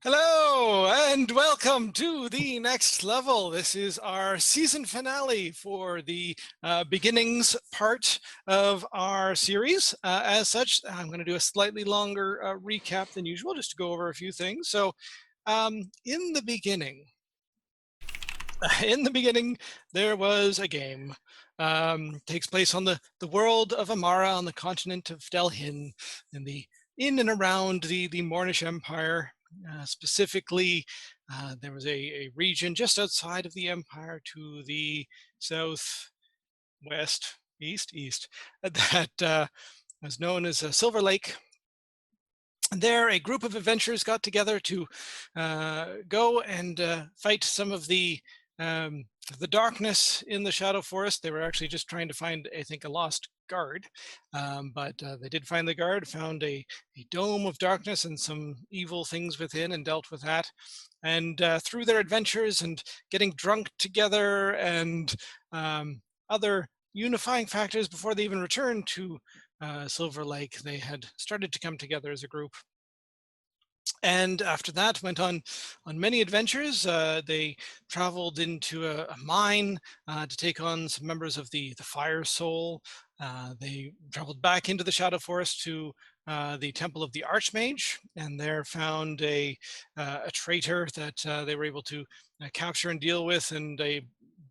Hello and welcome to the next level. This is our season finale for the beginnings part of our series. As such, I'm going to do a slightly longer recap than usual just to go over a few things. So in the beginning, there was a game. Takes place on the world of Amara on the continent of Delhin in and around the Mornish Empire. Specifically, there was a region just outside of the empire to the south, west, east that was known as Silver Lake. And there, a group of adventurers got together to go and fight some of the darkness in the Shadow Forest. They were actually just trying to find, I think, a lost guard, but they did find the guard, found a dome of darkness and some evil things within, and dealt with that. And through their adventures and getting drunk together and other unifying factors before they even returned to Silver Lake, they had started to come together as a group. And after that, went on many adventures. They traveled into a mine to take on some members of the Fire Soul. They traveled back into the Shadow Forest to the Temple of the Archmage, and there found a traitor that they were able to capture and deal with, and a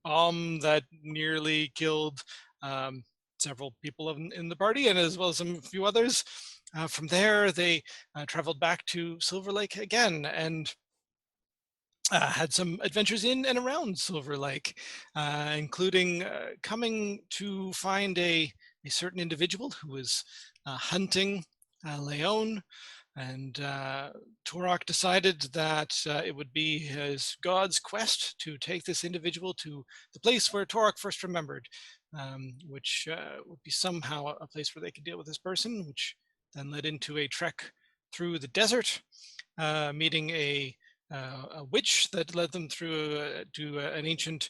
bomb that nearly killed several people in the party, and as well as a few others. From there, they traveled back to Silver Lake again and had some adventures in and around Silver Lake, including coming to find a certain individual who was hunting Leon. And Torok decided that it would be his god's quest to take this individual to the place where Torok first remembered, which would be somehow a place where they could deal with this person, which then led into a trek through the desert, meeting a witch that led them through to an ancient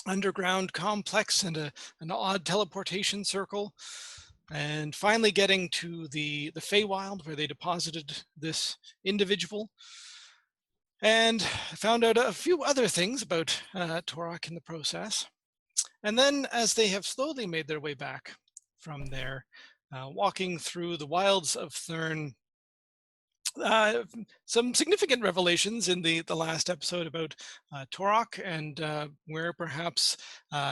underground complex and an odd teleportation circle. And finally getting to the Feywild, where they deposited this individual, and found out a few other things about Torok in the process. And then, as they have slowly made their way back from there, walking through the wilds of Thurn, some significant revelations in the last episode about Torok and where perhaps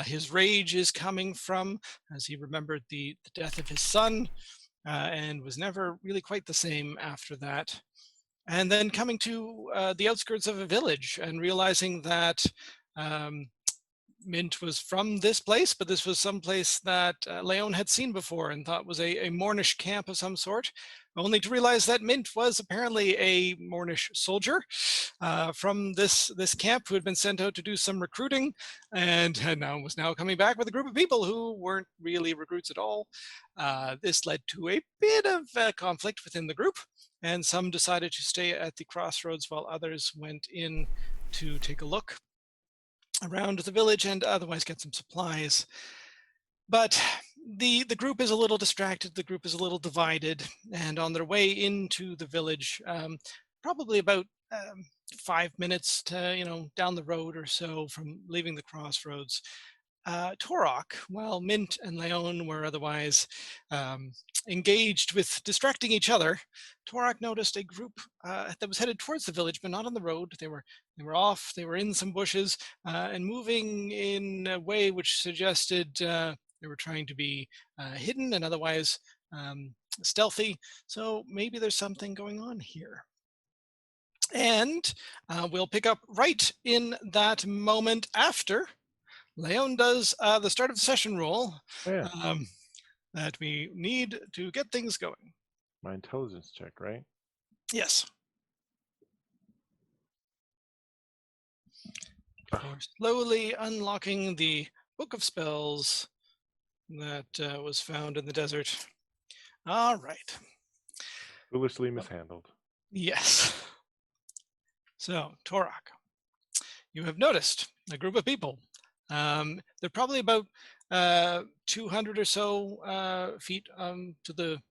his rage is coming from, as he remembered the death of his son and was never really quite the same after that. And then coming to the outskirts of a village and realizing that Mint was from this place, but this was some place that Leon had seen before and thought was a Mornish camp of some sort, only to realize that Mint was apparently a Mornish soldier from this camp who had been sent out to do some recruiting, and was now coming back with a group of people who weren't really recruits at all. This led to a bit of conflict within the group, and some decided to stay at the crossroads while others went in to take a look around the village and otherwise get some supplies. But the group is a little distracted, the group is a little divided, and on their way into the village, probably about 5 minutes to down the road or so from leaving the crossroads, Torok, while Mint and Leon were otherwise engaged with distracting each other, Torok noticed a group that was headed towards the village, but not on the road. They were off. They were in some bushes and moving in a way which suggested they were trying to be hidden and otherwise stealthy. So maybe there's something going on here. And we'll pick up right in that moment after Leon does the start of the session roll that we need to get things going. My intelligence check, right? Yes. We're slowly unlocking the book of spells that was found in the desert. All right. Foolishly mishandled. Yes. So, Torok, you have noticed a group of people. They're probably about 200 or so feet to the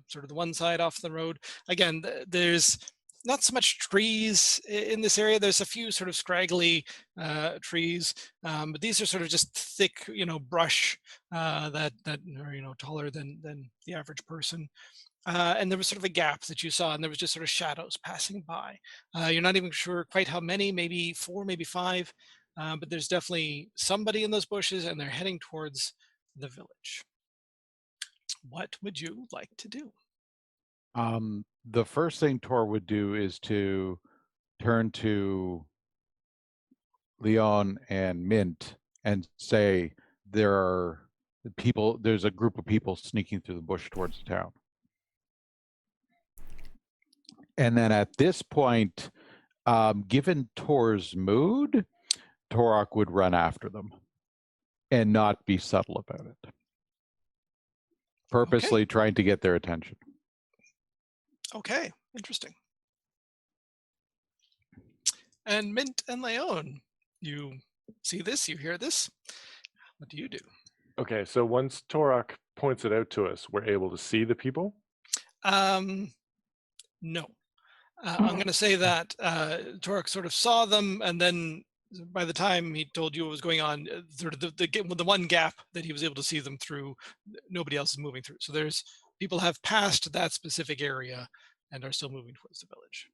sort of the one side off the road. Again, there's not so much trees in this area. There's a few sort of scraggly trees, but these are sort of just thick, brush that are taller than the average person. And there was sort of a gap that you saw, and there was just sort of shadows passing by. You're not even sure quite how many, maybe four, maybe five, but there's definitely somebody in those bushes, and they're heading towards the village. What would you like to do? The first thing Tor would do is to turn to Leon and Mint and say there's a group of people sneaking through the bush towards the town. And then at this point, given Tor's mood, Torok would run after them and not be subtle about it. Purposely trying to get their attention. Okay, interesting. And Mint and Leon, you see this, you hear this. What do you do? Okay, so once Torok points it out to us, we're able to see the people? No. I'm going to say that Torok sort of saw them, and then by the time he told you what was going on, sort of the one gap that he was able to see them through, nobody else is moving through. So there's people have passed that specific area and are still moving towards the village.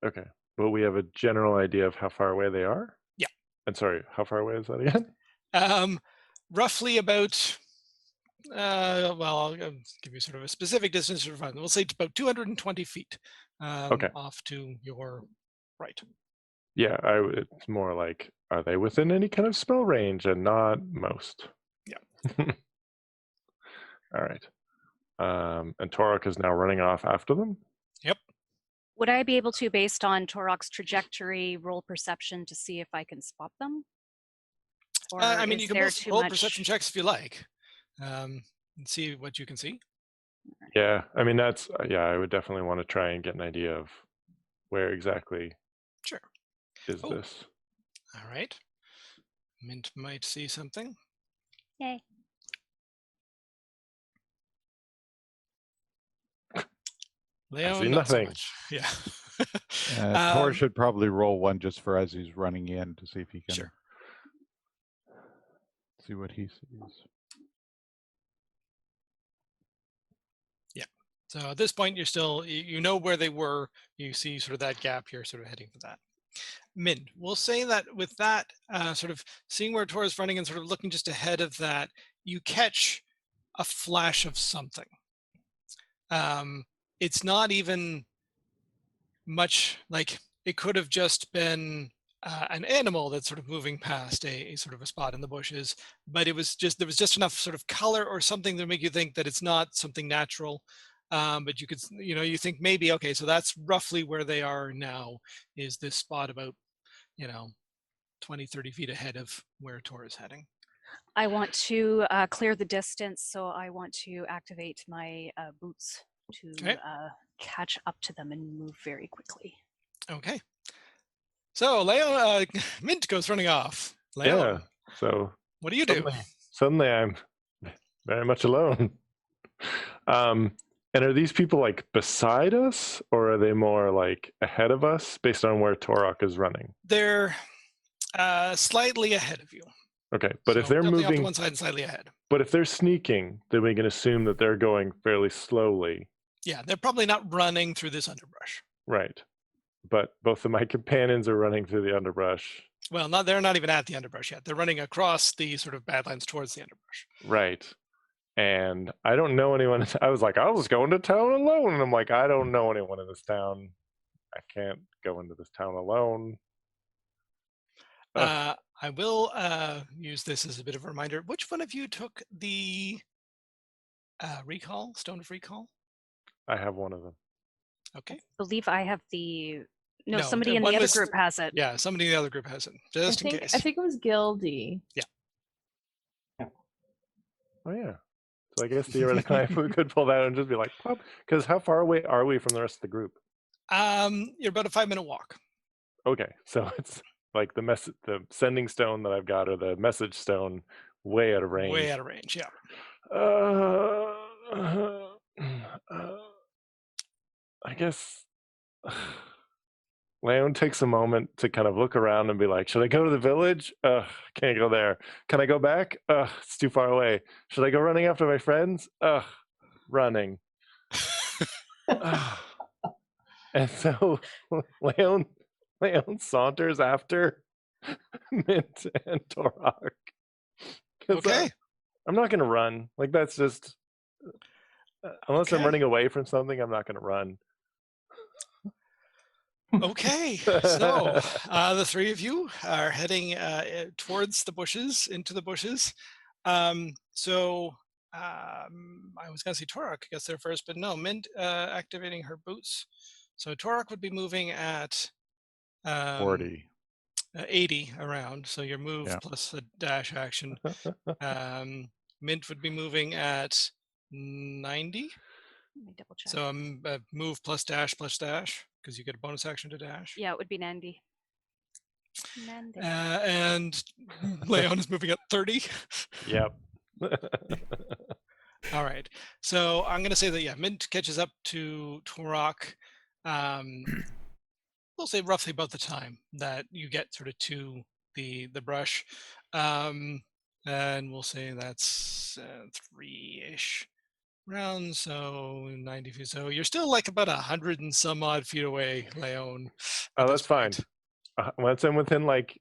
Okay, but we have a general idea of how far away they are? Yeah. And sorry, how far away is that again? Roughly about, well, I'll give you sort of a specific distance for fun. We'll say it's about 220 feet Okay. off to your right. Yeah, it's more like, are they within any kind of spell range and not most? Yeah. All right. And Torok is now running off after them? Yep. Would I be able to, based on Torok's trajectory, roll perception to see if I can spot them? Or I mean, is you can there both too roll much... perception checks if you like, and see what you can see. Yeah, I mean, I would definitely want to try and get an idea of where exactly Sure. is this. All right. Mint might see something. Yay. Leon, I see not so nothing. much. Yeah. Tor should probably roll one just for as he's running in to see if he can Sure. see what he sees. Yeah. So at this point, you're still, you know where they were. You see sort of that gap. You're sort of heading for that. Min, we'll say that with that, sort of seeing where Tor is running and sort of looking just ahead of that, you catch a flash of something. It's not even much like it could have just been an animal that's sort of moving past a sort of a spot in the bushes, but there was just enough sort of color or something to make you think that it's not something natural. But you could, you think maybe, okay, so that's roughly where they are now, is this spot about, 20, 30 feet ahead of where Tor is heading. I want to clear the distance, so I want to activate my boots to catch up to them and move very quickly. Okay. So Leon, Mint goes running off. Leon, Yeah, so what do you do? Suddenly I'm very much alone. And are these people like beside us, or are they more like ahead of us based on where Torok is running? They're slightly ahead of you. Okay, but So if they're definitely moving off to one side and slightly ahead. But if they're sneaking, then we can assume that they're going fairly slowly. Yeah, they're probably not running through this underbrush. Right. But both of my companions are running through the underbrush. Well, they're not even at the underbrush yet. They're running across the sort of badlands towards the underbrush. Right. And I don't know anyone. I was like, I was going to town alone. And I'm like, I don't know anyone in this town. I can't go into this town alone. I will use this as a bit of a reminder. Which one of you took the recall, Stone of Recall? I have one of them. Okay. I believe I have the... No, No, somebody in the other group has it. Yeah, somebody in the other group has it, just in case. I think it was Gildy. Yeah. Oh, yeah. So I guess theoretically I could pull that out and just be like, pop. Because how far away are we from the rest of the group? You're about a 5-minute walk. Okay, so it's like the sending stone that I've got, or the message stone, way out of range. Way out of range, yeah. I guess Leon takes a moment to kind of look around and be like, should I go to the village? Can't go there. Can I go back? It's too far away. Should I go running after my friends? Running. And so Leon saunters after Mint and Torok. Okay. I'm not going to run. Like, that's just, unless I'm Okay. running away from something, I'm not going to run. Okay, so the three of you are heading towards the bushes, into the bushes. I was going to say Torok gets there first, but no, Mint activating her boots. So Torok would be moving at 40. 80 around, so your move Yeah. plus a dash action. Mint would be moving at 90. Let me double check. So move plus dash, because you get a bonus action to dash. Yeah, it would be Nandy. Nandy. And Leon is moving at 30. Yep. All right. So I'm going to say that, yeah, Mint catches up to Torok. We'll say roughly about the time that you get sort of to the brush. And we'll say that's 3-ish rounds, so 90 feet. So you're still like about 100 and some odd feet away, Leon. Oh, that's fine. Once I'm within, like,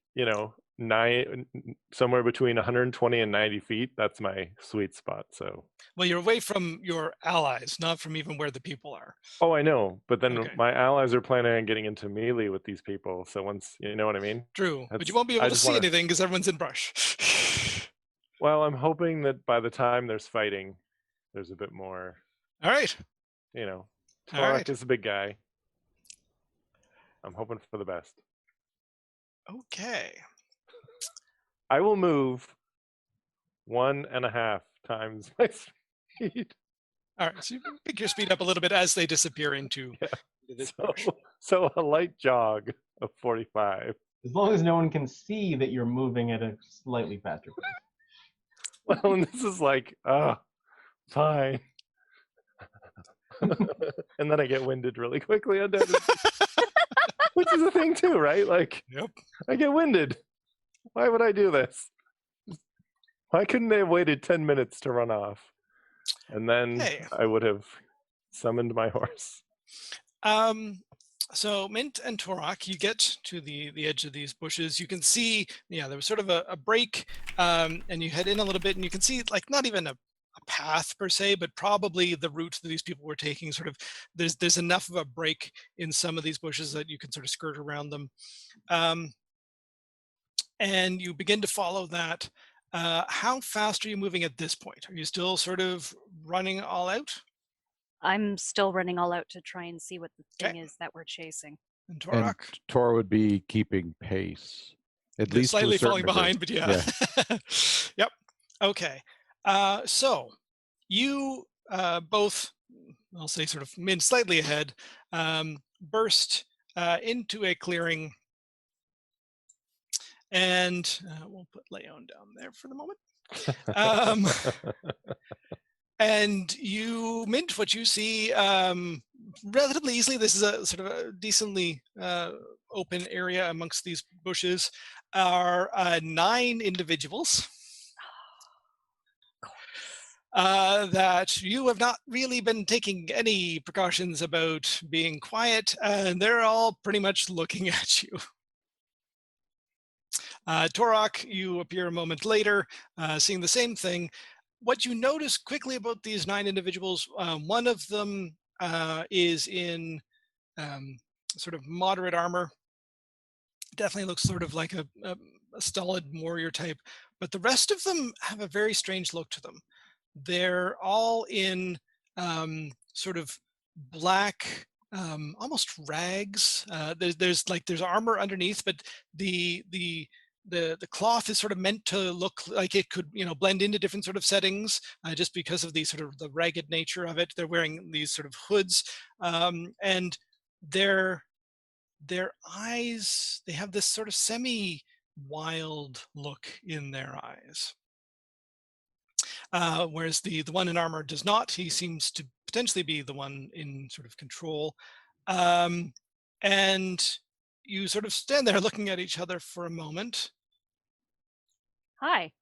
somewhere between 120 and 90 feet, that's my sweet spot. So, well, you're away from your allies, not from even where the people are. Oh, I know, but then Okay. my allies are planning on getting into melee with these people. So once, you know what I mean? True, but you won't be able to see anything because everyone's in brush. Well, I'm hoping that by the time there's fighting, there's a bit more. All right. Torok is a big guy. I'm hoping for the best. Okay. I will move 1.5 times my speed. All right, so you can pick your speed up a little bit as they disappear into this brush. So a light jog of 45. As long as no one can see that you're moving at a slightly faster pace. Well, and this is like, fine. And then I get winded really quickly on Desert. Which is a thing too, right? Like, Yep. I get winded. Why would I do this? Why couldn't they have waited 10 minutes to run off? And then I would have summoned my horse. So Mint and Torok, you get to the edge of these bushes. You can see, there was sort of a break, and you head in a little bit, and you can see, like, not even a path per se, but probably the route that these people were taking. Sort of, there's enough of a break in some of these bushes that you can sort of skirt around them, and you begin to follow that. How fast are you moving at this point? Are you still sort of running all out? I'm still running all out to try and see what the thing is that we're chasing. And Torok? And Tor would be keeping pace. At least slightly falling behind, but yeah. Yep. Okay. So you both, I'll say sort of Mint slightly ahead, burst into a clearing. And we'll put Leon down there for the moment. And you, Mint, what you see relatively easily. This is a sort of a decently open area amongst these bushes. Are 9 individuals that you have not really been taking any precautions about being quiet, and they're all pretty much looking at you. Torok, you appear a moment later, seeing the same thing. What you notice quickly about these 9 individuals, one of them is in sort of moderate armor. Definitely looks sort of like a stolid warrior type, but the rest of them have a very strange look to them. They're all in sort of black, almost rags. There's armor underneath, but the cloth is sort of meant to look like it could, blend into different sort of settings, just because of the sort of the ragged nature of it. They're wearing these sort of hoods, and their eyes, they have this sort of semi-wild look in their eyes. Whereas the one in armor does not. He seems to potentially be the one in sort of control. And you sort of stand there looking at each other for a moment. Hi.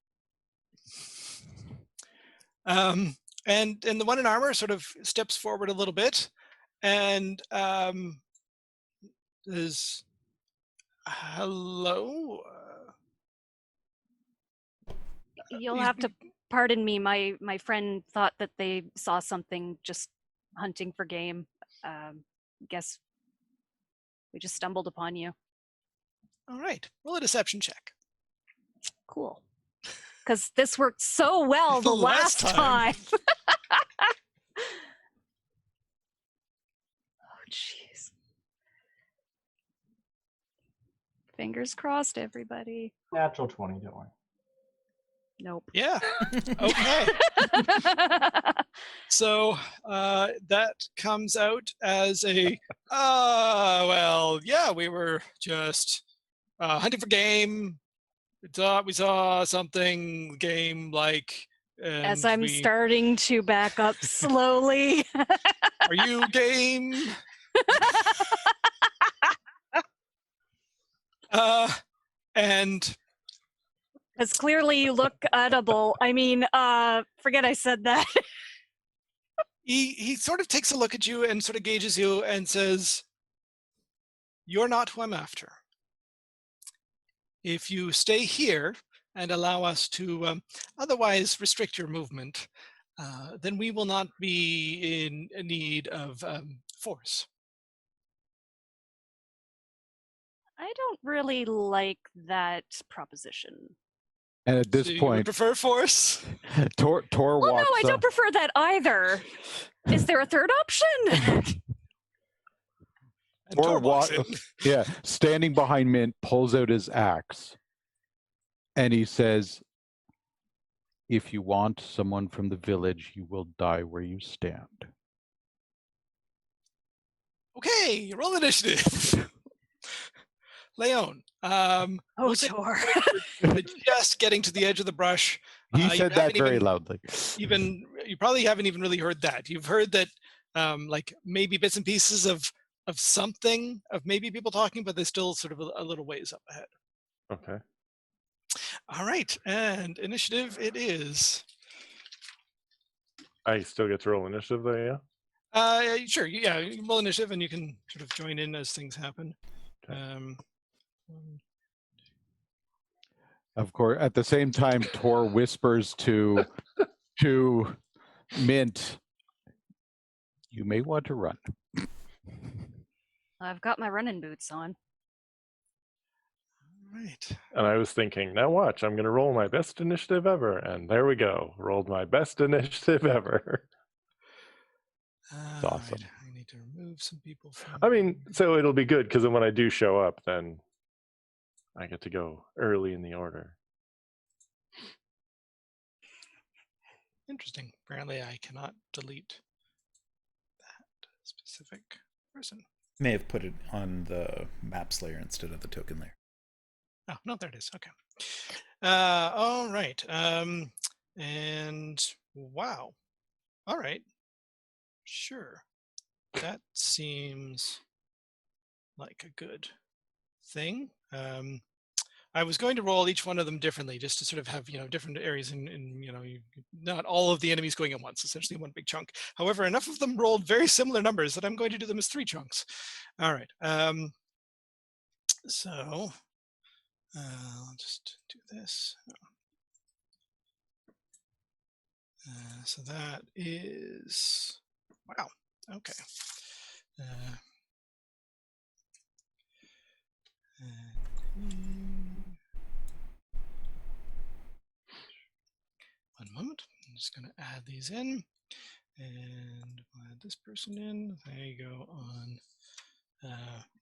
And the one in armor sort of steps forward a little bit and says, hello. You'll have to pardon me. My friend thought that they saw something just hunting for game. Guess we just stumbled upon you. All right, roll a deception check. Cool. Because this worked so well the last time. Oh, jeez. Fingers crossed, everybody. Natural 20, don't worry. Nope. Yeah. Okay. So that comes out as a, well, yeah, we were just hunting for game. We saw something game-like. As I'm starting to back up slowly. Are you game? And because clearly you look edible. I mean, forget I said that. he sort of takes a look at you and sort of gauges you and says, "You're not who I'm after. If you stay here and allow us to otherwise restrict your movement, then we will not be in need of force." I don't really like that proposition. And at this So you would point, prefer force? Tor Well, no, walks I don't up. prefer that either. Is there a third option? And Tor walks in. Yeah, standing behind Mint, pulls out his axe, and he says, "If you want someone from the village, you will die where you stand." Okay, roll initiative. Leon. Oh, Tor. Just getting to the edge of the brush. He said that very loudly. You probably haven't even really heard that. You've heard that, like maybe bits and pieces of something, of maybe people talking, but they're still sort of a little ways up ahead. Okay. All right, and initiative it is. I still get to roll initiative though, yeah? Sure, yeah, you can roll initiative and you can sort of join in as things happen. Okay. Of course, at the same time, Tor whispers to Mint, "You may want to run." I've got my running boots on. Right. And I was thinking, now watch, I'm going to roll my best initiative ever. And there we go. Rolled my best initiative ever. It's awesome. Right. I need to remove some people from... I mean, so it'll be good because when I do show up, then I get to go early in the order. Interesting. Apparently I cannot delete that specific person. May have put it on the maps layer instead of the token layer. Oh, no, there it is. Okay. All right. And wow. All right. Sure. That seems like a good thing. I was going to roll each one of them differently, just to sort of have, different areas in not all of the enemies going at once, essentially one big chunk. However, enough of them rolled very similar numbers that I'm going to do them as 3 chunks. All right. So I'll just do this. So that is, wow, okay. One moment, I'm just going to add these in, and we'll add this person in. There you go on,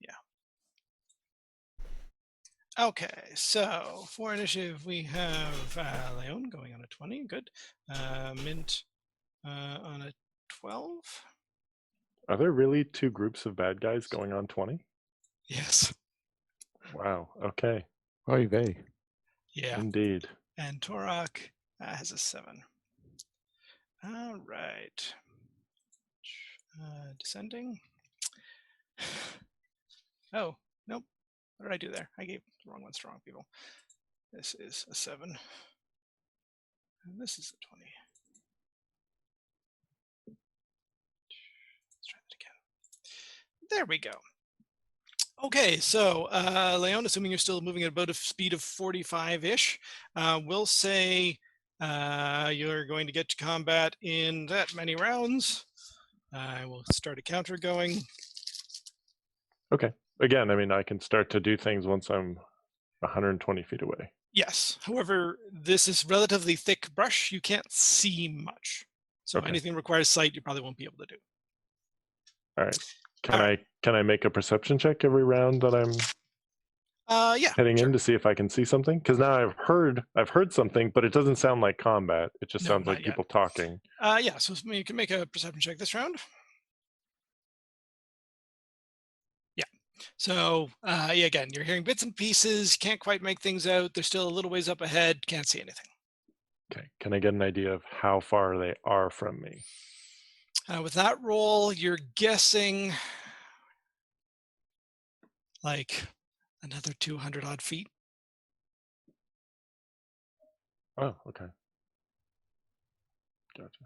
yeah. Okay, so for initiative, we have Leon going on a 20, good. Mint on a 12. Are there really 2 groups of bad guys going on 20? Yes. Wow, okay. Oy vey. Yeah. Indeed. And Torok has a 7. All right. Descending. Oh, nope. What did I do there? I gave the wrong ones to wrong people. This is a 7. And this is a 20. Let's try that again. There we go. Okay, so Leon, assuming you're still moving at about a speed of 45-ish, we'll say you're going to get to combat in that many rounds. I will start a counter going. Okay. Again, I mean, I can start to do things once I'm 120 feet away. Yes. However, this is relatively thick brush. You can't see much. So anything requires sight, you probably won't be able to do. All right. Can I make a perception check every round that I'm heading in to see if I can see something? Because now I've heard something, but it doesn't sound like combat. It just sounds like people talking. Yeah, so you can make a perception check this round. Yeah. So again, you're hearing bits and pieces. Can't quite make things out. They're still a little ways up ahead. Can't see anything. Okay. Can I get an idea of how far they are from me? With that roll, you're guessing like another 200 odd feet. Oh, okay. Gotcha.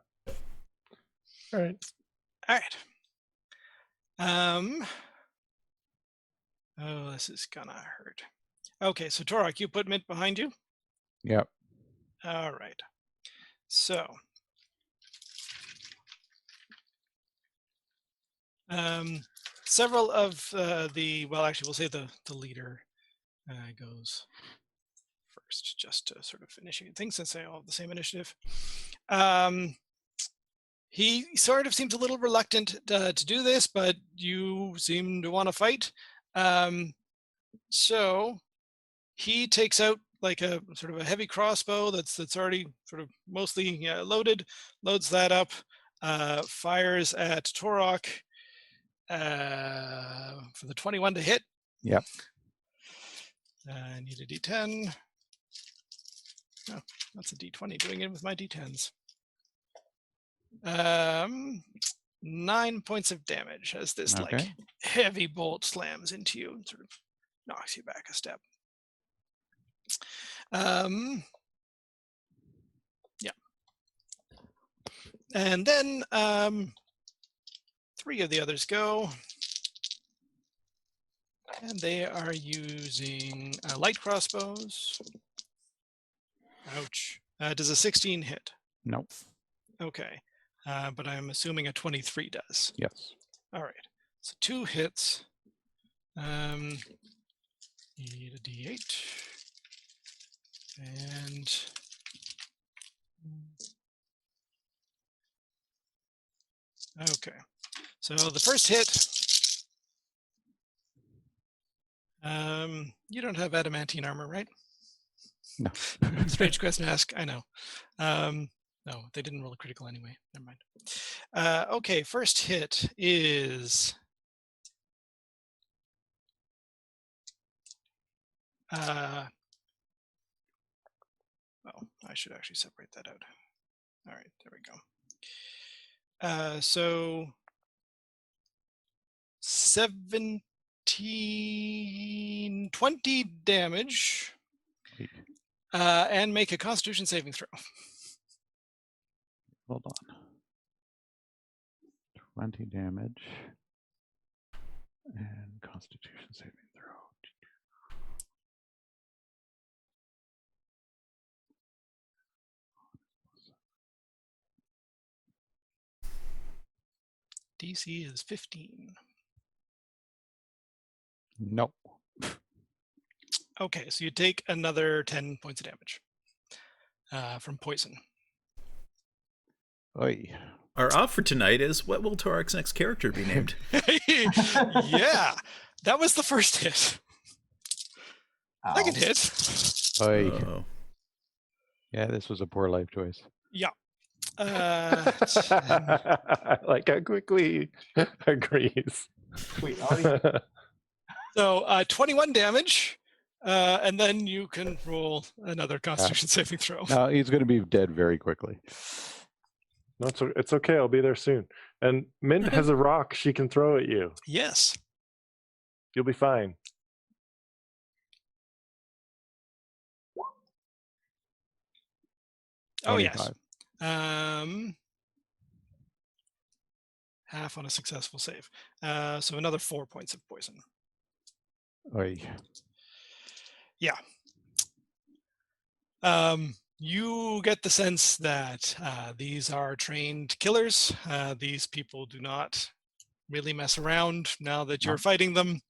All right. All right. Oh, this is gonna hurt. Okay, so Torok, you put Mint behind you? Yep. All right. So several of actually, we'll say the leader goes first, just to sort of initiate things since they all have the same initiative. He sort of seems a little reluctant to do this, but you seem to want to fight. So he takes out like a sort of a heavy crossbow that's already sort of mostly loaded, loads that up, fires at Torok for the 21 to hit. Yep. I need a D10. Oh, that's a D20 doing it with my D10s. 9 points of damage as this like heavy bolt slams into you and sort of knocks you back a step. Yeah. And then 3 of the others go. And they are using light crossbows. Ouch. Does a 16 hit? No. Okay. But I'm assuming a 23 does. Yes. All right. So 2 hits. Need a D8. And okay. So the first hit. You don't have adamantine armor, right? No. Strange question to ask. I know. No, they didn't roll a critical anyway. Never mind. Okay, first hit is oh, I should actually separate that out. All right, there we go. So 20 damage, and make a Constitution saving throw. Hold on. 20 damage and Constitution saving throw. DC is 15. Nope. Okay, so you take another 10 points of damage from poison. Oy. Our offer tonight is, what will Torak's next character be named? Yeah, that was the first hit. Ow. Second hit. Oy. Oh. Yeah, this was a poor life choice. Yeah. Like how quickly agrees. Sweet. So 21 damage, and then you can roll another Constitution saving throw. No, he's going to be dead very quickly. No, it's okay. I'll be there soon. And Mint has a rock she can throw at you. Yes. You'll be fine. Oh, yes. 25. Half on a successful save. So another 4 points of poison. Oy. Yeah. You get the sense that these are trained killers. These people do not really mess around now that you're fighting them.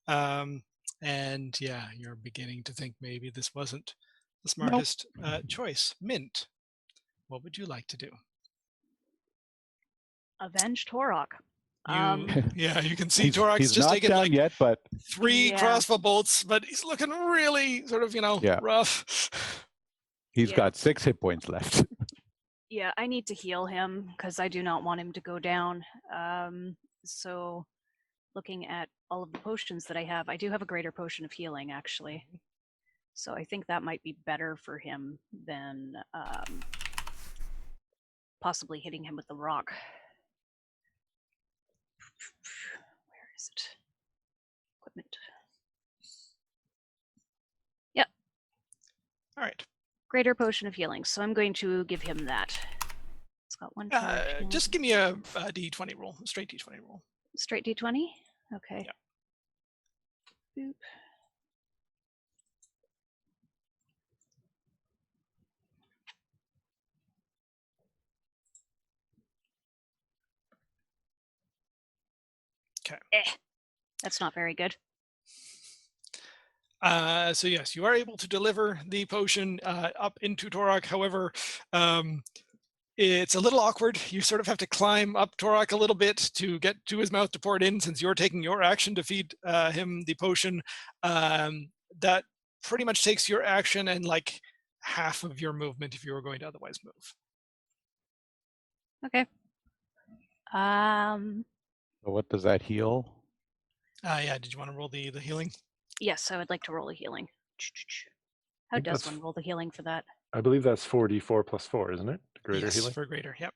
And yeah, you're beginning to think maybe this wasn't the smartest choice. Mint, what would you like to do? Avenge Torok. Yeah, you can see Torok's he's just not taken down like yet, but 3 crossbow bolts, but he's looking really sort of, rough. He's got 6 hit points left. Yeah, I need to heal him because I do not want him to go down. So looking at all of the potions that I have, I do have a greater potion of healing, actually. So I think that might be better for him than possibly hitting him with the rock. Where is it? Equipment. Yep. All right. Greater potion of healing. So I'm going to give him that. It's got 1 charge. Just give me a D20 roll, a straight D20 roll. Straight D20? Okay. Yeah. Boop. Okay. That's not very good. So yes, you are able to deliver the potion up into Torok. However, it's a little awkward. You sort of have to climb up Torok a little bit to get to his mouth to pour it in, since you're taking your action to feed him the potion. That pretty much takes your action and like half of your movement if you were going to otherwise move. Okay. So what does that heal? Yeah, did you want to roll the healing? Yes, I would like to roll a healing. How does one roll the healing for that? I believe that's 4d4 plus 4, isn't it? Greater healing? For greater, yep.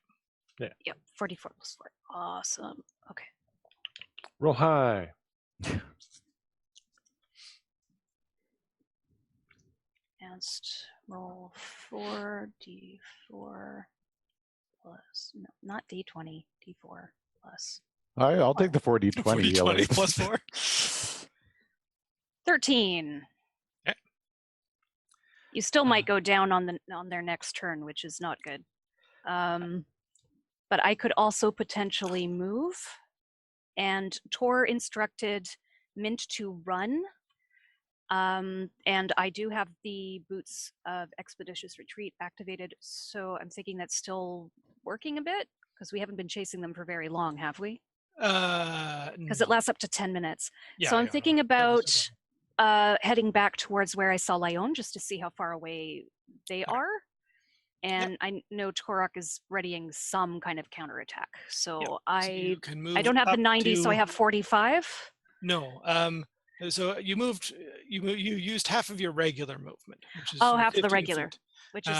Yeah. Yep, 44 plus 4. Awesome. Okay. Roll high. Advanced roll 4d4 plus, no, not d20, d4 plus. I'll take the 4d20 healing. 4d20 plus 4. 13. Okay. You still might go down on their next turn, which is not good. But I could also potentially move. And Tor instructed Mint to run. And I do have the Boots of Expeditious Retreat activated, so I'm thinking that's still working a bit, because we haven't been chasing them for very long, have we? Because it lasts up to 10 minutes. Yeah, so I'm thinking about heading back towards where I saw Lyon, just to see how far away they are. And I know Torok is readying some kind of counterattack. So I don't have the 90, so I have 45. No. So you moved. You used half of your regular movement, which is half of the regular, feet. Which is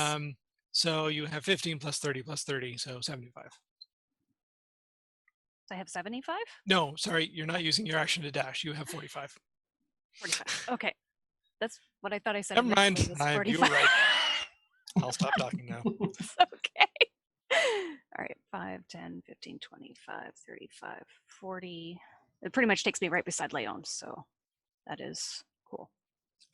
so you have 15 plus 30 plus 30, so 75. I have 75? No, sorry, you're not using your action to dash. You have 45. 45. Okay, that's what I thought I said. Never mind. You were right. I'll stop talking now. It's okay. All right, 5, 10, 15, 25, 35, 40. It pretty much takes me right beside Leon, so that is cool.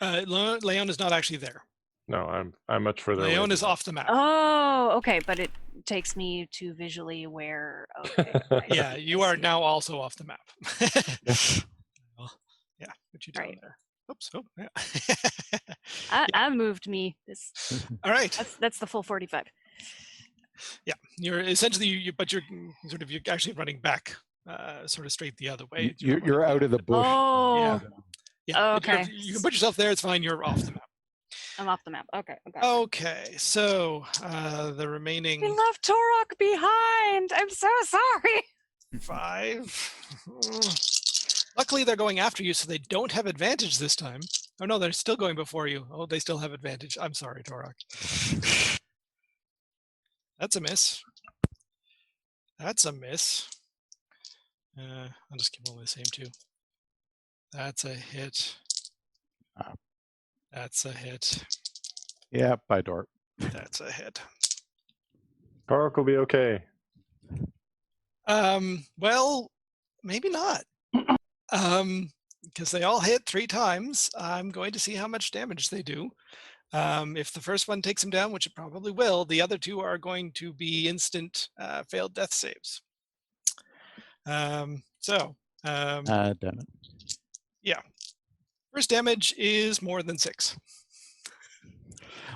Leon is not actually there. No, I'm much further away. Leon is off the map. Oh, okay, but it takes me to visually where. Okay. Yeah, you are now also off the map. Well, yeah, what you doing there? Oops. Oh, yeah. I moved me. All right. That's the full 45. Yeah, you're essentially but you're actually running back, sort of straight the other way. You're out of the bush. Oh. Yeah. Okay. You can put yourself there. It's fine. You're off the map. I'm off the map. Okay. Okay. So the remaining. We left Torok behind. I'm so sorry. 5. Luckily, they're going after you, so they don't have advantage this time. Oh no, they're still going before you. Oh, they still have advantage. I'm sorry, Torok. That's a miss. That's a miss. I'll just keep rolling the same too. That's a hit. That's a hit. Yeah, by Dort. That's a hit. Tarok will be okay. Well, maybe not. Because they all hit 3 times. I'm going to see how much damage they do. If the first one takes him down, which it probably will, the other 2 are going to be instant failed death saves. Damn it. Yeah. First damage is more than 6.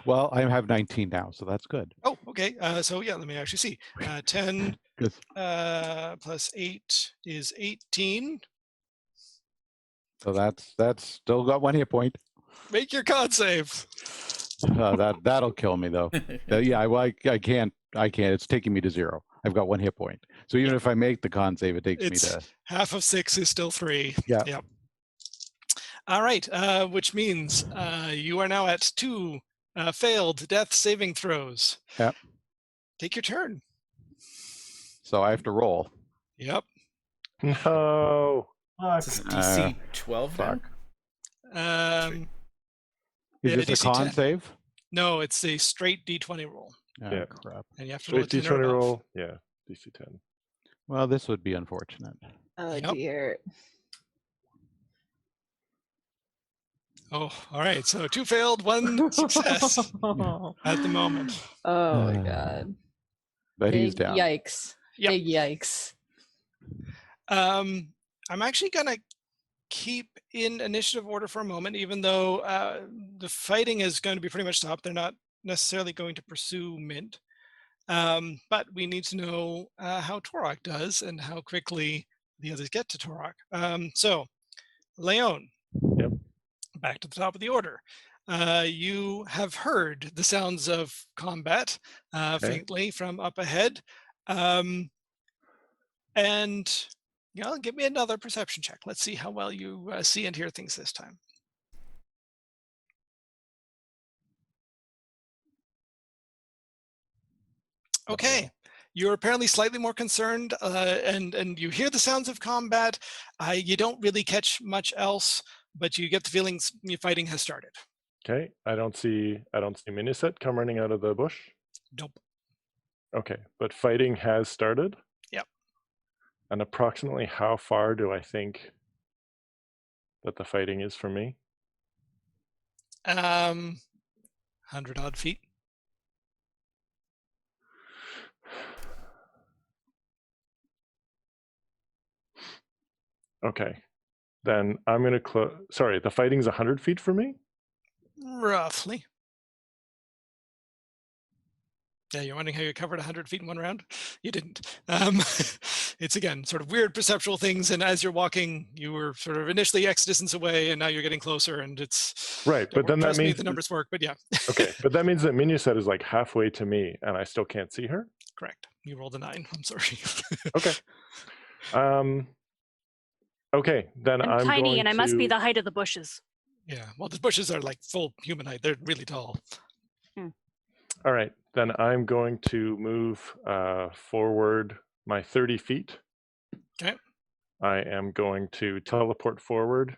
Well, I have 19 now, so that's good. Oh, okay. So yeah, let me actually see. 10 plus 8 is 18. So that's still got 1 hit point. Make your con save. That'll kill me though. Yeah, I can't. It's taking me to 0. I've got 1 hit point. So even if I make the con save, it takes me to half of 6 is still 3. Yeah. Yep. All right, which means you are now at 2 failed death saving throws. Yep. Take your turn. So I have to roll. Yep. No. This is DC 12 now? Is this a con 10. save? No, it's a straight D20 roll. Oh, Yeah. crap. And you have to roll a 10 or D20 above. roll. Yeah, DC 10. Well, this would be unfortunate. Oh Yep. dear. Oh, all right. So 2 failed, 1 success at the moment. Oh my god. But he's Big down. yikes. Yep. Big yikes. I'm actually going to keep in initiative order for a moment, even though the fighting is going to be pretty much stopped. They're not necessarily going to pursue Mint. But we need to know how Torok does and how quickly the others get to Torok. So, Leon. Yep. Back to the top of the order. You have heard the sounds of combat faintly from up ahead. And give me another perception check. Let's see how well you see and hear things this time. Okay. You're apparently slightly more concerned, and you hear the sounds of combat. You don't really catch much else, but you get the feeling fighting has started. Okay. I don't see Miniset come running out of the bush. Nope. Okay, but fighting has started. Yep. And approximately how far do I think that the fighting is from me? 100 odd feet. Okay, then I'm going to close. Sorry, the fighting's 100 feet from me? Roughly. Yeah, you're wondering how you covered 100 feet in one round? You didn't. It's, again, sort of weird perceptual things, and as you're walking, you were sort of initially X distance away, and now you're getting closer, and it's... Right, but then that means... the numbers work, but yeah. Okay, but that means that Minuset is like halfway to me, and I still can't see her? Correct. You rolled a 9. I'm sorry. Okay. Okay, then I'm I'm tiny, going and I to... must be the height of the bushes. Yeah, well, the bushes are like full human height. They're really tall. All right, then I'm going to move forward my 30 feet. Okay. I am going to teleport forward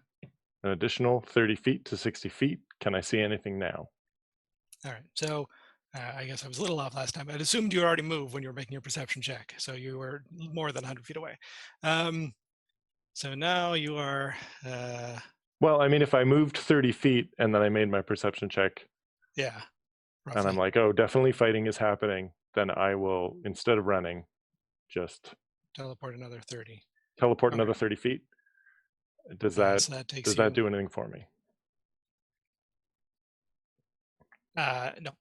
an additional 30 feet to 60 feet. Can I see anything now? All right, so I guess I was a little off last time. I'd assumed you already moved when you were making your perception check, so you were more than 100 feet away. So now you are... Well, I mean, if I moved 30 feet and then I made my perception check, yeah, roughly. and I'm like, oh, definitely fighting is happening, then I will, instead of running, just teleport another 30. Teleport another 30 feet. Does that, so that takes does that do anything for me? No,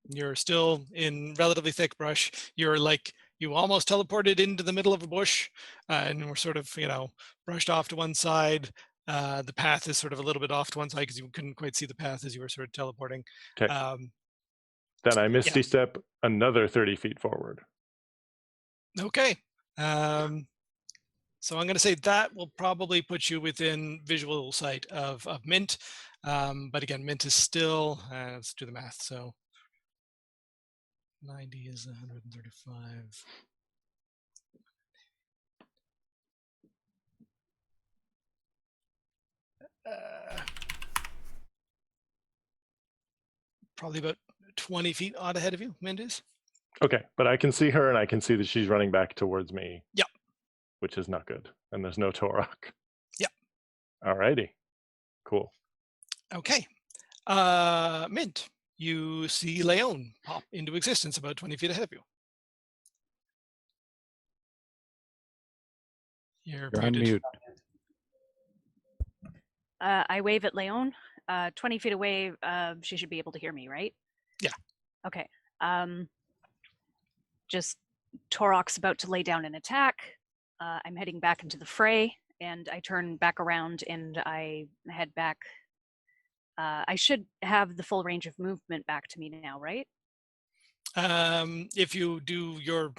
you're still in relatively thick brush. You're like, you almost teleported into the middle of a bush, and we're sort of, brushed off to one side. The path is sort of a little bit off to one side because you couldn't quite see the path as you were sort of teleporting. Okay. Then I Misty Step another 30 feet forward. Okay. So I'm going to say that will probably put you within visual sight of Mint. But again, Mint is still, let's do the math. So 90 is 135. Probably about 20 feet odd ahead of you, Mint is. Okay, but I can see her, and I can see that she's running back towards me. Yep. Which is not good. And there's no Torok. Yep. Alrighty. Cool. Okay. Mint, you see Leon pop into existence about 20 feet ahead of you. You're on mute. I wave at Leon. 20 feet away, she should be able to hear me, right? Yeah. Okay. Just Torok's about to lay down an attack. I'm heading back into the fray, and I turn back around and I head back. I should have the full range of movement back to me now, right? If you do your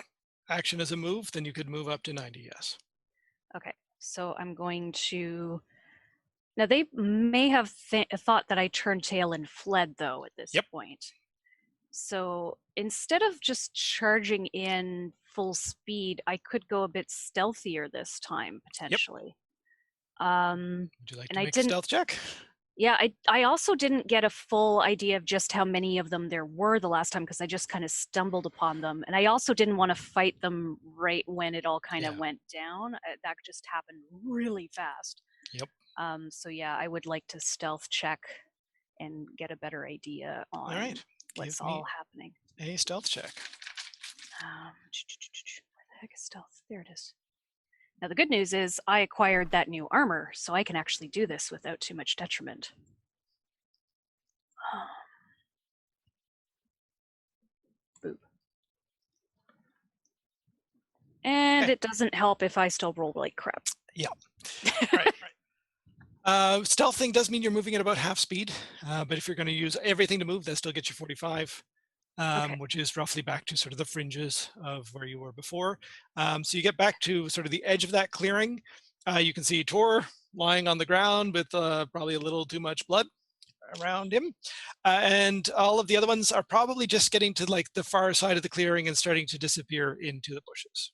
action as a move, then you could move up to 90, yes. Okay, so I'm going to... Now, they may have thought that I turned tail and fled, though, at this point. So instead of just charging in full speed, I could go a bit stealthier this time, potentially. Would you like to make a stealth check? Yeah, I also didn't get a full idea of just how many of them there were the last time, because I just kind of stumbled upon them. And I also didn't want to fight them right when it all kind of went down. That just happened really fast. Yep. So yeah, I would like to stealth check and get a better idea on what's all happening. A stealth check. Where the heck is stealth? There it is. Now the good news is I acquired that new armor, so I can actually do this without too much detriment. Boop. And it doesn't help if I still roll like crap. Yeah. Right. Stealthing does mean you're moving at about half speed, but if you're going to use everything to move, that still gets you 45, which is roughly back to sort of the fringes of where you were before. So you get back to sort of the edge of that clearing. You can see Tor lying on the ground with probably a little too much blood around him. And all of the other ones are probably just getting to like the far side of the clearing and starting to disappear into the bushes.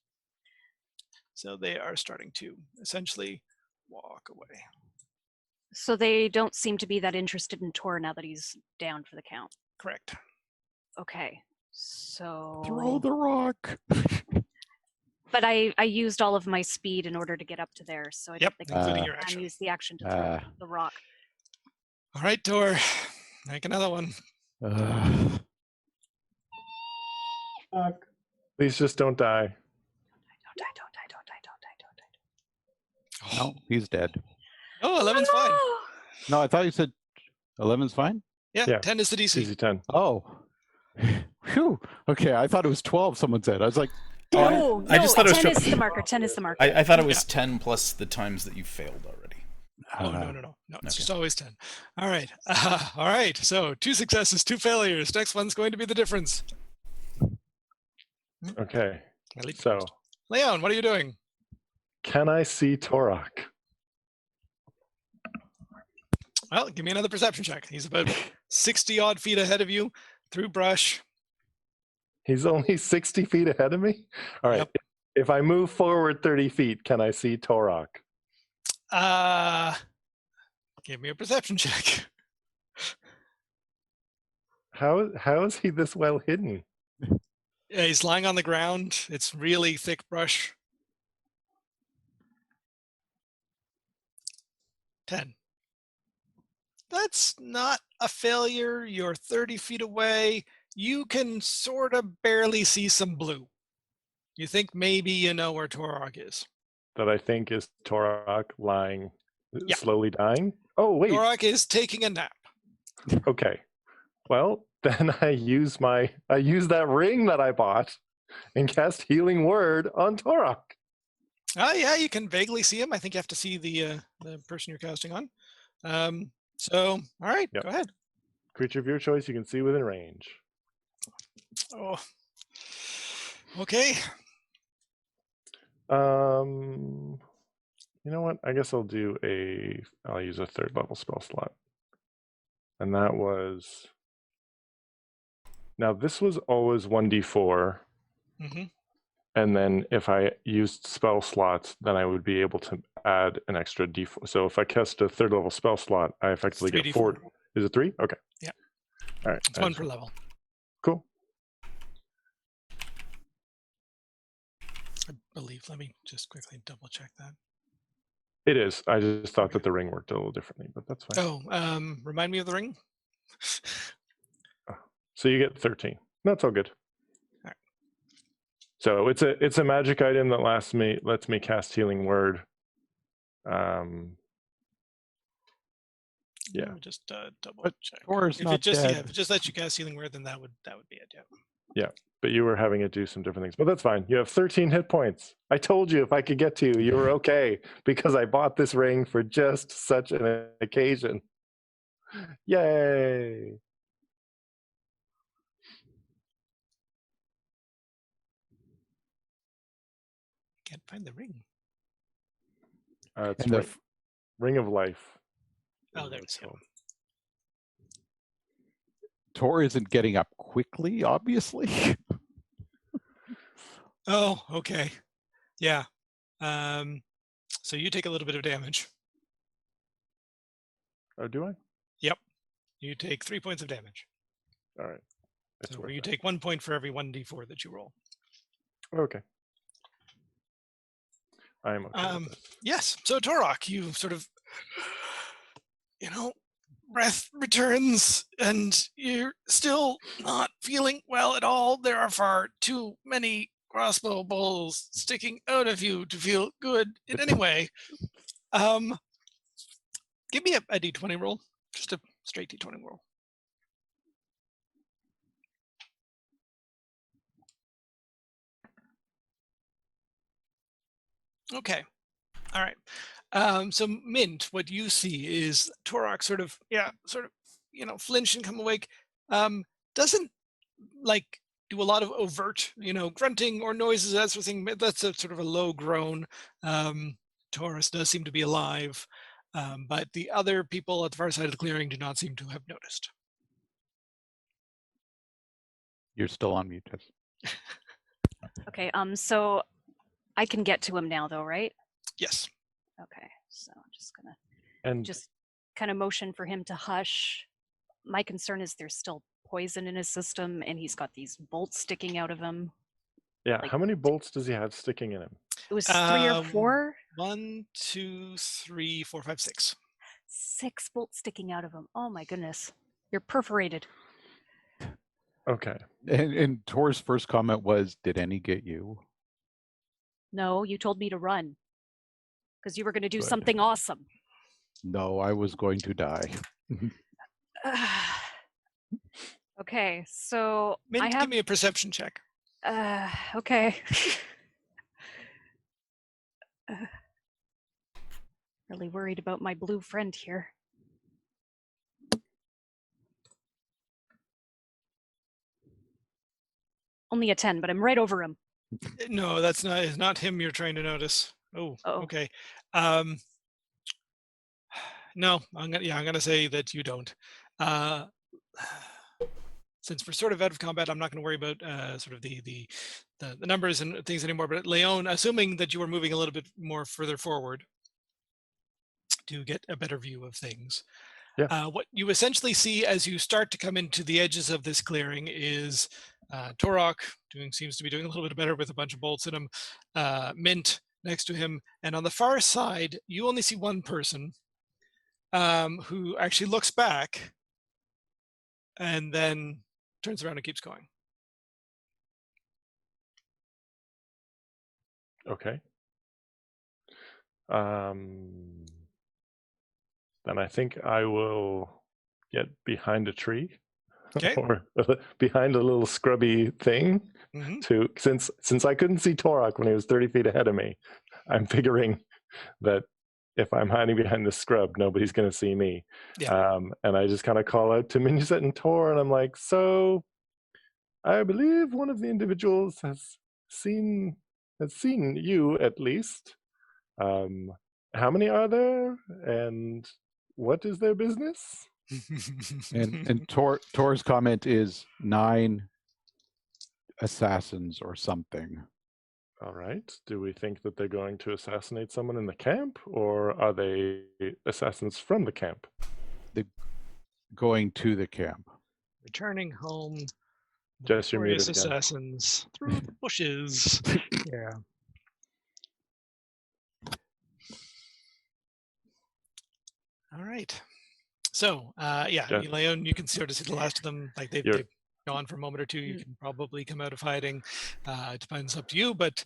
So they are starting to essentially walk away. So they don't seem to be that interested in Tor now that he's down for the count. Correct. Okay, so... Throw the rock! But I used all of my speed in order to get up to there, so I don't think including your action. I used the action to throw the rock. All right, Tor, make another one. Please just don't die. Don't die. No, he's dead. Oh, 11's fine. No, I thought you said 11's fine? Yeah, 10 is the DC. Easy 10. Oh. Phew. Okay, I thought it was 12, someone said. I was like, no, I just thought it was 10 is the marker. 10 is the marker. I thought it was 10 plus the times that you failed already. Oh, no. It's just always 10. All right. All right. So 2 successes, 2 failures. Next one's going to be the difference. Okay. So, Leon, what are you doing? can I see Torok? Well, give me another perception check. He's about 60 odd feet ahead of you through brush. He's only 60 feet ahead of me? All right. Yep. If I move forward 30 feet, can I see Torok? Give me a perception check. How is he this well hidden? Yeah, he's lying on the ground. It's really thick brush. 10. That's not a failure. You're 30 feet away. You can sort of barely see some blue. You think maybe you know where Torok is. That I think is Torok lying, slowly dying? Oh, wait. Torok is taking a nap. Okay. Well, then I use that ring that I bought and cast Healing Word on Torok. Oh, yeah, you can vaguely see him. I think you have to see the person you're casting on. So, all right, Go ahead. Creature of your choice you can see within range. Oh, okay. You know what? I guess I'll use a 3rd level spell slot. And that was... Now, this was always 1d4. Mm-hmm. And then if I used spell slots, then I would be able to add an extra d4. So if I cast a 3rd level spell slot, I effectively get 4. Is it 3? Okay. Yeah. All right. It's 1 per level. Cool. believe. Let me just quickly double check that. It is. I just thought that the ring worked a little differently, but that's fine. Oh, remind me of the ring. So you get 13. That's all good. All right. So it's a magic item that lets me cast Healing Word. Yeah. Let me just double check. Tor's not dead. If it just lets you cast Healing Word, then that would be it. Yeah. Yeah, but you were having it do some different things. But that's fine. You have 13 hit points. I told you if I could get to you, you were okay because I bought this ring for just such an occasion. Yay! Can't find the ring. It's Ring of Life. Oh, there it is. Yeah. Tor isn't getting up quickly, obviously. Oh, okay. Yeah. So you take a little bit of damage. Oh, do I? Yep. You take 3 points of damage. All right. So you take 1 point for every 1d4 that you roll. Okay. I am okay with that. Yes. So Torok, you sort of, breath returns and you're still not feeling well at all. There are far too many crossbow bolts sticking out of you to feel good in any way. Give me a d20 roll. Just a straight d20 roll. Okay. All right. So Mint, what you see is Torok sort of, flinch and come awake. Doesn't do a lot of overt, grunting or noises, that sort of thing. That's a sort of a low groan. Taurus does seem to be alive, but the other people at the far side of the clearing do not seem to have noticed. You're still on mute, Tess. Okay, so I can get to him now though, right? Yes. Okay, so I'm just gonna just kind of motion for him to hush. My concern is there's still poison in his system and he's got these bolts sticking out of him. Yeah, how many bolts does he have sticking in him? It was 3 or 4? 1, 2, 3, 4, 5, 6. 6 bolts sticking out of him. Oh my goodness. You're perforated. Okay. And Tor's first comment was, did any get you? No, you told me to run. Because you were going to do something awesome. No, I was going to die. Okay, so Mint, give me a perception check. Okay. Really worried about my blue friend here. Only a 10, but I'm right over him. No, that's not him you're trying to notice. Oh. Okay. No, I'm gonna say that you don't. Since we're sort of out of combat, I'm not going to worry about sort of the numbers and things anymore. But Leon, assuming that you were moving a little bit more further forward to get a better view of things, what you essentially see as you start to come into the edges of this clearing is Torok seems to be doing a little bit better with a bunch of bolts in him. Mint next to him, and on the far side, you only see one person who actually looks back and then turns around and keeps going. Okay. Then I think I will get behind a tree. Okay. Or behind a little scrubby thing. Mm-hmm. Since I couldn't see Torok when he was 30 feet ahead of me, I'm figuring that if I'm hiding behind the scrub, nobody's going to see me. Yeah. And I just kind of call out to Minuset and Tor, and I'm like, so I believe one of the individuals has seen you at least. How many are there, and what is their business? And Tor's comment is 9 assassins or something. All right. Do we think that they're going to assassinate someone in the camp, or are they assassins from the camp? They're going to the camp. Returning home. Jess, you're muted Victorious again. assassins through the bushes. Yeah. All right. So, Leon, you can sort of see the last of them. Like they've gone for a moment or two. You can probably come out of hiding. It depends, up to you. But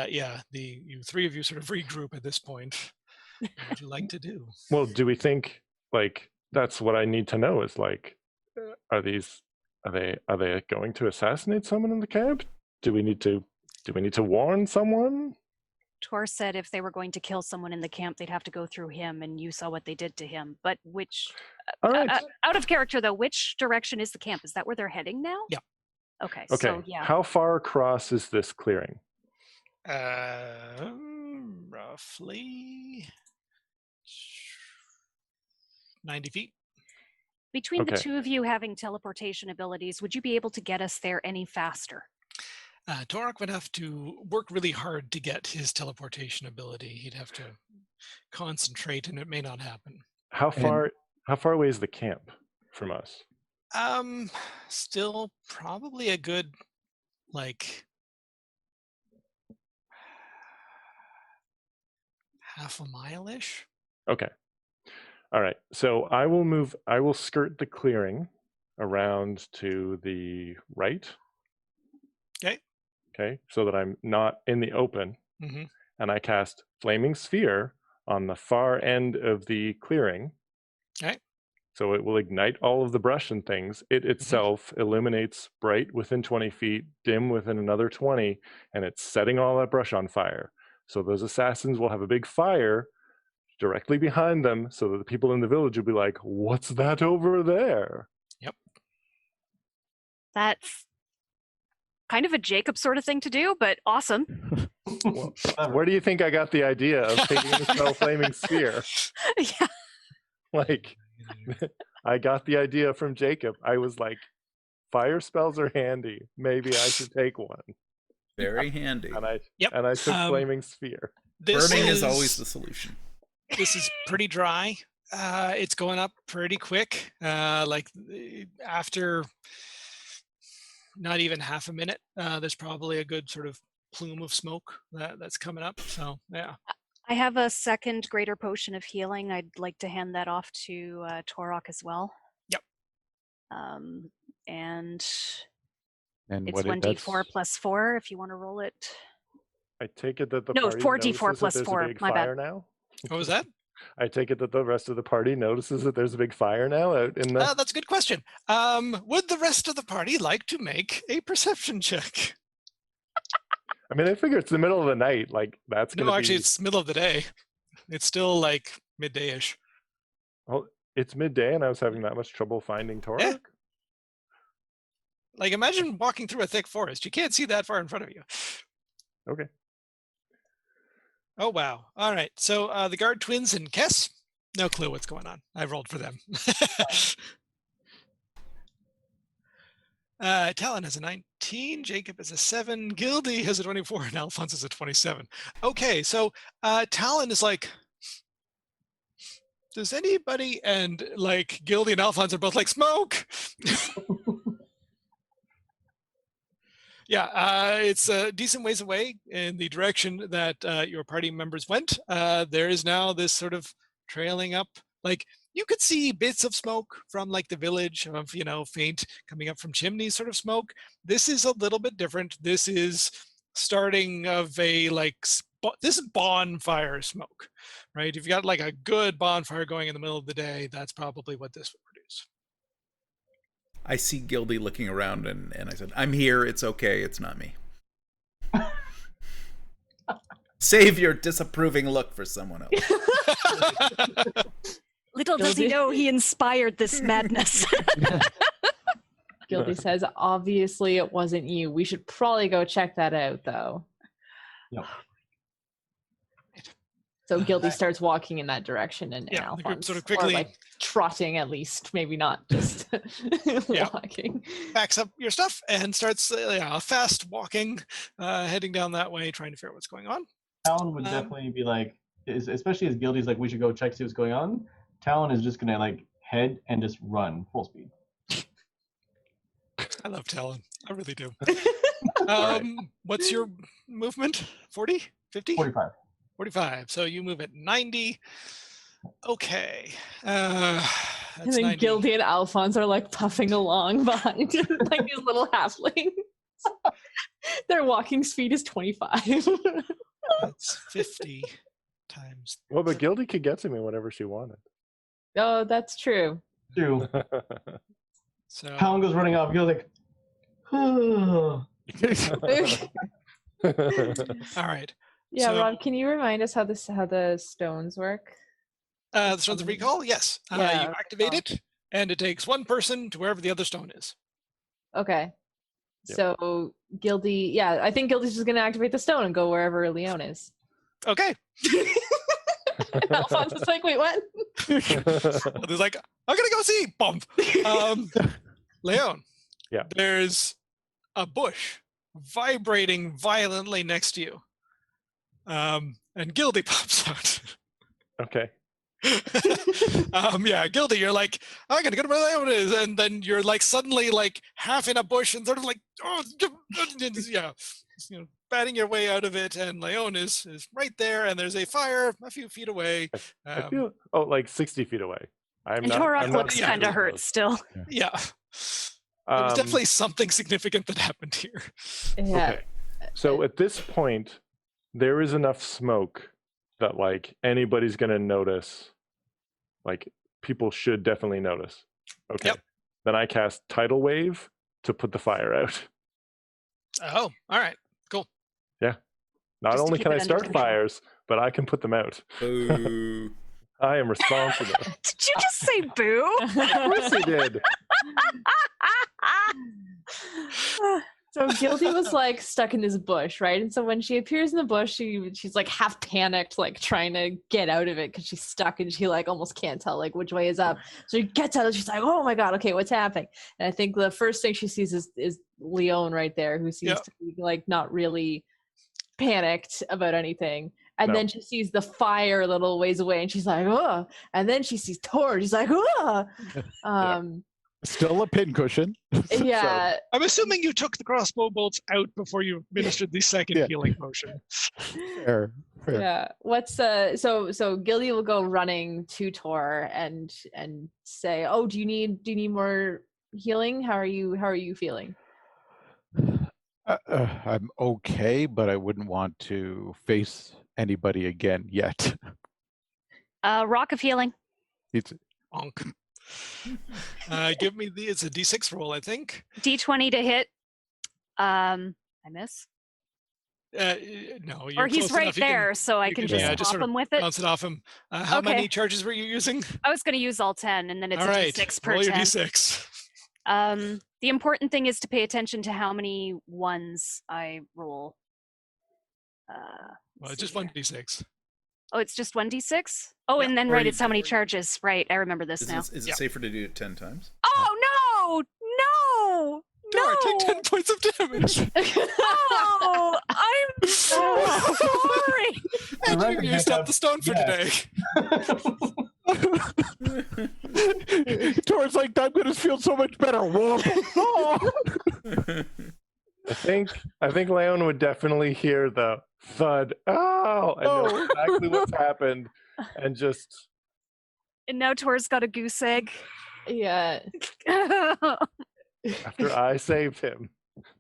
you three of you sort of regroup at this point. What would you like to do? Well, do we think like that's what I need to know? Is like, are they going to assassinate someone in the camp? Do we need to warn someone? Tor said if they were going to kill someone in the camp, they'd have to go through him, and you saw what they did to him. But All right. Out of character though, which direction is the camp? Is that where they're heading now? Yeah. Okay. Okay. So yeah. How far across is this clearing? Roughly 90 feet. Between the two of you having teleportation abilities, would you be able to get us there any faster? Torok would have to work really hard to get his teleportation ability. He'd have to concentrate, and it may not happen. How far away is the camp from us? Still probably a good, like, half a mile-ish. Okay. All right. So I will skirt the clearing around to the right. Okay, so that I'm not in the open. Mm-hmm. And I cast Flaming Sphere on the far end of the clearing. Okay. So it will ignite all of the brush and things. It itself illuminates bright within 20 feet, dim within another 20, and it's setting all that brush on fire. So those assassins will have a big fire directly behind them, so that the people in the village will be like, "What's that over there?" Yep. That's kind of a Jacob sort of thing to do, but awesome. Well, where do you think I got the idea of taking the spell Flaming Sphere? Yeah. Like, I got the idea from Jacob. I was like, fire spells are handy. Maybe I should take one. Very handy. And I took Flaming Sphere. Burning is always the solution. This is pretty dry. It's going up pretty quick. Like after not even half a minute, there's probably a good sort of plume of smoke that's coming up. So yeah. I have a second greater potion of healing. I'd like to hand that off to Torok as well. Yep. And it's what 1d4 plus 4 if you want to roll it. I take it that the No, party 4d4 plus 4. My bad. Now? What was that? I take it that the rest of the party notices that there's a big fire now out in the... That's a good question. Would the rest of the party like to make a perception check? I mean, I figure it's the middle of the night. Like, that's going to be... No, actually, it's middle of the day. It's still, like, midday-ish. Well, it's midday, and I was having that much trouble finding Torok? Yeah. Like, imagine walking through a thick forest. You can't see that far in front of you. Okay. Oh, wow. All right. So the guard twins and Kess, no clue what's going on. I rolled for them. Talon has a 19, Jacob is a 7, Gildy has a 24, and Alphonse is a 27. Okay, so Talon is like, does anybody, and like Gildy and Alphonse are both like, smoke! Yeah, it's a decent ways away in the direction that your party members went. There is now this sort of trailing up, like you could see bits of smoke from like the village of, you know, faint coming up from chimneys sort of smoke. This is a little bit different. This is starting of a like, this is bonfire smoke, right? If you got like a good bonfire going in the middle of the day, that's probably what this would produce. I see Gildy looking around and I said, I'm here, it's okay, it's not me. Save your disapproving look for someone else. Little does he know he inspired this madness. Gildy says, obviously it wasn't you. We should probably go check that out, though. Yep. So Gildy starts walking in that direction, and Alphonse sort of quickly, or like trotting at least, maybe not just walking. Backs up your stuff and starts fast walking, heading down that way, trying to figure out what's going on. Talon would definitely be like, especially as Gildy's like, we should go check, see what's going on. Talon is just gonna like head and just run full speed. I love Talon. I really do. What's your movement? 40? 50? 45. 45. So you move at 90. Okay. And That's then 90. Gildy and Alphonse are like puffing along behind like these little halflings. Their walking speed is 25. That's 50 times. Well, but Gildy could get to me whenever she wanted. Oh, that's true. Two. So Talon goes running off. You're like, all right. Yeah, So- Rob, can you remind us how the stones work? The Stones of Recall, yes. Yeah, You activate it, and it takes one person to wherever the other stone is. Okay. Yep. So Gildy, yeah, I think Gildy's just gonna activate the stone and go wherever Leon is. Okay. Alphonse is like, wait, what? There's like, I'm gonna go see. Bump. Leon. Yeah. There's a bush vibrating violently next to you. And Gildy pops out. Okay. Yeah, Gildy, you're like, I'm gonna go to where Leon is, and then you're like suddenly like half in a bush and sort of like, yeah, batting your way out of it, and Leon is right there, and there's a fire a few feet away. I feel like 60 feet away. And Torok looks kind of hurt still. Yeah. There was definitely something significant that happened here. Yeah. Okay. So at this point, there is enough smoke that like anybody's gonna notice. Like people should definitely notice. Okay. Yep. Then I cast Tidal Wave to put the fire out. Oh, all right. Cool. Yeah. Not Just to only keep can it I under start control. fires, but I can put them out. Boo. I am responsible. Did you just say boo? Of course I did. So Gildy was like stuck in this bush, right? And so when she appears in the bush, she's like half panicked, like trying to get out of it because she's stuck and she like almost can't tell like which way is up. So she gets out and she's like, "Oh my god, okay, what's happening?" And I think the first thing she sees is Leon right there, who seems to be like not really panicked about anything. And then she sees the fire a little ways away, and she's like, "Oh!" And then she sees Tor. She's like, "Oh!" Still a pincushion. Yeah. I'm assuming you took the crossbow bolts out before you administered the second healing potion. Fair. Yeah. What's so Gildy will go running to Tor and say, "Oh, do you need more healing? How are you feeling?" I'm okay, but I wouldn't want to face anybody again yet. Rock of healing. It's Bonk. Give me it's a D6 roll, I think. D20 to hit. I miss. No, you're Or he's close right enough. You there, so I can just just pop sort of him with it. bounce it off him. How Okay. many charges were you using? I was going to use all 10, and then it's All a right, D6 per roll your 10. D6. The important thing is to pay attention to how many ones I roll. Well, it's just one D6. Oh, it's just 1d6? Oh, Yeah. and then, Or right, you- it's how many charges. Right, I remember this Is now. it safer to do it 10 times? Oh, no! Dora, take No! 10 points of damage. Oh, I'm so sorry! And Right, you you used have- up the stone for yeah. today. Tor's like, I'm gonna feel so much better. Whoa. I think Leon would definitely hear the thud. Oh, and know exactly what's happened, and just And now Tor's got a goose egg. Yeah. after I saved him,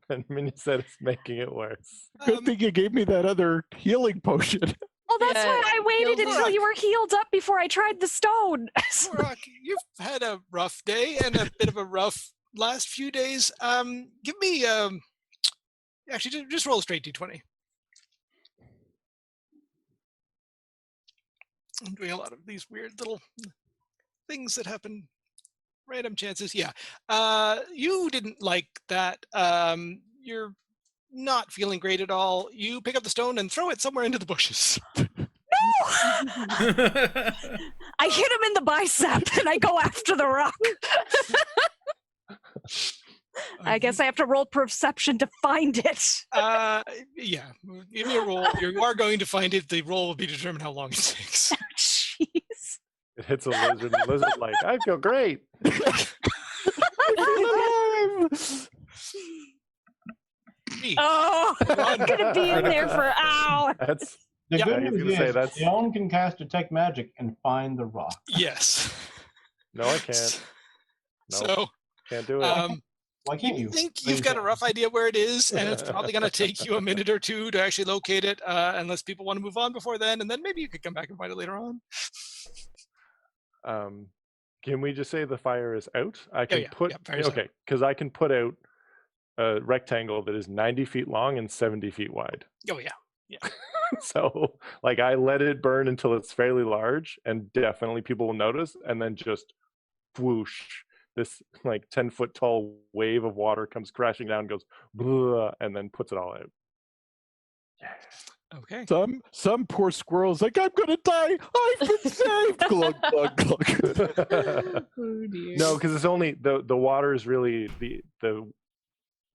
and Minnie said it's making it worse. Good thing you gave me that other healing potion. Well, that's Yeah, why I waited healed until up. you were healed up before I tried the stone. Rock, you've had a rough day and a bit of a rough last few days. Give me actually just roll a straight D20. I'm doing a lot of these weird little things that happen, random chances. Yeah, you didn't like that. You're not feeling great at all. You pick up the stone and throw it somewhere into the bushes. I hit him in the bicep and I go after the rock. I guess I have to roll perception to find it. Yeah, give me a roll. You are going to find it. The roll will be determined how long it takes. Jeez. It hits a lizard, and the lizard's like, I feel great. Me. Oh, I'm gonna be in there for hours. The good I was news gonna say is that's- Leon can cast Detect Magic and find the rock. Yes. No, I can't. No, So, can't do it. Why can't you you? think What are you've you got a saying? rough idea where it is, and it's probably going to take you a minute or two to actually locate it, unless people want to move on before then, and then maybe you could come back and find it later on. Can we just say the fire is out? I can fire's out. okay, because I can put out a rectangle that is 90 feet long and 70 feet wide. Oh yeah. So like I let it burn until it's fairly large, and definitely people will notice, and then just whoosh, this like 10-foot tall wave of water comes crashing down, goes blah, and then puts it all out. Okay. Some poor squirrel's like, I'm gonna die. I've been saved. Glug glug glug. Oh dear. No, because it's only the water is really the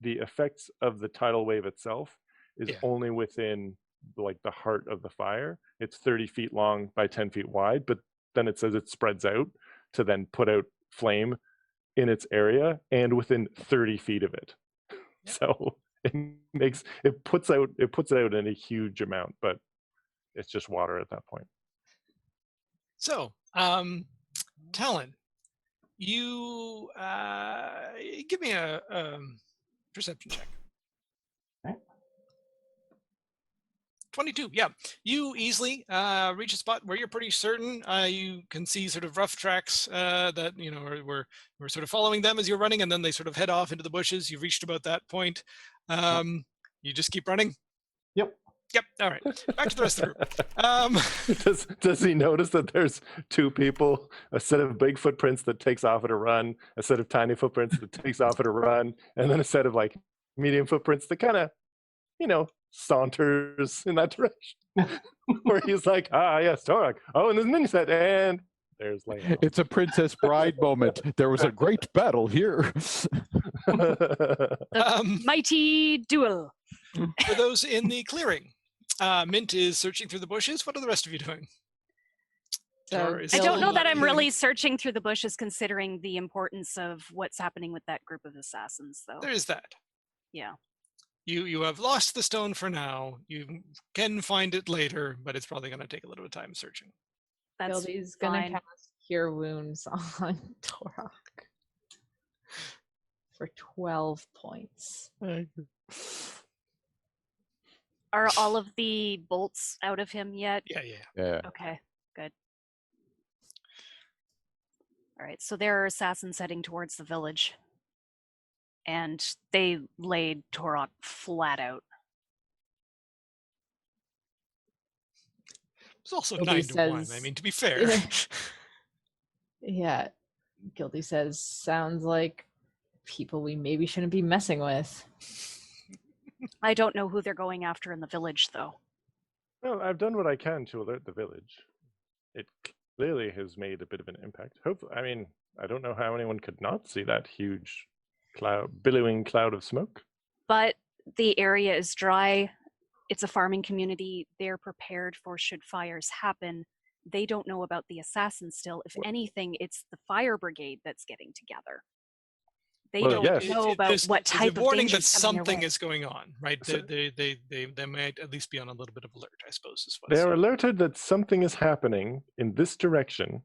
effects of the tidal wave itself is only within like the heart of the fire. It's 30 feet long by 10 feet wide, but then it says it spreads out to then put out flame in its area and within 30 feet of it. So it puts it out in a huge amount, but it's just water at that point. So, Talon, you give me a perception check. 22. Yeah, you easily reach a spot where you're pretty certain you can see sort of rough tracks that were sort of following them as you're running, and then they sort of head off into the bushes. You've reached about that point. You just keep running. Yep. All right. Back to the rest of the group. Does he notice that there's two people, a set of big footprints that takes off at a run, a set of tiny footprints that takes off at a run, and then a set of like medium footprints that kind of, saunters in that direction? Where he's like, yes, Torok. Oh, and then he said, and there's Leia. It's a Princess Bride moment. There was a great battle here. Mighty duel. For those in the clearing, Mint is searching through the bushes. What are the rest of you doing? So I don't know that I'm really searching through the bushes, considering the importance of what's happening with that group of assassins, though. There is that. Yeah. You have lost the stone for now. You can find it later, but it's probably going to take a little bit of time searching. That's Gildy's gonna fine. cast Cure Wounds on Torok for 12 points. Are all of the bolts out of him yet? Yeah. Okay, good. All right, so there are assassins heading towards the village. And they laid Torok flat out. It's also Gildy 9 to 1. I says- mean, to be fair. Yeah, Gildy says, sounds like people we maybe shouldn't be messing with. I don't know who they're going after in the village, though. Well, I've done what I can to alert the village. It clearly has made a bit of an impact. Hopefully, I mean, I don't know how anyone could not see that huge billowing cloud of smoke. But the area is dry. It's a farming community. They're prepared for should fires happen. They don't know about the assassins still. If anything, it's the fire brigade that's getting together. They don't know about what type of warning danger that something is going on, right? They might at least be on a little bit of alert, I suppose. Is what they are alerted that something is happening in this direction,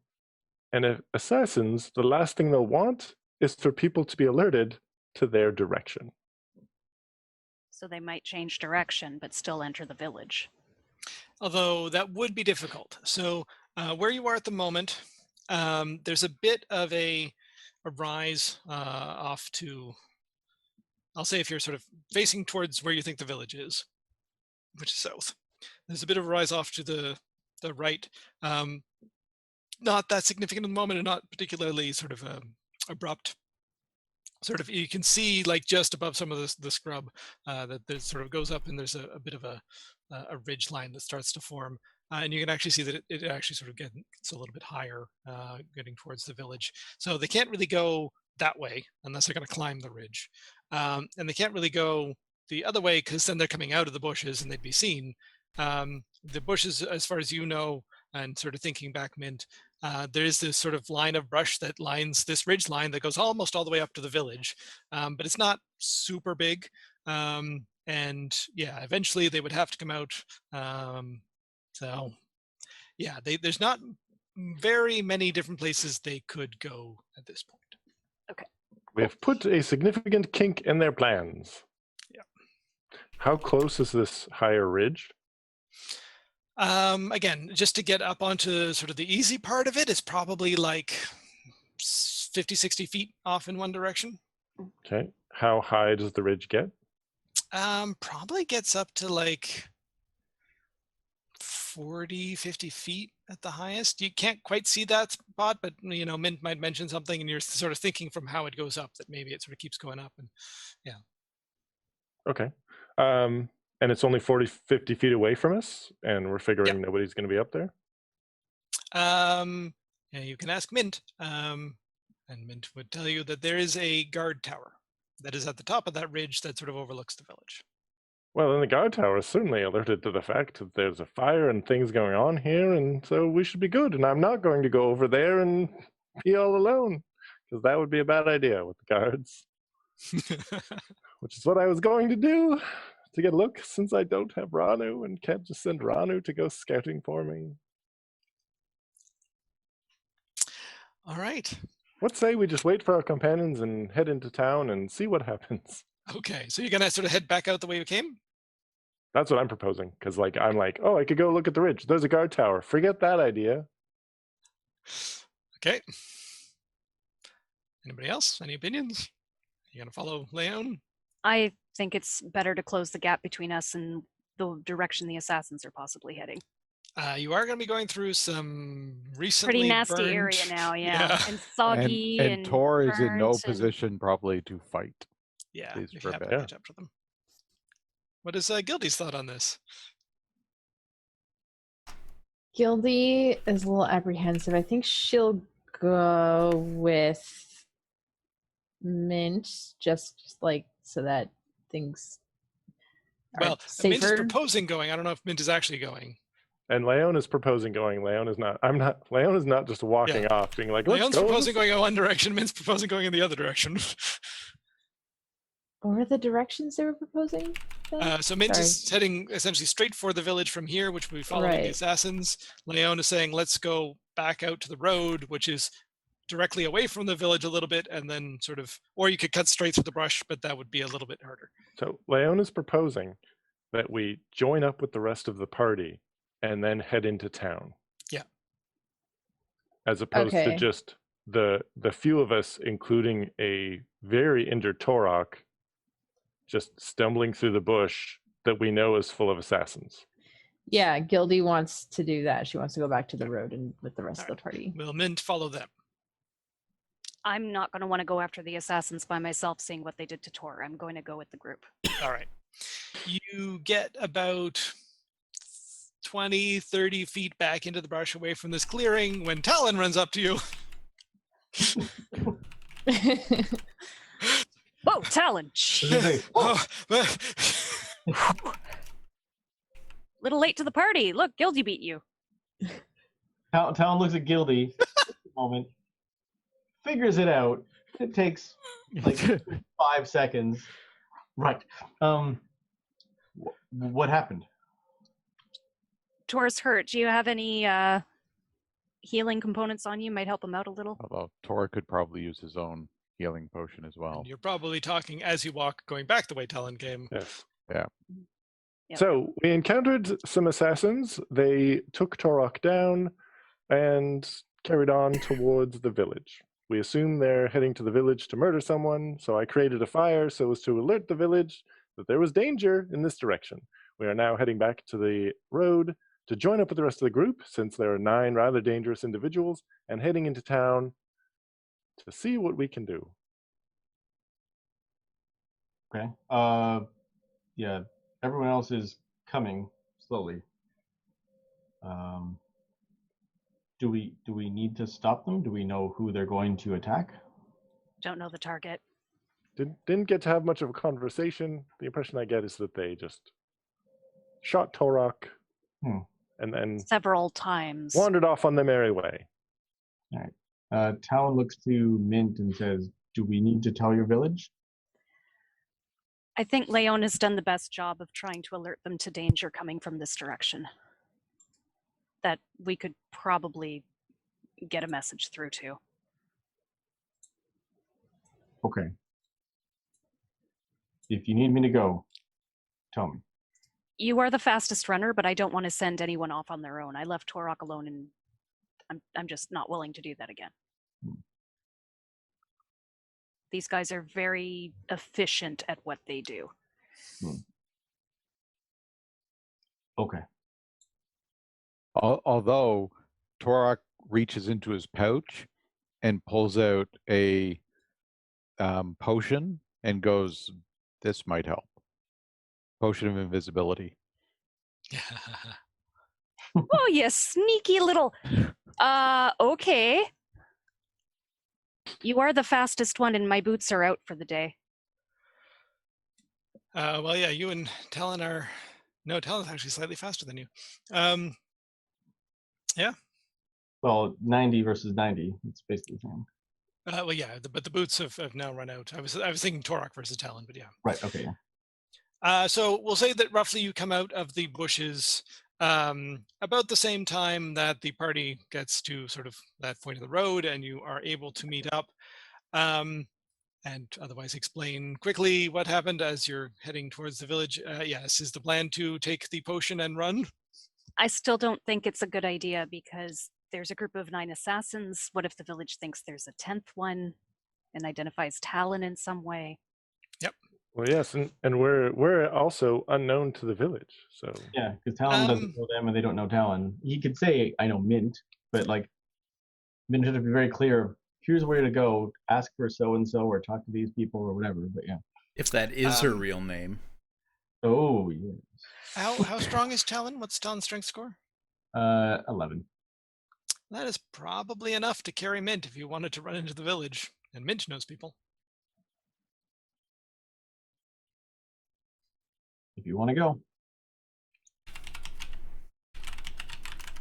and if assassins, the last thing they'll want is for people to be alerted to their direction. So they might change direction, but still enter the village. Although that would be difficult. So where you are at the moment, there's a bit of a rise off to, I'll say if you're sort of facing towards where you think the village is, which is south. There's a bit of a rise off to the right. Not that significant at the moment, and not particularly sort of abrupt. Sort of, you can see like just above some of the scrub that sort of goes up, and there's a bit of a ridge line that starts to form, and you can actually see that it actually sort of gets a little bit higher, getting towards the village. So they can't really go that way unless they're going to climb the ridge, and they can't really go the other way because then they're coming out of the bushes and they'd be seen. The bushes, as far as you know, and sort of thinking back, Mint, there is this sort of line of brush that lines this ridge line that goes almost all the way up to the village, but it's not super big. And yeah, eventually they would have to come out So, yeah, there's not very many different places they could go at this point. Okay. We have put a significant kink in their plans. Yeah. How close is this higher ridge? Again, just to get up onto sort of the easy part of it, it's probably like 50, 60 feet off in one direction. Okay. How high does the ridge get? Probably gets up to like 40, 50 feet at the highest. You can't quite see that spot, but Mint might mention something and you're sort of thinking from how it goes up that maybe it sort of keeps going up. And yeah. Okay. And it's only 40, 50 feet away from us, and we're figuring nobody's going to be up there? Yeah, you can ask Mint, and Mint would tell you that there is a guard tower that is at the top of that ridge that sort of overlooks the village. Well, then the guard tower is certainly alerted to the fact that there's a fire and things going on here, and so we should be good. And I'm not going to go over there and be all alone, because that would be a bad idea with the guards. Which is what I was going to do, to get a look, since I don't have Ranu and can't just send Ranu to go scouting for me. All right. What say we just wait for our companions and head into town and see what happens? Okay, so you're gonna sort of head back out the way you came? That's what I'm proposing, because I'm like, oh, I could go look at the ridge. There's a guard tower. Forget that idea. Okay. Anybody else? Any opinions? You gonna follow Leon? I think it's better to close the gap between us and the direction the assassins are possibly heading. You are going to be going through some recently pretty nasty burned... area now, and soggy, and Tor is in no burnt position probably to fight. Yeah, Please, if for you a have to bit. catch up to them. What is Gildy's thought on this? Gildy is a little apprehensive. I think she'll go with Mint, just like so that things are Well, safer. Mint is proposing going. I don't know if Mint is actually going. And Leon is proposing going. Leon is not. Leon is not just walking off, being like, "Let's Leon's go." proposing going in one direction. Mint's proposing going in the other direction. What were the directions they were proposing? So Mint is heading essentially straight for the village from here, which will be following the assassins. Leon is saying, let's go back out to the road, which is directly away from the village a little bit, and then sort of, or you could cut straight through the brush, but that would be a little bit harder. So Leon is proposing that we join up with the rest of the party and then head into town. Yeah. As opposed to just the few of us, including a very injured Torok, just stumbling through the bush that we know is full of assassins. Yeah, Gildy wants to do that. She wants to go back to the road and with the rest of the party. Will Mint follow them? I'm not going to want to go after the assassins by myself, seeing what they did to Tor. I'm going to go with the group. All right. You get about 20, 30 feet back into the brush away from this clearing when Talon runs up to you. Whoa, Talon! Little late to the party. Look, Gildy beat you. Talon looks at Gildy for a moment, figures it out. It takes like 5 seconds. Right. What happened? Tor's hurt. Do you have any healing components on you? Might help him out a little. Although Tor could probably use his own healing potion as well. And you're probably talking as you walk, going back the way Talon came. Yes. Yeah. Yep. So we encountered some assassins. They took Torok down and carried on towards the village. We assume they're heading to the village to murder someone, so I created a fire so as to alert the village that there was danger in this direction. We are now heading back to the road to join up with the rest of the group, since there are 9 rather dangerous individuals, and heading into town to see what we can do. Okay. Yeah. Everyone else is coming slowly. Do we need to stop them? Do we know who they're going to attack? Don't know the target. Didn't get to have much of a conversation. The impression I get is that they just shot Torok and then several times wandered off on their merry way. All right. Talon looks to Mint and says, do we need to tell your village? I think Leon has done the best job of trying to alert them to danger coming from this direction. that we could probably get a message through to. Okay. If you need me to go, tell me. You are the fastest runner, but I don't want to send anyone off on their own. I left Torok alone, and I'm just not willing to do that again. These guys are very efficient at what they do. Okay. Although Torok reaches into his pouch and pulls out a potion and goes, "This might help." Potion of invisibility. Oh, you sneaky little. Okay. You are the fastest one, and my boots are out for the day. Well, yeah, you and Talon are. No, Talon's actually slightly faster than you. Yeah. Well, 90 versus 90. It's basically the same. Well, yeah, but the boots have now run out. I was thinking Torok versus Talon, but yeah. Right. Okay. Yeah. So we'll say that roughly you come out of the bushes about the same time that the party gets to sort of that point of the road, and you are able to meet up and otherwise explain quickly what happened as you're heading towards the village. Yes, is the plan to take the potion and run? I still don't think it's a good idea because there's a group of 9 assassins. What if the village thinks there's a 10th one and identifies Talon in some way? Yep. Well, yes, and we're also unknown to the village, so Yeah, because Talon doesn't know them and they don't know Talon. He could say, "I know Mint," but like, Mint should be very clear. Here's where to go. Ask for so and so, or talk to these people, or whatever. But yeah. If that is her real name. Oh yes. How strong is Talon? What's Talon's strength score? 11. That is probably enough to carry Mint if you wanted to run into the village, and Mint knows people. If you want to go.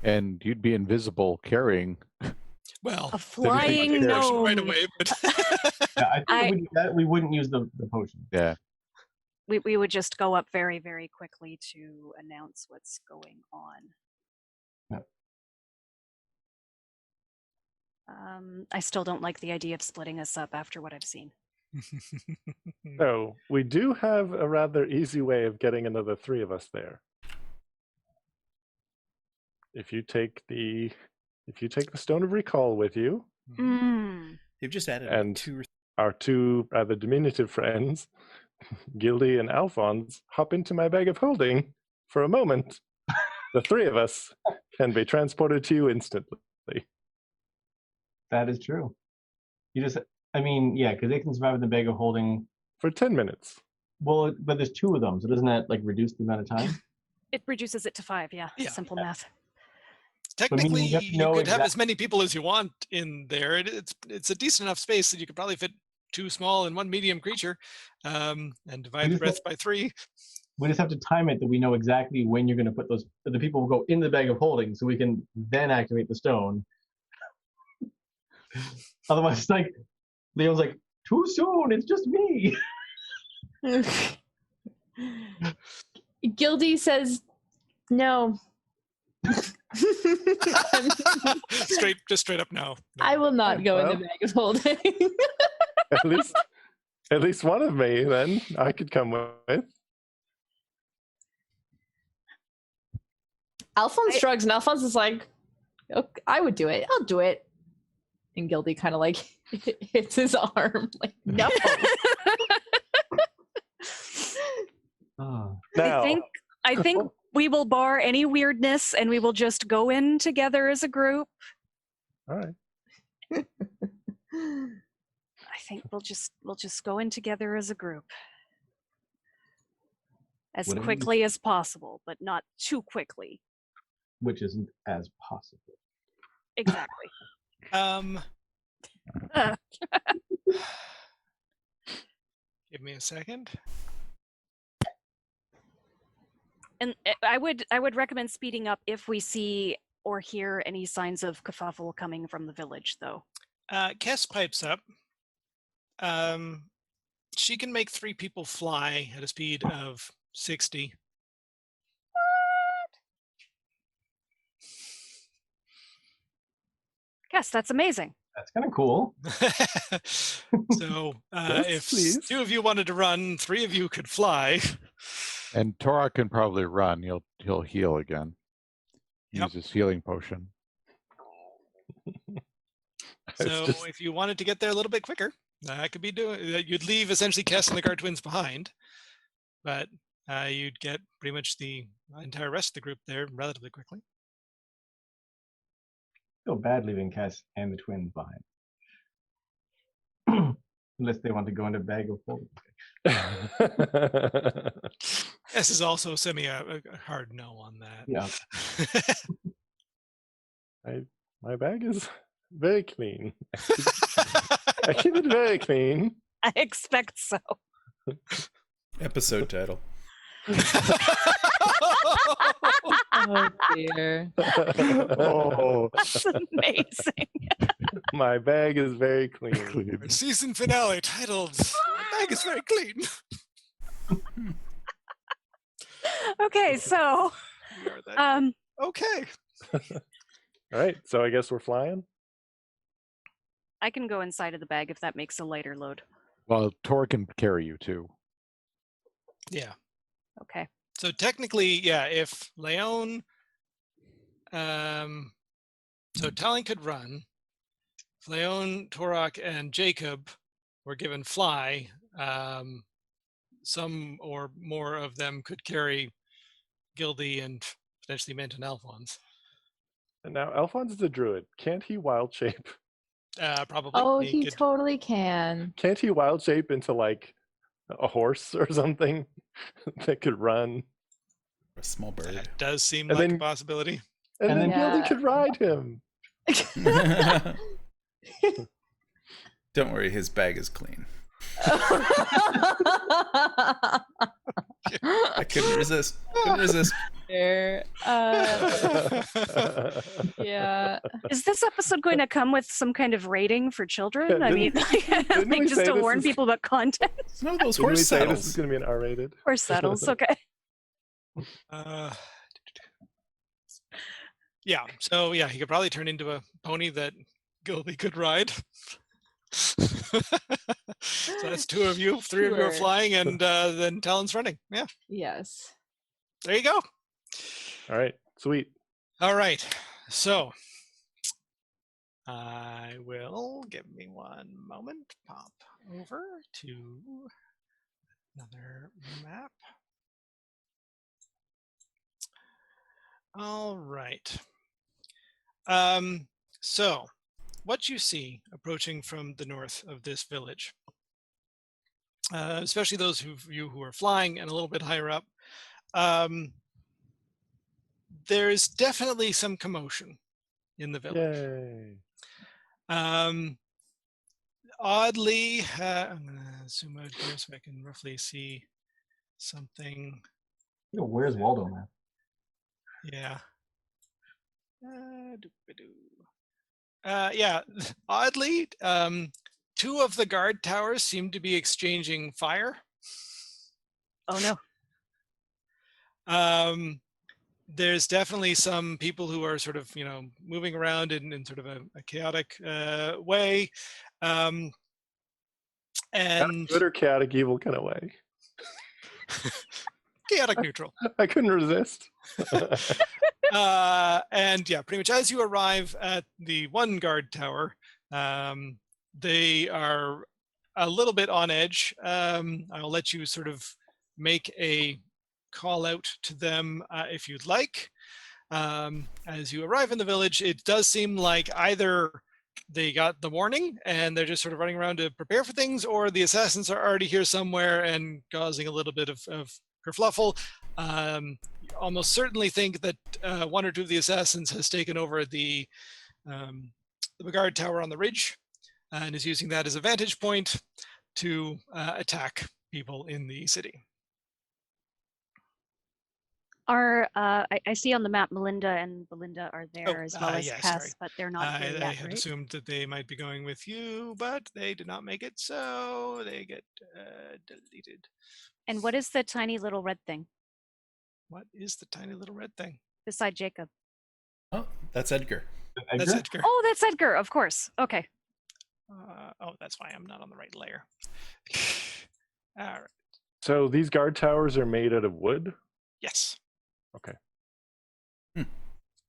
And you'd be invisible carrying. Well, a flying gnome right away, but Yeah, I think we wouldn't use the potion. Yeah. We would just go up very, very quickly to announce what's going on. Yep. I still don't like the idea of splitting us up after what I've seen. So we do have a rather easy way of getting another 3 of us there. If you take the Stone of Recall with you, They've just added and 2 our 2 rather diminutive friends, Gildy and Alphonse, hop into my bag of holding for a moment, the 3 of us can be transported to you instantly. That is true. Because they can survive in the bag of holding for 10 minutes. Well, but there's 2 of them, so doesn't that like reduce the amount of time? It reduces it to 5, yeah. Simple math. Technically, you could have as many people as you want in there. It's a decent enough space that you could probably fit 2 small and 1 medium creature, and divide the breath by 3. We just have to time it that we know exactly when you're going to put the people will go in the bag of holding, so we can then activate the stone. Otherwise, it's like Leo's like, too soon. It's just me. Gildy says no. straight up no. I will not go in the bag of holding. at least one of me then I could come with. Alphonse shrugs, and Alphonse is like, okay, I would do it. I'll do it. And Gildy kind of like hits his arm, like, no. I think we will bar any weirdness, and we will just go in together as a group. All right. I think we'll just go in together as a group. As quickly as possible, but not too quickly. Which isn't as possible. Exactly. Give me a second. And I would recommend speeding up if we see or hear any signs of kerfuffle coming from the village, though. Kess pipes up. She can make 3 people fly at a speed of 60. Yes, that's amazing. That's kind of cool. So Yes, if please. 2 of you wanted to run, 3 of you could fly. And Torok can probably run. He'll heal again. Yep. Use his healing potion. So if you wanted to get there a little bit quicker, that could be doing. You'd leave essentially Kess and the guard twins behind, but you'd get pretty much the entire rest of the group there relatively quickly. Feel bad leaving Cass and the twins behind. Unless they want to go into bag of holding. This is also a hard no on that. Yeah. My bag is very clean. I keep it very clean. I expect so. Episode title. Oh dear. Oh, That's amazing. my bag is very clean. Our season finale titled "My bag is very clean." Okay, so We are that. Okay. All right, so I guess we're flying. I can go inside of the bag if that makes a lighter load. Well, Torok can carry you too. Yeah. Okay. So technically, yeah, if Leon, so Talon could run. If Leon, Torok, and Jacob were given fly, some or more of them could carry Gildy and potentially Mint and Alphonse. And now Alphonse is a druid. Can't he wild shape? Probably. Oh, he could, totally can. Can't he wild shape into like a horse or something that could run? A small bird. That does seem And like a then- possibility. And And then then- Gildy Yeah. could ride him. Don't worry, his bag is clean. I couldn't resist. Couldn't resist. There. Yeah. Is this episode going to come with some kind of rating for children? I mean, didn't we like just say to this warn is- people about content No, those Didn't we horse say this is saddles. going to be an R-rated? or settles. Okay. Yeah. So yeah, he could probably turn into a pony that Gildy could ride. So that's 2 of you, 3 of you are Sure. flying, and then Talon's running. Yeah. Yes. There you go. All right, sweet. All right. So I will give me one moment. Pop over to another map. All right. So what you see approaching from the north of this village, especially those of you who are flying and a little bit higher up, there's definitely some commotion in the village. Yay. Oddly, I'm going to zoom out here so I can roughly see something. You know, where's Waldo, man? Yeah. Yeah, oddly, 2 of the guard towers seem to be exchanging fire. Oh no. There's definitely some people who are sort of, moving around in sort of a chaotic way. And Good or chaotic evil kind of way. chaotic neutral. I couldn't resist. And yeah, pretty much as you arrive at the one guard tower, they are a little bit on edge. I'll let you sort of make a call out to them if you'd like. As you arrive in the village, it does seem like either they got the warning and they're just sort of running around to prepare for things, or the assassins are already here somewhere and causing a little bit of kerfluffle. Almost certainly think that 1 or 2 of the assassins has taken over the guard tower on the ridge and is using that as a vantage point to attack people in the city. I see on the map Melinda and Belinda are there as well as yes, Cass, sorry. but they're not there I yet, had right? assumed that they might be going with you, but they did not make it, so they get deleted. And what is the tiny little red thing What is the tiny little red thing? beside Jacob? Oh, that's Edgar. That's Edgar? Edgar. Oh, that's Edgar. Of course. Okay. Oh, that's why I'm not on the right layer. All right. So these guard towers are made out of wood? Yes. Okay. Hmm.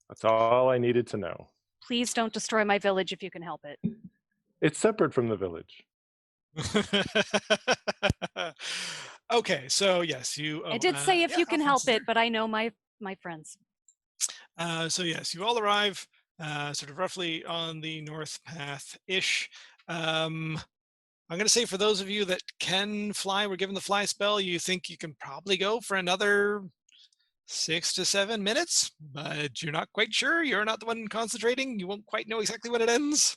That's all I needed to know. Please don't destroy my village if you can help it. It's separate from the village. Okay, so yes, I did say if you can help it, but I know my friends. So yes, you all arrive sort of roughly on the north path-ish. I'm going to say for those of you that can fly, we're given the fly spell, you think you can probably go for another 6 to 7 minutes, but you're not quite sure. You're not the one concentrating. You won't quite know exactly when it ends.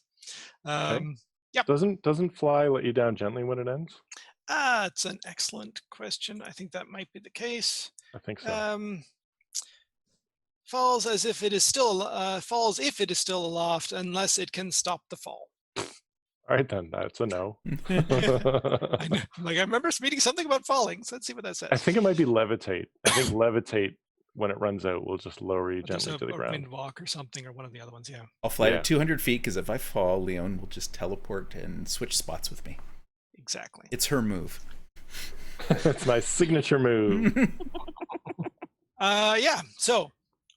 Okay. Yep. Doesn't fly let you down gently when it ends? It's an excellent question. I think that might be the case. I think so. Falls as if it is still falls if it is still aloft, unless it can stop the fall. All right, then. That's a no. I know. I remember reading something about falling, so let's see what that says. I think it might be levitate. I think levitate, when it runs out, will just lower you gently to the ground. Wind walk or something, or one of the other ones, yeah. I'll fly to 200 feet because if I fall, Leon will just teleport and switch spots with me. Exactly. It's her move. It's my signature move. Yeah, so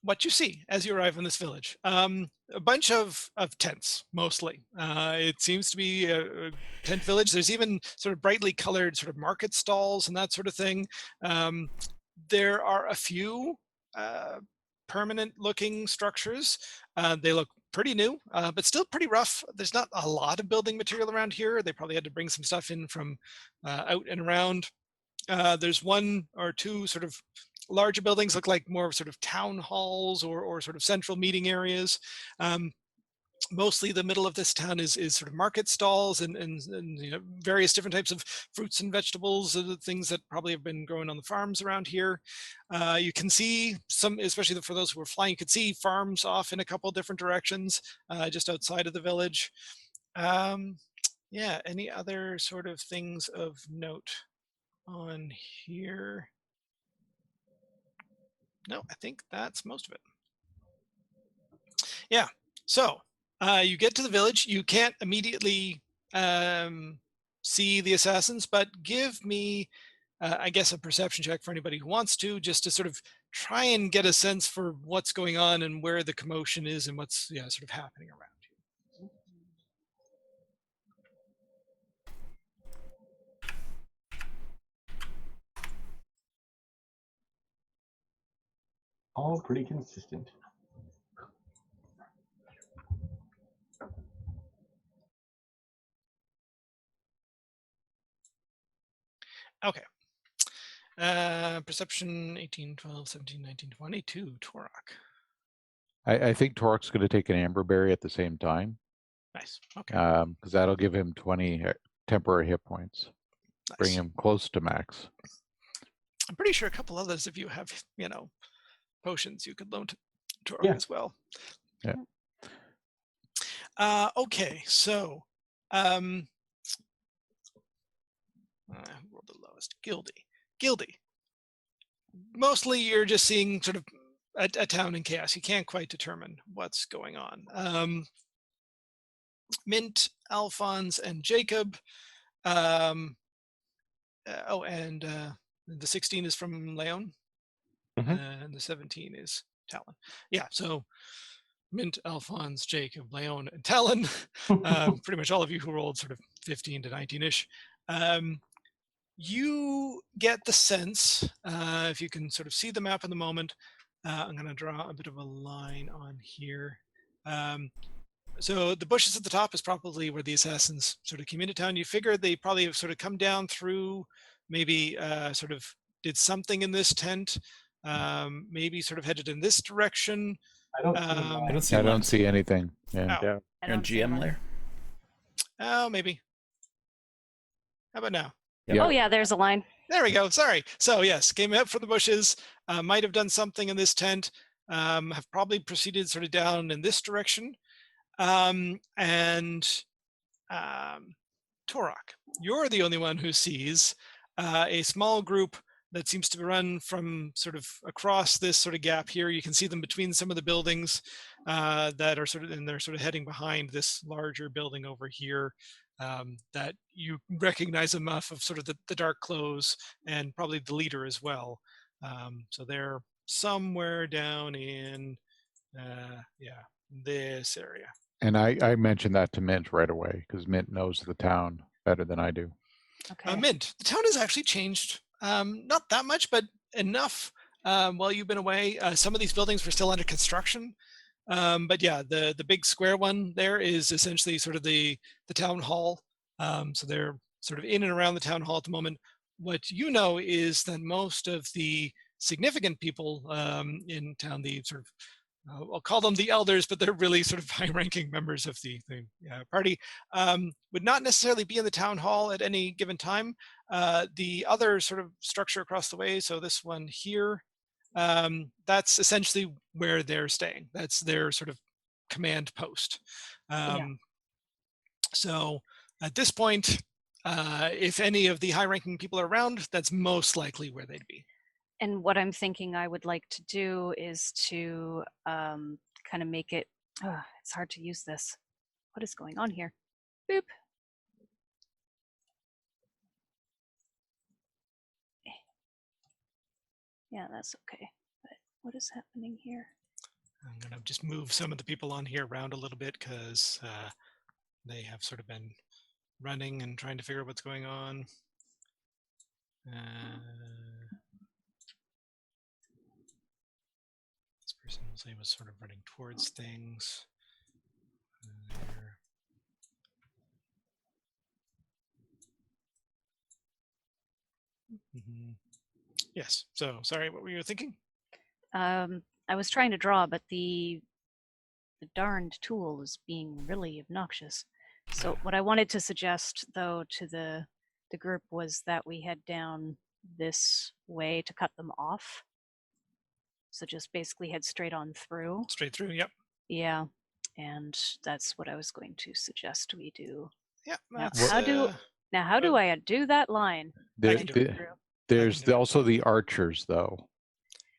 what you see as you arrive in this village, a bunch of tents, mostly. It seems to be a tent village. There's even sort of brightly colored sort of market stalls and that sort of thing. There are a few permanent looking structures. They look pretty new, but still pretty rough. There's not a lot of building material around here. They probably had to bring some stuff in from out and around. There's one or two sort of larger buildings, look like more sort of town halls or sort of central meeting areas. Mostly the middle of this town is sort of market stalls and you know, various different types of fruits and vegetables, the things that probably have been growing on the farms around here. You can see some, especially for those who are flying, you could see farms off in a couple of different directions just outside of the village. Yeah, any other sort of things of note on here? No, I think that's most of it. Yeah, so you get to the village. You can't immediately see the assassins, but give me, I guess, a perception check for anybody who wants to, just to sort of try and get a sense for what's going on and where the commotion is and what's sort of happening around you. All pretty consistent. Okay. Perception 18, 12, 17, 19, 22, Torok. I think Torok's going to take an amberberry at the same time. Nice. Okay. Because that'll give him 20 temporary hit points. Nice. Bring him close to max. I'm pretty sure a couple others of you have, potions you could loan to Torok as well. Yeah. Okay, so who rolled the lowest? Gildy. Mostly you're just seeing sort of a town in chaos. You can't quite determine what's going on. Mint, Alphonse, and Jacob. And the 16 is from Leon. And the 17 is Talon. Yeah, so Mint, Alphonse, Jacob, Leon, and Talon. Pretty much all of you who rolled sort of 15 to 19-ish. You get the sense, if you can sort of see the map in the moment, I'm going to draw a bit of a line on here. So the bushes at the top is probably where the assassins sort of came into town. You figure they probably have sort of come down through, maybe sort of did something in this tent, maybe sort of headed in this direction. I don't see anything. Yeah. Oh, You're on GM layer? Oh, maybe. How about now? Yep. Oh yeah, there's a line. There we go. Sorry. So yes, came out from the bushes, might have done something in this tent, have probably proceeded sort of down in this direction. And Torok, you're the only one who sees a small group that seems to run from sort of across this sort of gap here. You can see them between some of the buildings that are sort of, and they're sort of heading behind this larger building over here that you recognize enough of sort of the dark clothes and probably the leader as well. So they're somewhere down in, this area. And I mentioned that to Mint right away because Mint knows the town better than I do. Okay. Mint, the town has actually changed, not that much, but enough while you've been away. Some of these buildings were still under construction. But yeah, the big square one there is essentially sort of the town hall. So they're sort of in and around the town hall at the moment. What you know is that most of the significant people in town, the sort of, I'll call them the elders, but they're really sort of high-ranking members of the party, would not necessarily be in the town hall at any given time. The other sort of structure across the way, so this one here, that's essentially where they're staying. That's their sort of command post. So at this point, if any of the high-ranking people are around, that's most likely where they'd be. And what I'm thinking I would like to do is to kind of make it, it's hard to use this. What is going on here? Boop. Yeah, that's okay. But what is happening here? I'm going to just move some of the people on here around a little bit because they have sort of been running and trying to figure out what's going on. This person was sort of running towards things. Yes. So sorry, what were you thinking? I was trying to draw, but the darned tool is being really obnoxious. So what I wanted to suggest, though, to the group was that we head down this way to cut them off. So just basically head straight on through. Straight through, yep. Yeah, and that's what I was going to suggest we do. Yeah. How do I do that line? There's also the archers, though.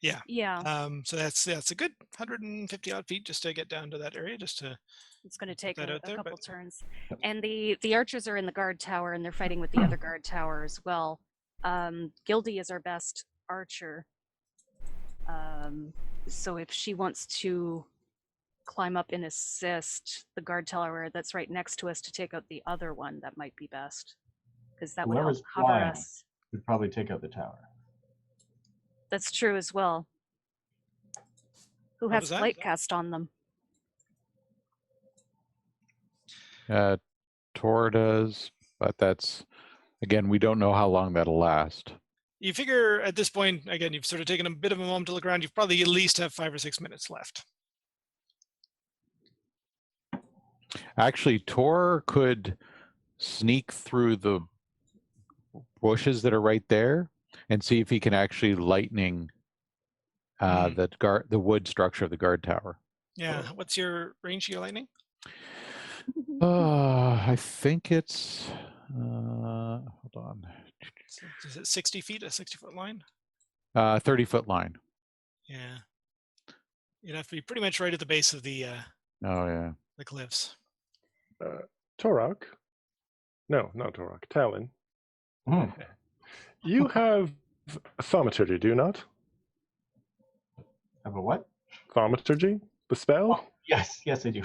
Yeah. Yeah. So that's a good 150 odd feet just to get down to that area. It's going to take a couple turns. And the archers are in the guard tower, and they're fighting with the other guard tower as well. Gildy is our best archer. So if she wants to climb up and assist the guard tower that's right next to us to take out the other one, that might be best. Because that would help cover us. Would probably take out the tower. That's true as well. Who has flight cast on them? Tor does, but that's, again, we don't know how long that'll last. You figure at this point, again, you've sort of taken a bit of a moment to look around. You've probably at least have 5 or 6 minutes left. Actually, Tor could sneak through the bushes that are right there and see if he can actually lightning the wood structure of the guard tower. Yeah. What's your range of your lightning? I think it's hold on. Is it 60 feet, a 60-foot line? 30-foot line. Yeah. You'd have to be pretty much right at the base of the the cliffs. Torok? No, not Torok. Talon. You have thaumaturgy, do you not? Have a what? Thaumaturgy? The spell? Oh, yes, I do.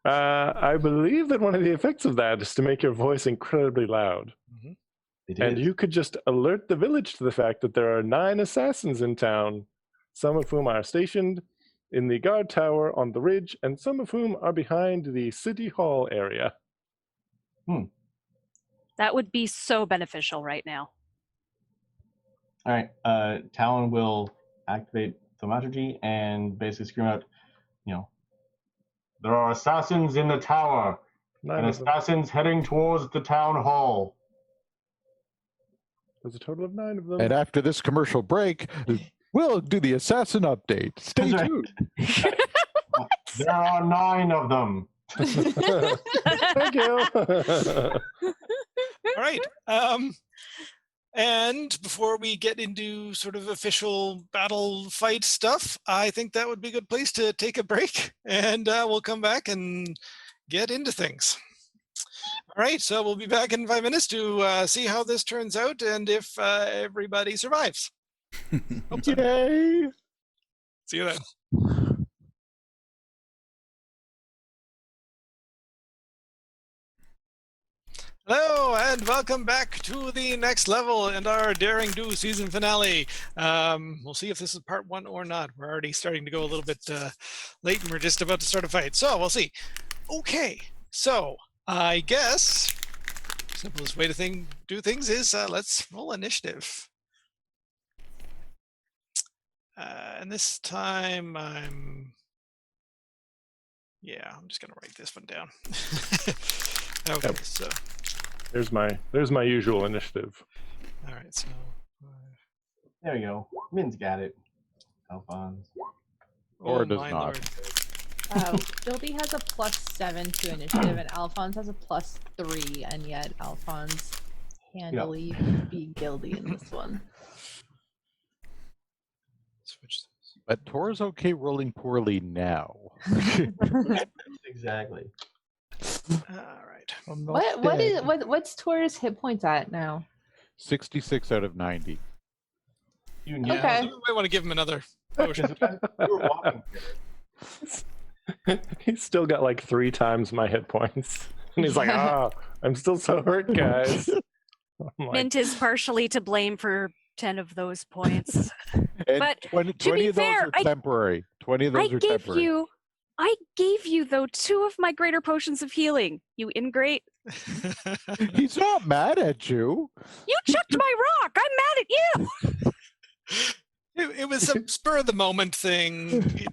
I believe that one of the effects of that is to make your voice incredibly loud. And you could just alert the village to the fact that there are 9 assassins in town, some of whom are stationed in the guard tower on the ridge, and some of whom are behind the city hall area. That would be so beneficial right now. All right. Talon will activate thaumaturgy and basically scream out, there are assassins in the tower, and assassins heading towards the town hall. There's a total of 9 of them. And after this commercial break, we'll do the assassin update. Stay tuned. There are 9 of them. Thank you. All right. And before we get into sort of official battle fight stuff, I think that would be a good place to take a break, and we'll come back and get into things. All right, so we'll be back in 5 minutes to see how this turns out and if everybody survives. Hope so. Yay! See you then. Hello and welcome back to the next level and our Daring Do season finale. We'll see if this is part 1 or not. We're already starting to go a little bit late and we're just about to start a fight. So we'll see. Okay, so I guess simplest way to do things is let's roll initiative. And this time I'm just gonna write this one down. Okay, Yep. so there's my usual initiative. all right, so There we go. Min's got it. Alphonse. Or does my not. Lord. Gildy has a +7 to initiative, and Alphonse has a +3, and yet Alphonse handily beat Gildy in this one. Switch this. But Tor's okay rolling poorly now. Exactly. All right. What's Tor's hit points at now? 66 out of 90. You Yeah, Okay. so we might want to give him another potion. You were walking there. He's still got like 3 times my hit points. And he's like, I'm still so hurt, guys. I'm like, Mint is partially to blame for 10 of those points. And But 20 to be of those fair, are temporary. 20 of those are temporary. I gave you though 2 of my greater potions of healing. You ingrate. He's not mad at you. You chucked my rock. I'm mad at you. It was some spur of the moment thing. He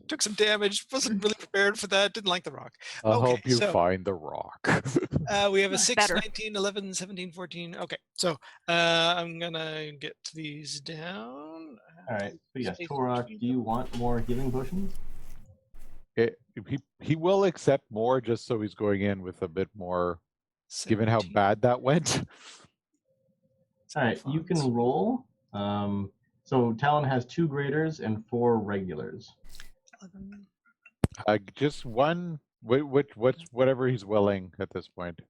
took some damage. Wasn't really prepared for that. Didn't like the rock. I hope you find the rock. We have a 6, Better. 19, 11, 17, 14. Okay, so I'm gonna get these down. All right. So yes, Torok, do you want more healing potions? He will accept more just so he's going in with a bit more, given how 17. bad that went. All right, you can roll. So Talon has 2 graders and 4 regulars. 11. Just one, whatever he's willing at this point.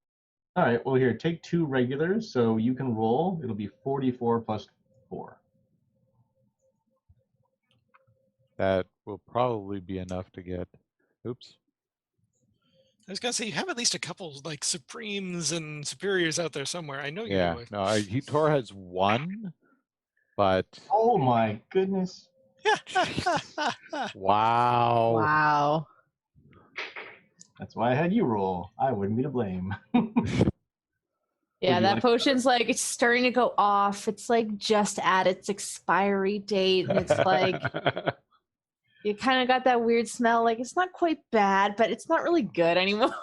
All right, well here, take 2 regulars, so you can roll. It'll be 44 plus 4. That will probably be enough to get. Oops. I was gonna say you have at least a couple like supremes and superiors out there somewhere. I know you Yeah. do. No, Tor has 1, but Oh my goodness. wow. Wow. That's why I had you roll. I wouldn't be to blame. Yeah, you that like- potion's like it's starting to go off. It's like just at its expiry date, and it's like you kind of got that weird smell. Like it's not quite bad, but it's not really good anymore.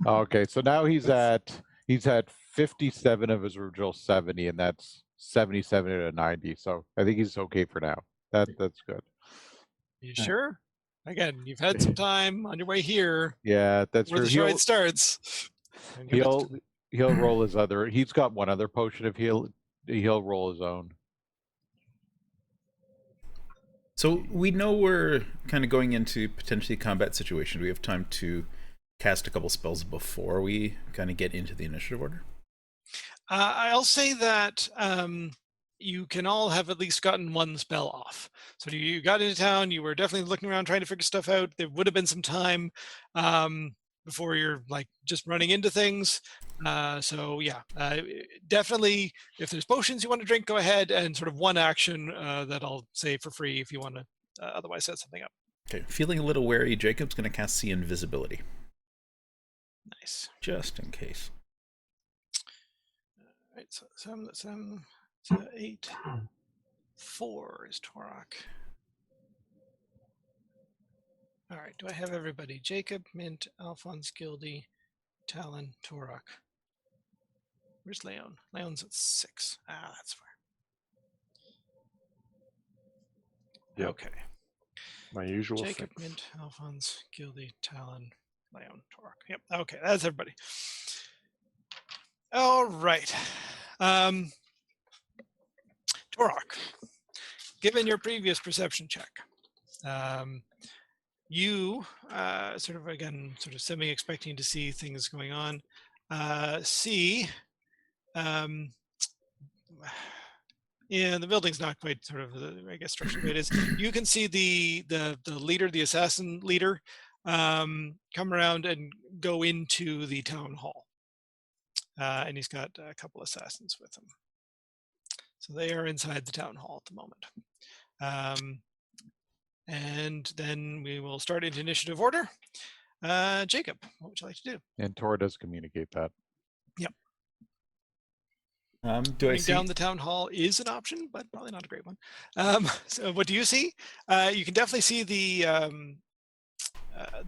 Okay, so now he's at 57 of his original 70, and that's 77 out of 90. So I think he's okay for now. That's good. You sure? Again, you've had some time on your way here. Yeah, that's Where true. the ride starts. And you're about to- He'll roll his other. He's got one other potion of heal. He'll roll his own. So we know we're kind of going into potentially combat situation. Do we have time to cast a couple spells before we kind of get into the initiative order? I'll say that you can all have at least gotten 1 spell off. So you got into town, you were definitely looking around trying to figure stuff out. There would have been some time before you're like just running into things. So yeah, definitely if there's potions you want to drink, go ahead, and sort of 1 action that I'll say for free if you want to otherwise set something up. Okay, feeling a little wary, Jacob's going to cast See Invisibility. Nice. Just in case. All right, so 8. 4 is Torok. All right, do I have everybody? Jacob, Mint, Alphonse, Gildy, Talon, Torok. Where's Leon? Leon's at 6. That's where. Yep. Okay. My usual Jacob, 6. Mint, Alphonse, Gildy, Talon, Leon, Torok. Yep. Okay, that's everybody. All right. Torok, given your previous perception check, you sort of semi-expecting to see things going on, see, yeah, the building's not quite sort of, I guess, structured, but it is. You can see the leader, the assassin leader, come around and go into the town hall. And he's got a couple assassins with him. So they are inside the town hall at the moment. And then we will start into initiative order. Jacob, what would you like to do? And Tor does communicate that. Yep. Do I see? Down the town hall is an option, but probably not a great one. So what do you see? You can definitely see the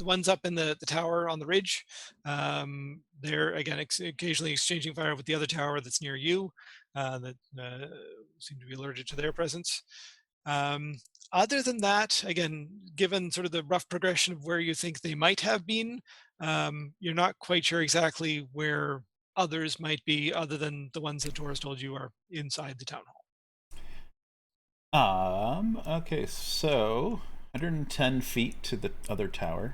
ones up in the tower on the ridge. They're, again, occasionally exchanging fire with the other tower that's near you that seem to be alerted to their presence. Other than that, again, given sort of the rough progression of where you think they might have been, you're not quite sure exactly where others might be, other than the ones that Taurus told you are inside the town hall. Okay, so 110 feet to the other tower.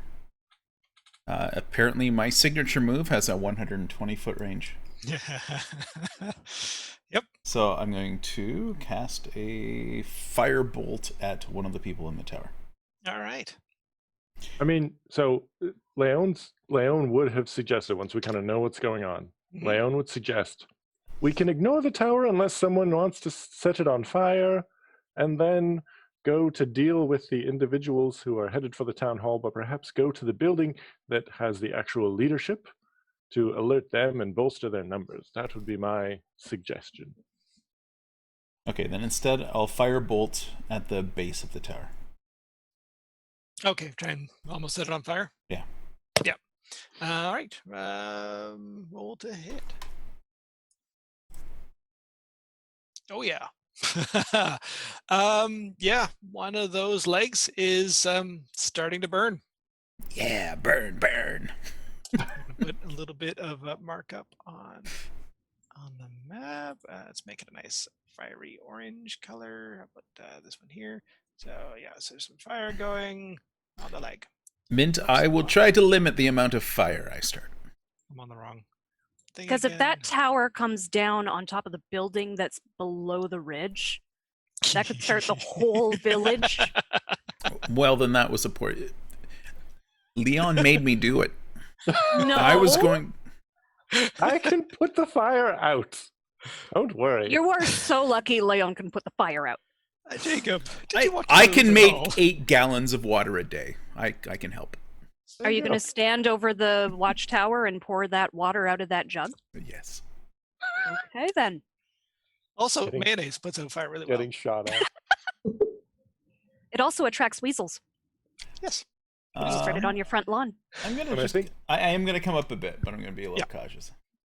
Apparently my signature move has a 120-foot range. Yep. So I'm going to cast a firebolt at one of the people in the tower. All right. I mean, so Leon would have suggested, once we kind of know what's going on, Leon would suggest we can ignore the tower unless someone wants to set it on fire, and then go to deal with the individuals who are headed for the town hall, but perhaps go to the building that has the actual leadership to alert them and bolster their numbers. That would be my suggestion. Okay, then instead I'll firebolt at the base of the tower. Okay, try and almost set it on fire. Yeah. Yeah. All right. Roll to hit. Oh yeah. Yeah, one of those legs is starting to burn. Yeah, burn. Put a little bit of markup on the map. Let's make it a nice fiery orange color. I'll put this one here. So yeah, so there's some fire going on the leg. Mint, I will try to limit the amount of fire I start. I'm on the wrong thing. Because if that tower comes down on top of the building that's below the ridge, that could start the whole village. Well, then that was a poor... Leon made me do it. No. I was going... I can put the fire out. Don't worry. You are so lucky Leon can put the fire out. Jacob, did you watch I those can at make all? 8 gallons of water a day. I can help. Are you going to stand over the watchtower and pour that water out of that jug? Yes. Okay, then. Also, mayonnaise puts out fire really well. Getting shot at. It also attracts weasels. Yes. Spread it on your front lawn. I'm gonna I am gonna come up a bit, but I'm gonna be a little cautious.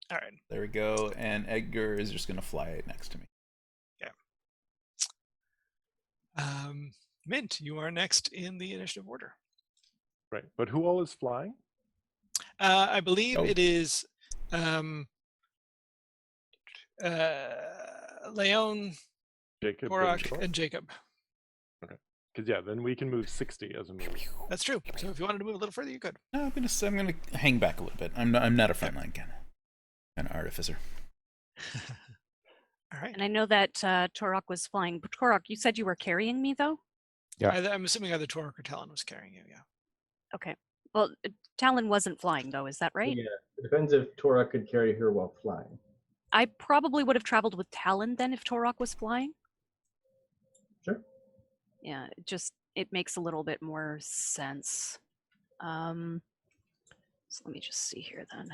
All right. There we go. And Edgar is just gonna fly next to me. Yeah. Mint, you are next in the initiative order. Right, but who all is flying? I believe it is Leon, Jacob, Torok, and Jacob. Okay. Because yeah, then we can move 60 as a move. That's true. So if you wanted to move a little further, you could. No, I'm gonna hang back a little bit. I'm not a frontline kind of artificer. All right. And I know that Torok was flying. But Torok, you said you were carrying me, though? Yeah. I'm assuming either Torok or Talon was carrying you, yeah. Okay. Well, Talon wasn't flying, though. Is that right? Yeah, it depends if Torok could carry her while flying. I probably would have traveled with Talon then if Torok was flying. Sure. Yeah, it makes a little bit more sense. So let me just see here then.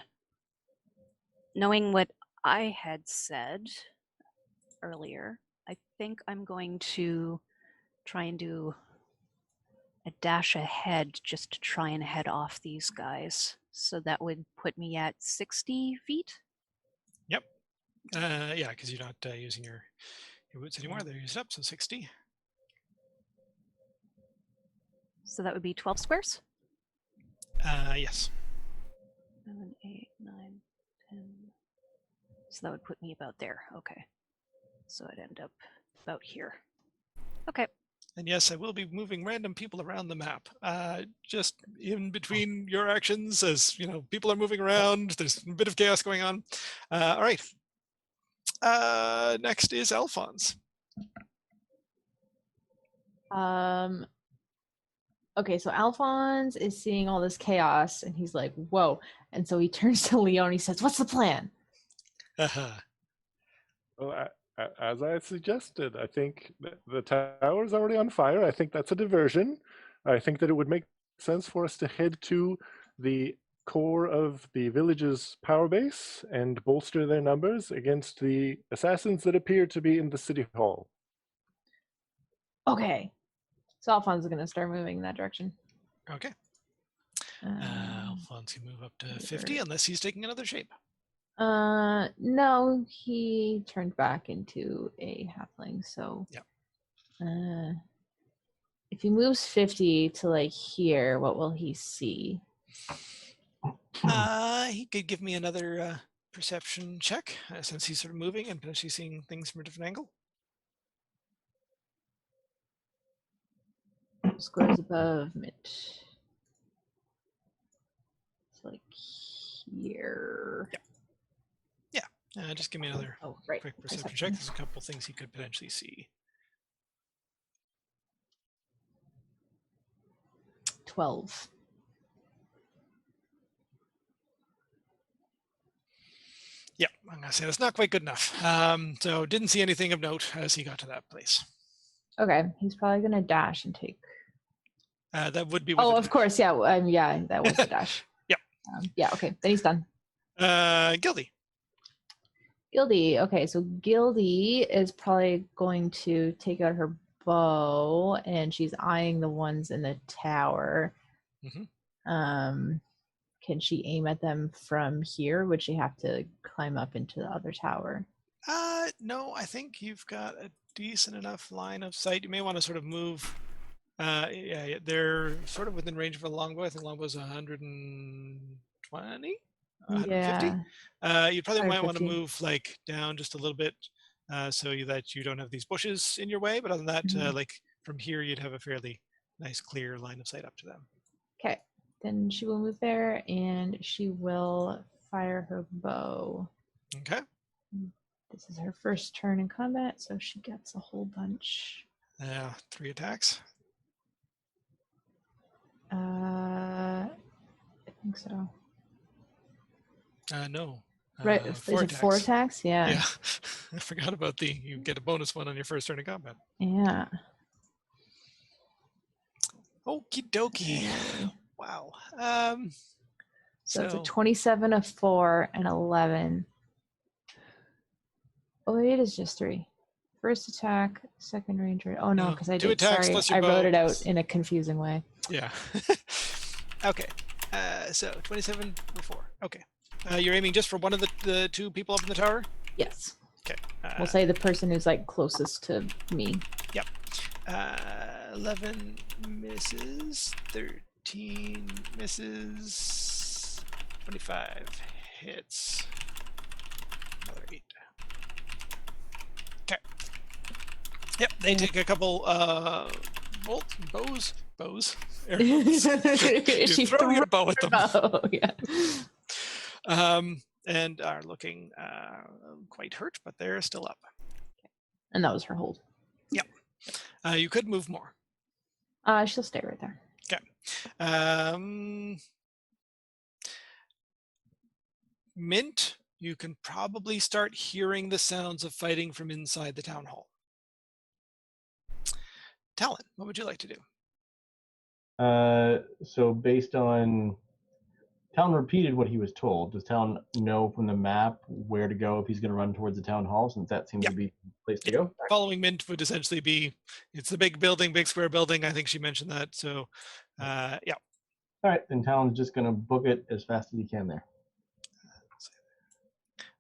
Knowing what I had said earlier, I think I'm going to try and do a dash ahead just to try and head off these guys. So that would put me at 60 feet. Yep. Yeah, because you're not using your boots anymore. They're used up, so 60. So that would be 12 squares? Yes. 7, 8, 9, 10. So that would put me about there. Okay. So I'd end up about here. Okay. And yes, I will be moving random people around the map. Just in between your actions, as you know, people are moving around. There's a bit of chaos going on. All right. Next is Alphonse. Okay, so Alphonse is seeing all this chaos, and he's like, "Whoa!" And so he turns to Leo and he says, "What's the plan?" Well, as I suggested, I think the tower is already on fire. I think that's a diversion. I think that it would make sense for us to head to the core of the village's power base and bolster their numbers against the assassins that appear to be in the city hall. Okay. So Alphonse is going to start moving in that direction. Okay. Alphonse can move up to 50 unless he's taking another shape. No, he turned back into a halfling. So, yeah. If he moves 50 to like here, what will he see? He could give me another perception check since he's sort of moving and potentially seeing things from a different angle. Squares above mid. It's like here. Yeah. Just give me another quick perception check. There's a couple things he could potentially see. 12. Yeah, I'm going to say that's not quite good enough. So didn't see anything of note as he got to that place. Okay, he's probably going to dash and take. That would be. Oh, of course, yeah. Yeah, that was the dash. Yep. Yeah, okay, then he's done. Gildy. Gildy, okay, so Gildy is probably going to take out her bow, and she's eyeing the ones in the tower. Mm-hmm. Can she aim at them from here? Would she have to climb up into the other tower? No, I think you've got a decent enough line of sight. You may want to sort of move. Yeah, they're sort of within range of a longbow. I think longbow is 120, 150. Yeah. You probably might want to move like down just a little bit, so that you don't have these bushes in your way. But other than that, like from here, you'd have a fairly nice, clear line of sight up to them. Okay. Then she will move there and she will fire her bow. Okay. This is her first turn in combat, so she gets a whole bunch. 3 attacks. I think so. No. Right. Is it 4 attacks? Yeah. Yeah. I forgot about you get a bonus one on your first turn in combat. Yeah. Okie dokie. Wow. So it's a 27, a 4, and 11. Oh, it is just 3. First attack, second ranger. Oh no, because I did. Sorry, I wrote it out in a confusing way. Yeah. Okay. So 27 or 4. Okay. You're aiming just for one of the 2 people up in the tower? Yes. Okay. We'll say the person who's like closest to me. Yep. 11 misses. 13 misses. 25 hits. Another 8. Okay. Yep, they take a couple bows. She throw your bow at them. Oh, yeah. And are looking quite hurt, but they're still up. And that was her hold. Yep. You could move more. She'll stay right there. Okay. Mint, you can probably start hearing the sounds of fighting from inside the town hall. Talon, what would you like to do? So based on Talon repeated what he was told. Does Talon know from the map where to go if he's going to run towards the town hall, since that seems to be the place to go? Following Mint would essentially be, it's the big building, big square building. I think she mentioned that. So, yeah. All right, then Talon's just going to book it as fast as he can there.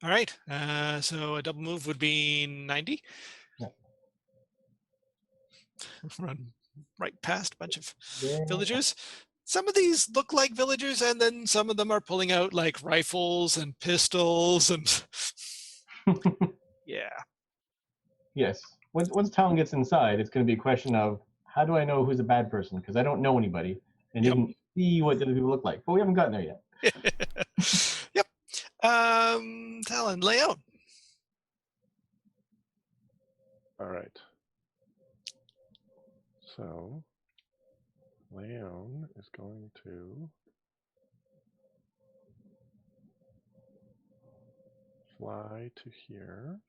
All right. So a double move would be 90. Yeah. Run right past a bunch of villagers. Some of these look like villagers, and then some of them are pulling out like rifles and pistols and Yeah. Yes. Once Talon gets inside, it's going to be a question of how do I know who's a bad person? Because I don't know anybody and didn't see what the other people look like. But we haven't gotten there yet. Yep. Talon, lay out. All right. So Leon is going to fly to here.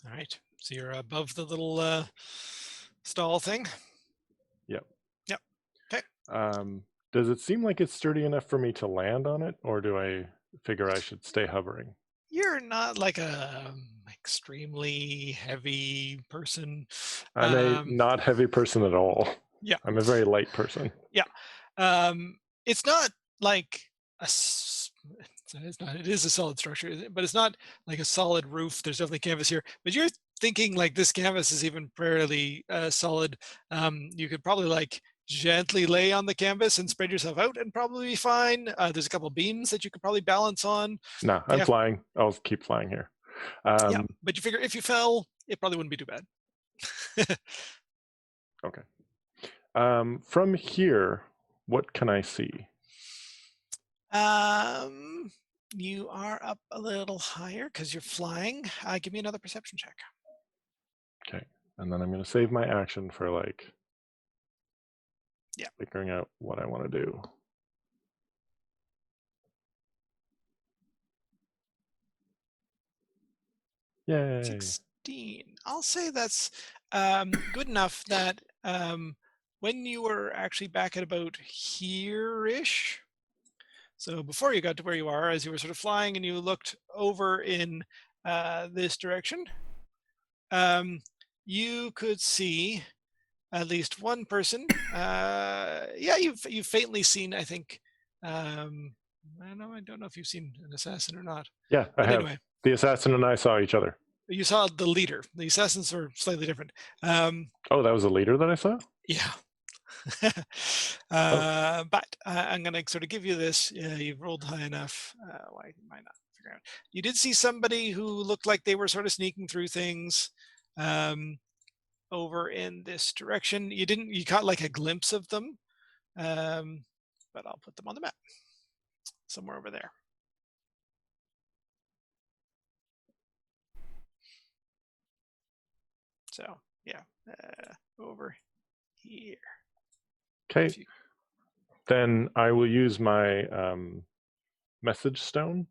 All right. So you're above the little stall thing? Yep. Yep. Okay. Does it seem like it's sturdy enough for me to land on it, or do I figure I should stay hovering? You're not like a extremely heavy person. I'm a not heavy person at all. Yeah. I'm a very light person. Yeah. It's not like it is a solid structure, but it's not like a solid roof. There's definitely canvas here, but you're thinking like this canvas is even fairly solid. You could probably like gently lay on the canvas and spread yourself out and probably be fine. There's a couple beams that you could probably balance on. No, I'm flying. I'll keep flying here. Yeah, but you figure if you fell, it probably wouldn't be too bad. Okay. From here, what can I see? You are up a little higher because you're flying. Give me another perception check. Okay, and then I'm going to save my action for like figuring out what I want to do. Yay. 16. I'll say that's good enough that when you were actually back at about here-ish, so before you got to where you are, as you were sort of flying and you looked over in this direction, you could see at least one person. You've faintly seen, I think. I don't know if you've seen an assassin or not. Yeah, I have. Anyway. The assassin and I saw each other. You saw the leader. The assassins are slightly different. Oh, that was the leader that I saw? Yeah. But I'm going to sort of give you this. You've rolled high enough. Why am I not figuring out? You did see somebody who looked like they were sort of sneaking through things over in this direction. You caught like a glimpse of them, but I'll put them on the map somewhere over there. So yeah, over here. Okay. Then I will use my message stone.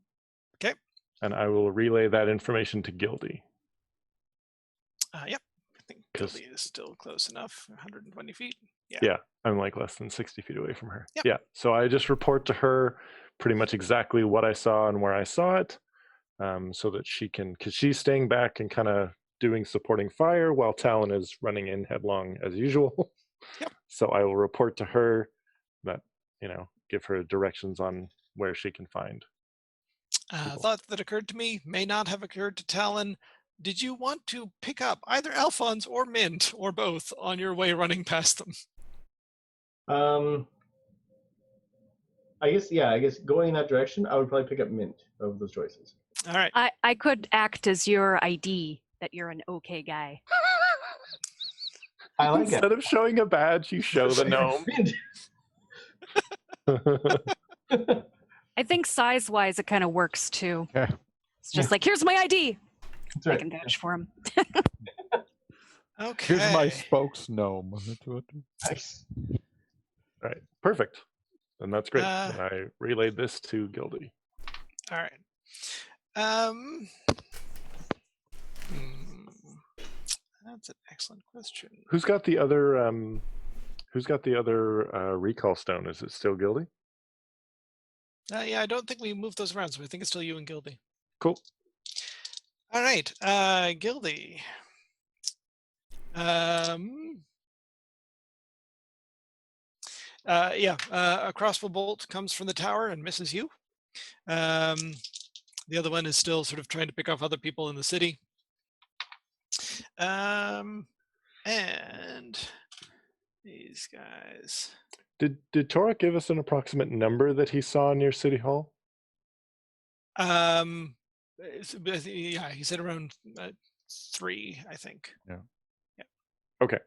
Okay. And I will relay that information to Gildy. Yep. I think Gildy is still close enough. 120 feet. Yeah. I'm like less than 60 feet away from her. Yep. Yeah. So I just report to her pretty much exactly what I saw and where I saw it, so that she can, because she's staying back and kind of doing supporting fire while Talon is running in headlong as usual. Yep. So I will report to her that, give her directions on where she can find. Thought that occurred to me may not have occurred to Talon. Did you want to pick up either Alphonse or Mint or both on your way running past them? I guess going in that direction, I would probably pick up Mint of those choices. All right. I could act as your ID that you're an okay guy. I like Instead of showing a badge, you show the gnome. I think size-wise, it kind of works too. Yeah. It's just like, here's my ID. That's right. I can vouch for him. Okay. Here's my spokes gnome. Nice. All right. Perfect. And that's great. And I relayed this to Gildy. All right. That's an excellent question. Who's got the other recall stone? Is it still Gildy? Yeah, I don't think we moved those around, so I think it's still you and Gildy. Cool. All right, Gildy. A crossbow bolt comes from the tower and misses you. The other one is still sort of trying to pick off other people in the city. And these guys. Did Torok give us an approximate number that he saw near City Hall? Yeah, he said around 3, I think. Yeah. Okay.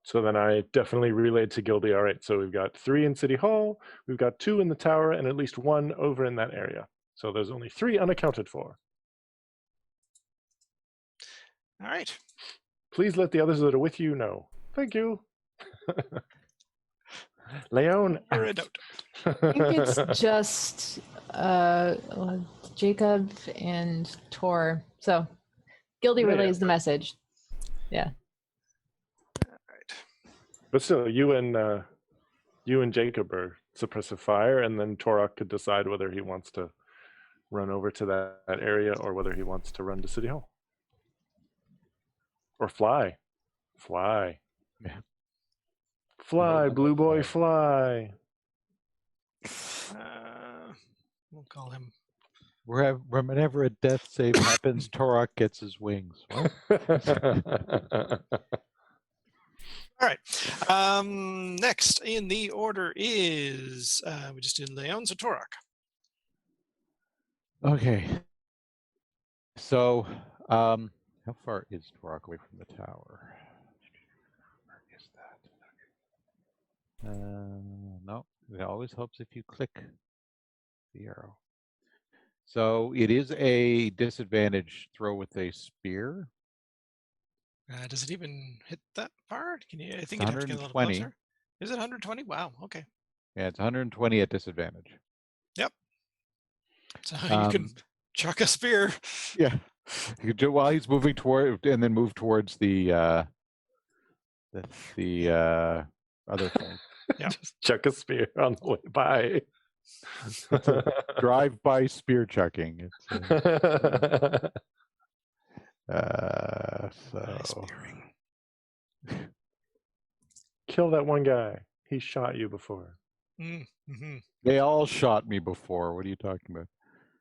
So then I definitely relayed to Gildy. All right, so we've got 3 in City Hall, we've got 2 in the tower, and at least 1 over in that area. So there's only 3 unaccounted for. All right. Please let the others that are with you know. Thank you. Leon. Or a note. I think it's just Jacob and Tor. So Gildy relays the message. Yeah. All right. But still, you and Jacob are suppressive fire, and then Torok could decide whether he wants to run over to that area or whether he wants to run to City Hall. Or fly. Fly. Yeah. Fly, blue boy, fly. We'll call him. Whenever a death save happens, Torok gets his wings. What? All right. Next in the order is we just did Leon, so Torok. Okay. So, how far is Torok away from the tower? Where is that? No, it always helps if you click the arrow. So it is a disadvantage throw with a spear. Does it even hit that far? Can you? I think It's you'd have to get a little 120. closer. Is it 120? Wow. Okay. Yeah, it's 120 at disadvantage. Yep. So you can chuck a spear. Yeah. You could do while he's moving toward, and then move towards the other thing. Yeah. Just chuck a spear on the way by. Drive-by spear chucking. Spearing. Kill that one guy. He shot you before. Mm-hmm. They all shot me before. What are you talking about?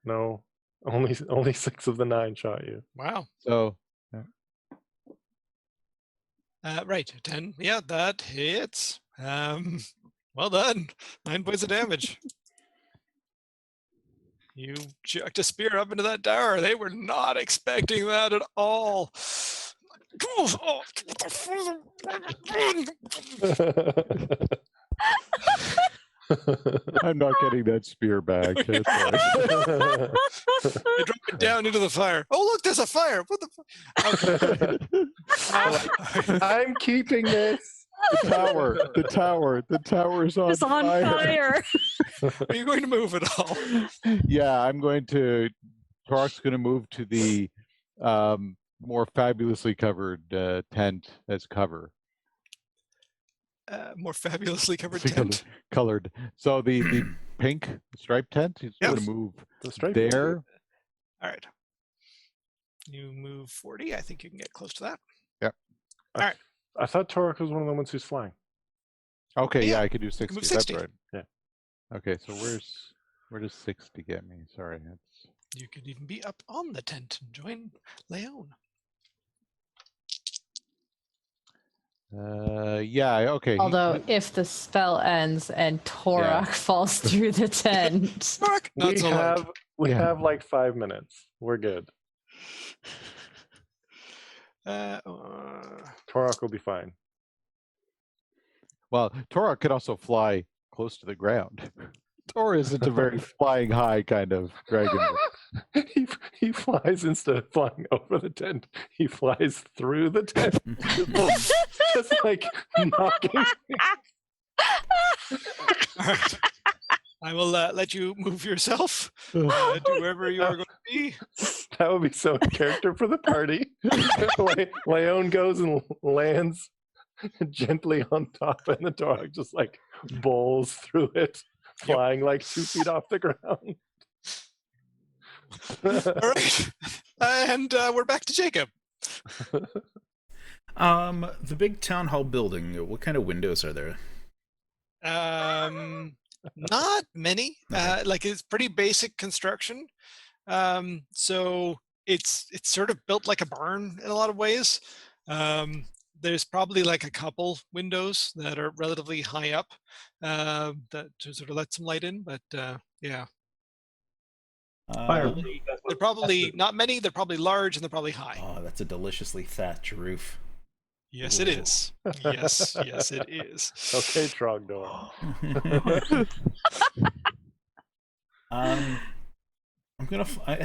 No, only 6 of the 9 shot you. Wow. So, Right. 10. Yeah, that hits. Well done. 9 points of damage. You chucked a spear up into that tower. They were not expecting that at all. I'm not getting that spear back. They drop it down into the fire. Oh, look, there's a fire. What the Okay. I'm keeping this. The tower is on fire. Are you going to move at all? Yeah, Torok's going to move to the more fabulously covered tent as cover. More fabulously covered tent. Colored. So the pink striped tent, he's going to move there. All right. You move 40. I think you can get close to that. Yep. All right. I thought Torok was one of the ones who's flying. Okay, yeah, I could do 60. Move 60. That's right. Yeah. Okay, so where does 60 get me? Sorry, You could even be up on the tent and join Leon. Yeah, okay. Although if the spell ends and Torok falls through the tent. Torok, not so loud. We have like 5 minutes. We're good. Torok will be fine. Well, Torok could also fly close to the ground. Tor isn't a very flying high kind of dragon. He flies instead of flying over the tent. He flies through the tent. Just like knocking. All right. I will let you move yourself to wherever you are going to be. That would be so in character for the party. Leon goes and lands gently on top, and the dog just like bowls through it, flying like 2 feet off the ground. All right. And we're back to Jacob. The big town hall building, what kind of windows are there? Not many. Like it's pretty basic construction. So it's sort of built like a barn in a lot of ways. There's probably like a couple windows that are relatively high up that to sort of let some light in, but yeah. Fire. That's They're probably not many. They're probably large and they're probably high. Oh, that's a deliciously thatched roof. Yes, it is. Yes, yes, it is. Okay, Trogdor. I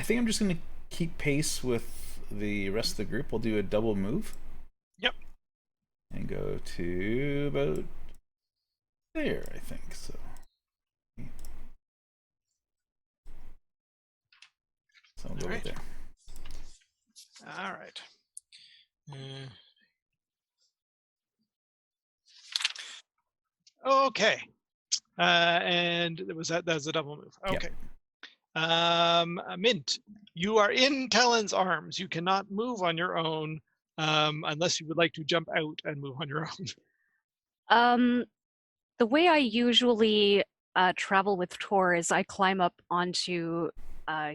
think I'm just gonna keep pace with the rest of the group. We'll do a double move. Yep. And go to about there, I think. So. So I'll go right there. All right. Okay. And that's a double move. Okay. Yep. Mint, you are in Talon's arms. You cannot move on your own unless you would like to jump out and move on your own. The way I usually travel with Tor is I climb up onto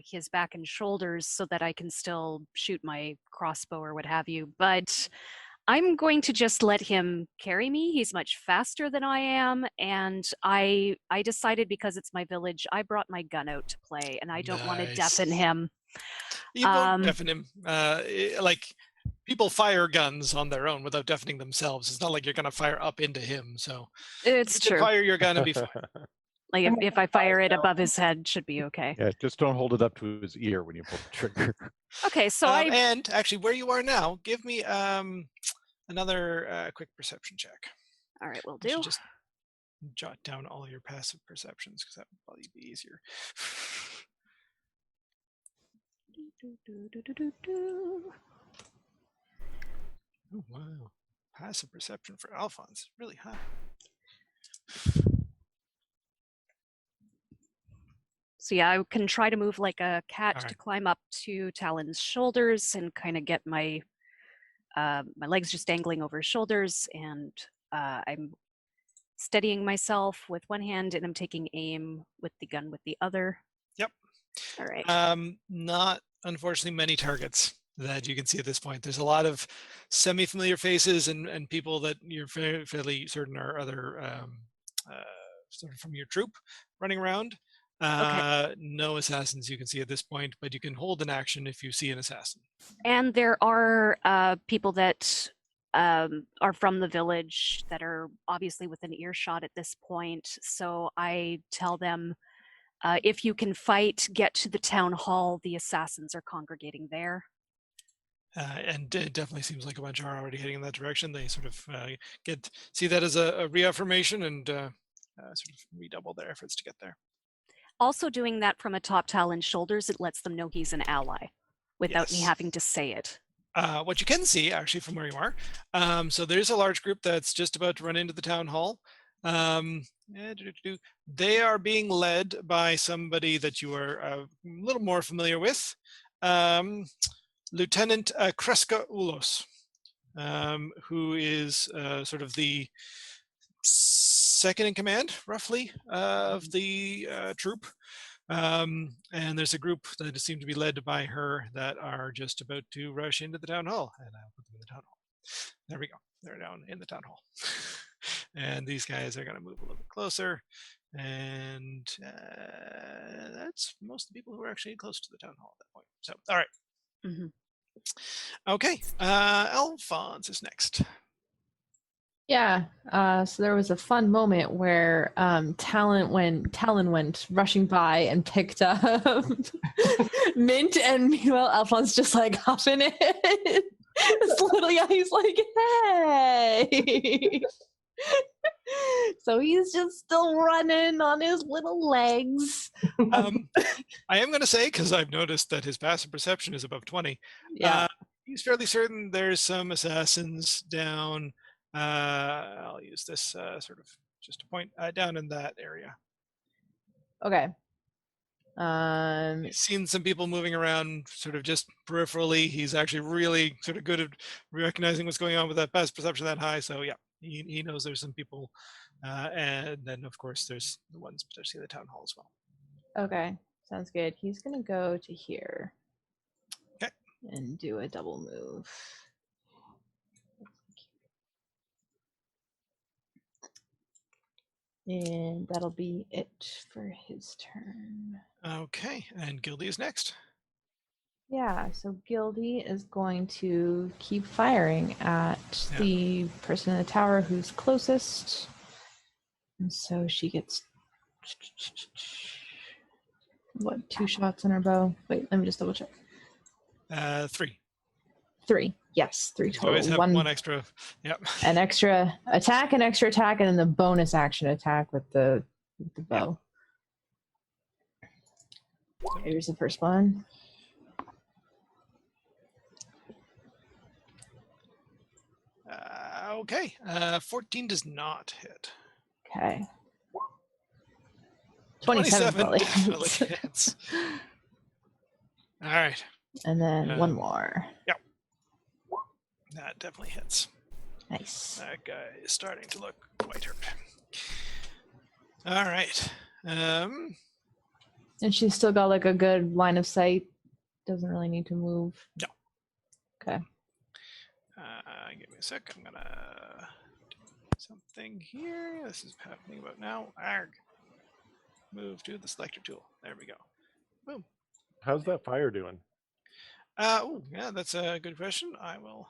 his back and shoulders so that I can still shoot my crossbow or what have you. But I'm going to just let him carry me. He's much faster than I am, and I decided because it's my village, I brought my gun out to play, and I don't want to deafen him. You won't deafen him. Like people fire guns on their own without deafening themselves. It's not like you're going to fire up into him. So it's true. Fire your gun and be fine. Like if I fire it above his head, should be okay. Yeah, just don't hold it up to his ear when you pull the trigger. Okay, so and actually, where you are now, give me another quick perception check. All right, we'll do. Just jot down all your passive perceptions because that would probably be easier. Oh, wow, passive perception for Alphonse, really high. So yeah, I can try to move like a cat to climb up to Talon's shoulders and kind of get my my legs just dangling over his shoulders, and I'm steadying myself with one hand and I'm taking aim with the gun with the other. Yep. All right. Not unfortunately many targets that you can see at this point. There's a lot of semi-familiar faces and people that you're fairly certain are other sort of from your troop running around. No assassins you can see at this point, but you can hold an action if you see an assassin. And there are people that are from the village that are obviously within earshot at this point. So I tell them, if you can fight, get to the town hall. The assassins are congregating there. And it definitely seems like a bunch are already heading in that direction. They sort of see that as a reaffirmation and sort of redouble their efforts to get there. Also doing that from atop Talon's shoulders, it lets them know he's an ally without me having to say it. What you can see, actually, from where you are, so there's a large group that's just about to run into the town hall. They are being led by somebody that you are a little more familiar with, Lieutenant Kreska Ulos, who is sort of the second in command, roughly, of the troop. And there's a group that seem to be led by her that are just about to rush into the town hall. And I'll put them in the town hall. There we go. They're down in the town hall. And these guys are going to move a little bit closer. And that's most of the people who are actually close to the town hall at that point. So, all right. Mm-hmm. Okay. Alphonse is next. Yeah, so there was a fun moment where Talon went rushing by and picked up Mint, and meanwhile Alphonse just like huffing it. This little guy, he's like, hey. So he's just still running on his little legs. I am going to say, because I've noticed that his passive perception is above 20. Yeah. He's fairly certain there's some assassins down. I'll use this sort of just to point down in that area. Okay. He's seen some people moving around sort of just peripherally. He's actually really sort of good at recognizing what's going on with that passive perception that high. So yeah, he knows there's some people. And then of course there's the ones potentially at the town hall as well. Okay, sounds good. He's gonna go to here. Okay. And do a double move. And that'll be it for his turn. Okay, and Gildy is next. Yeah, so Gildy is going to keep firing at the person in the tower who's closest. And so she gets 2 shots on her bow? Wait, let me just double check. 3. 3. Yes, 3 total. You always have one extra. Yep. An extra attack, and then the bonus action attack with the bow. Yep. Here's the first one. Okay. 14 does not hit. Okay. 27 definitely hits. All right. And then one more. Yep. That definitely hits. Nice. That guy is starting to look quite hurt. All right. And she's still got like a good line of sight. Doesn't really need to move. No. Okay. Give me a sec. I'm gonna do something here. This is happening about now. Arg. Move to the selector tool. There we go. Boom. How's that fire doing? Oh, yeah, that's a good question. I will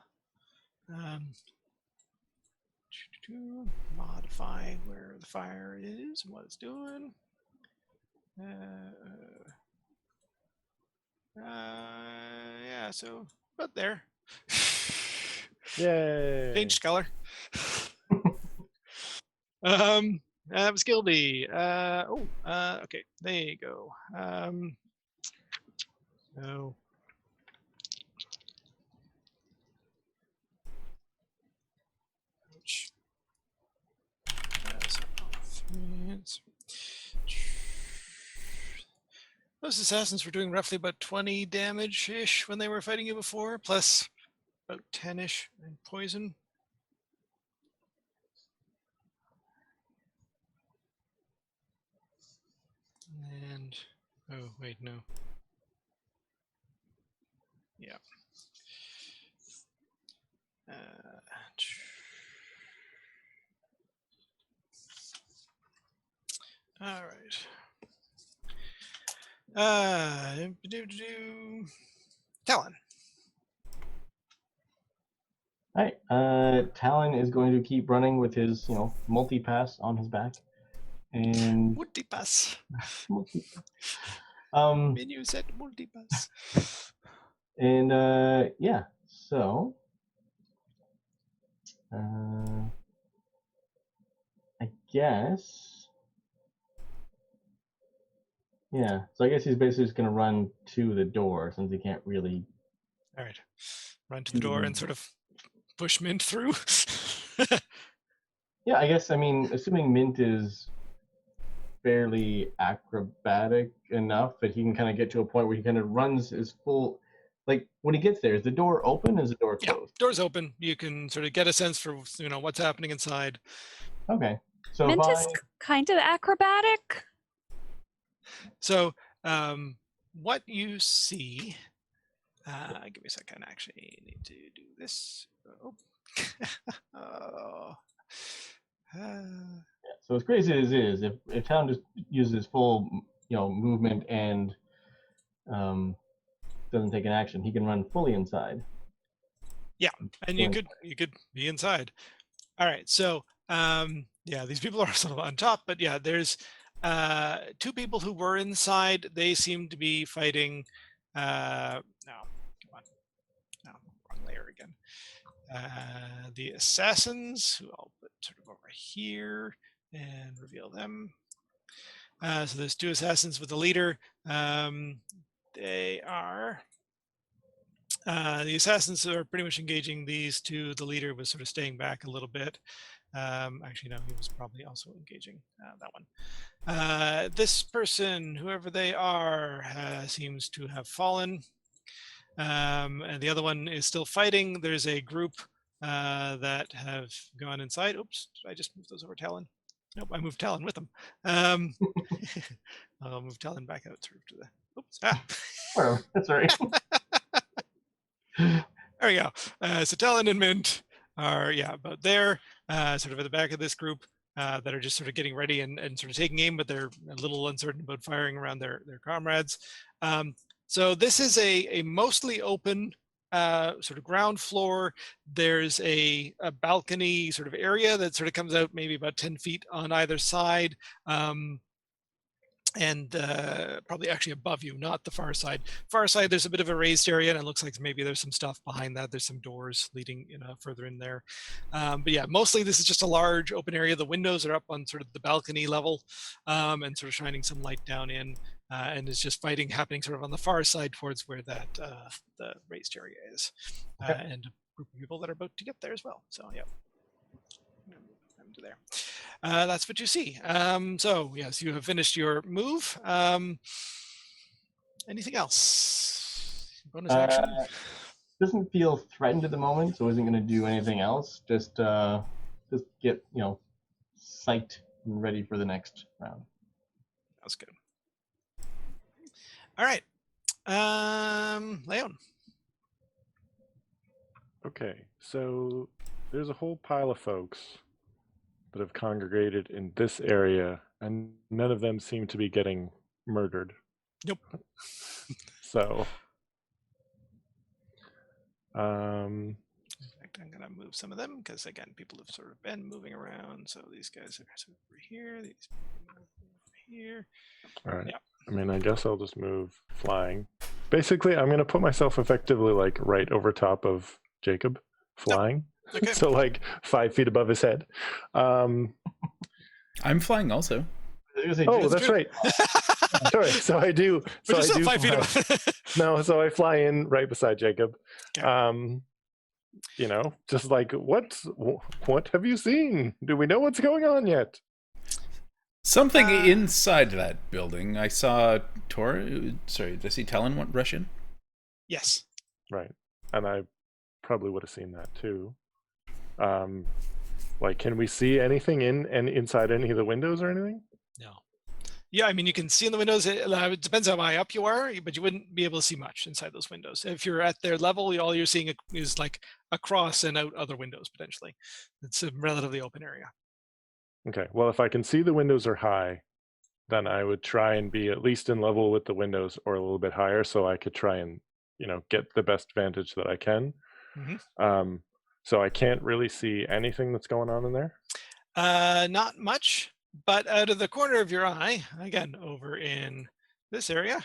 modify where the fire is and what it's doing. Yeah, so about there. Yay! Changed color. That was Gildy. Okay, there you go. No. Ouch. Those assassins were doing roughly about 20 damage-ish when they were fighting you before, plus about 10-ish in poison. And, oh, wait, no. Yeah. All right. Talon. All right. Talon is going to keep running with his, multi-pass on his back, and multi-pass. Menu said multi-pass. And yeah, so I guess, yeah. So I guess he's basically just gonna run to the door since he can't really. All right, run to the door and sort of push Mint through. Yeah, I guess. I mean, assuming Mint is fairly acrobatic enough that he can kind of get to a point where he kind of runs his full. Like when he gets there, is the door open? Is the door closed? Yeah, door's open. You can sort of get a sense for what's happening inside. Okay, so Mint is kind of acrobatic. So what you see? Give me a second. I actually need to do this. Oh. Yeah, so as crazy as it is, if Talon just uses full movement and doesn't take an action, he can run fully inside. Yeah, and you could be inside. All right, so yeah, these people are sort of on top, but yeah, there's 2 people who were inside. They seem to be fighting. No, come on, no, wrong layer again. The assassins, who I'll put sort of over here and reveal them. So there's 2 assassins with the leader. They are the assassins are pretty much engaging these 2. The leader was sort of staying back a little bit. Actually, no, he was probably also engaging that one. This person, whoever they are, seems to have fallen. And the other one is still fighting. There's a group that have gone inside. Oops, did I just move those over Talon? Nope, I moved Talon with them. I'll move Talon back out sort of to the. Oops. Oh, that's all right. There we go. So Talon and Mint are about there, sort of at the back of this group that are just sort of getting ready and sort of taking aim, but they're a little uncertain about firing around their comrades. So this is a mostly open sort of ground floor. There's a balcony sort of area that sort of comes out maybe about 10 feet on either side. And probably actually above you, not the far side. Far side, there's a bit of a raised area, and it looks like maybe there's some stuff behind that. There's some doors leading, further in there. But yeah, mostly this is just a large open area. The windows are up on sort of the balcony level, and sort of shining some light down in. And it's just fighting happening sort of on the far side towards where that the raised area is, and a group of people that are about to get there as well. So yeah. To there. That's what you see. So yes, you have finished your move. Anything else? Bonus action? Doesn't feel threatened at the moment, so isn't going to do anything else. Just get psyched and ready for the next round. That's good. All right, Leon. Okay, so there's a whole pile of folks that have congregated in this area, and none of them seem to be getting murdered. Nope. So, in fact, I'm gonna move some of them because again, people have sort of been moving around. So these guys are sort of over here. These over here. All right. Yeah. I mean, I guess I'll just move flying. Basically, I'm gonna put myself effectively like right over top of Jacob, flying. Okay. So like 5 feet above his head. I'm flying also. Oh, that's right. Sorry. So I do. But So I do 5 feet fly. above. No, so I fly in right beside Jacob. Okay. Just like what have you seen? Do we know what's going on yet? Something inside that building. I saw Tor. Sorry, did I see Talon rush in? Yes. Right, and I probably would have seen that too. Like, can we see anything inside any of the windows or anything? No. Yeah, I mean, you can see in the windows. It depends how high up you are, but you wouldn't be able to see much inside those windows. If you're at their level, all you're seeing is like across and out other windows potentially. It's a relatively open area. Okay. Well, if I can see the windows are high, then I would try and be at least in level with the windows or a little bit higher, so I could try and get the best vantage that I can. Mm-hmm. So I can't really see anything that's going on in there? Not much, but out of the corner of your eye, again, over in this area,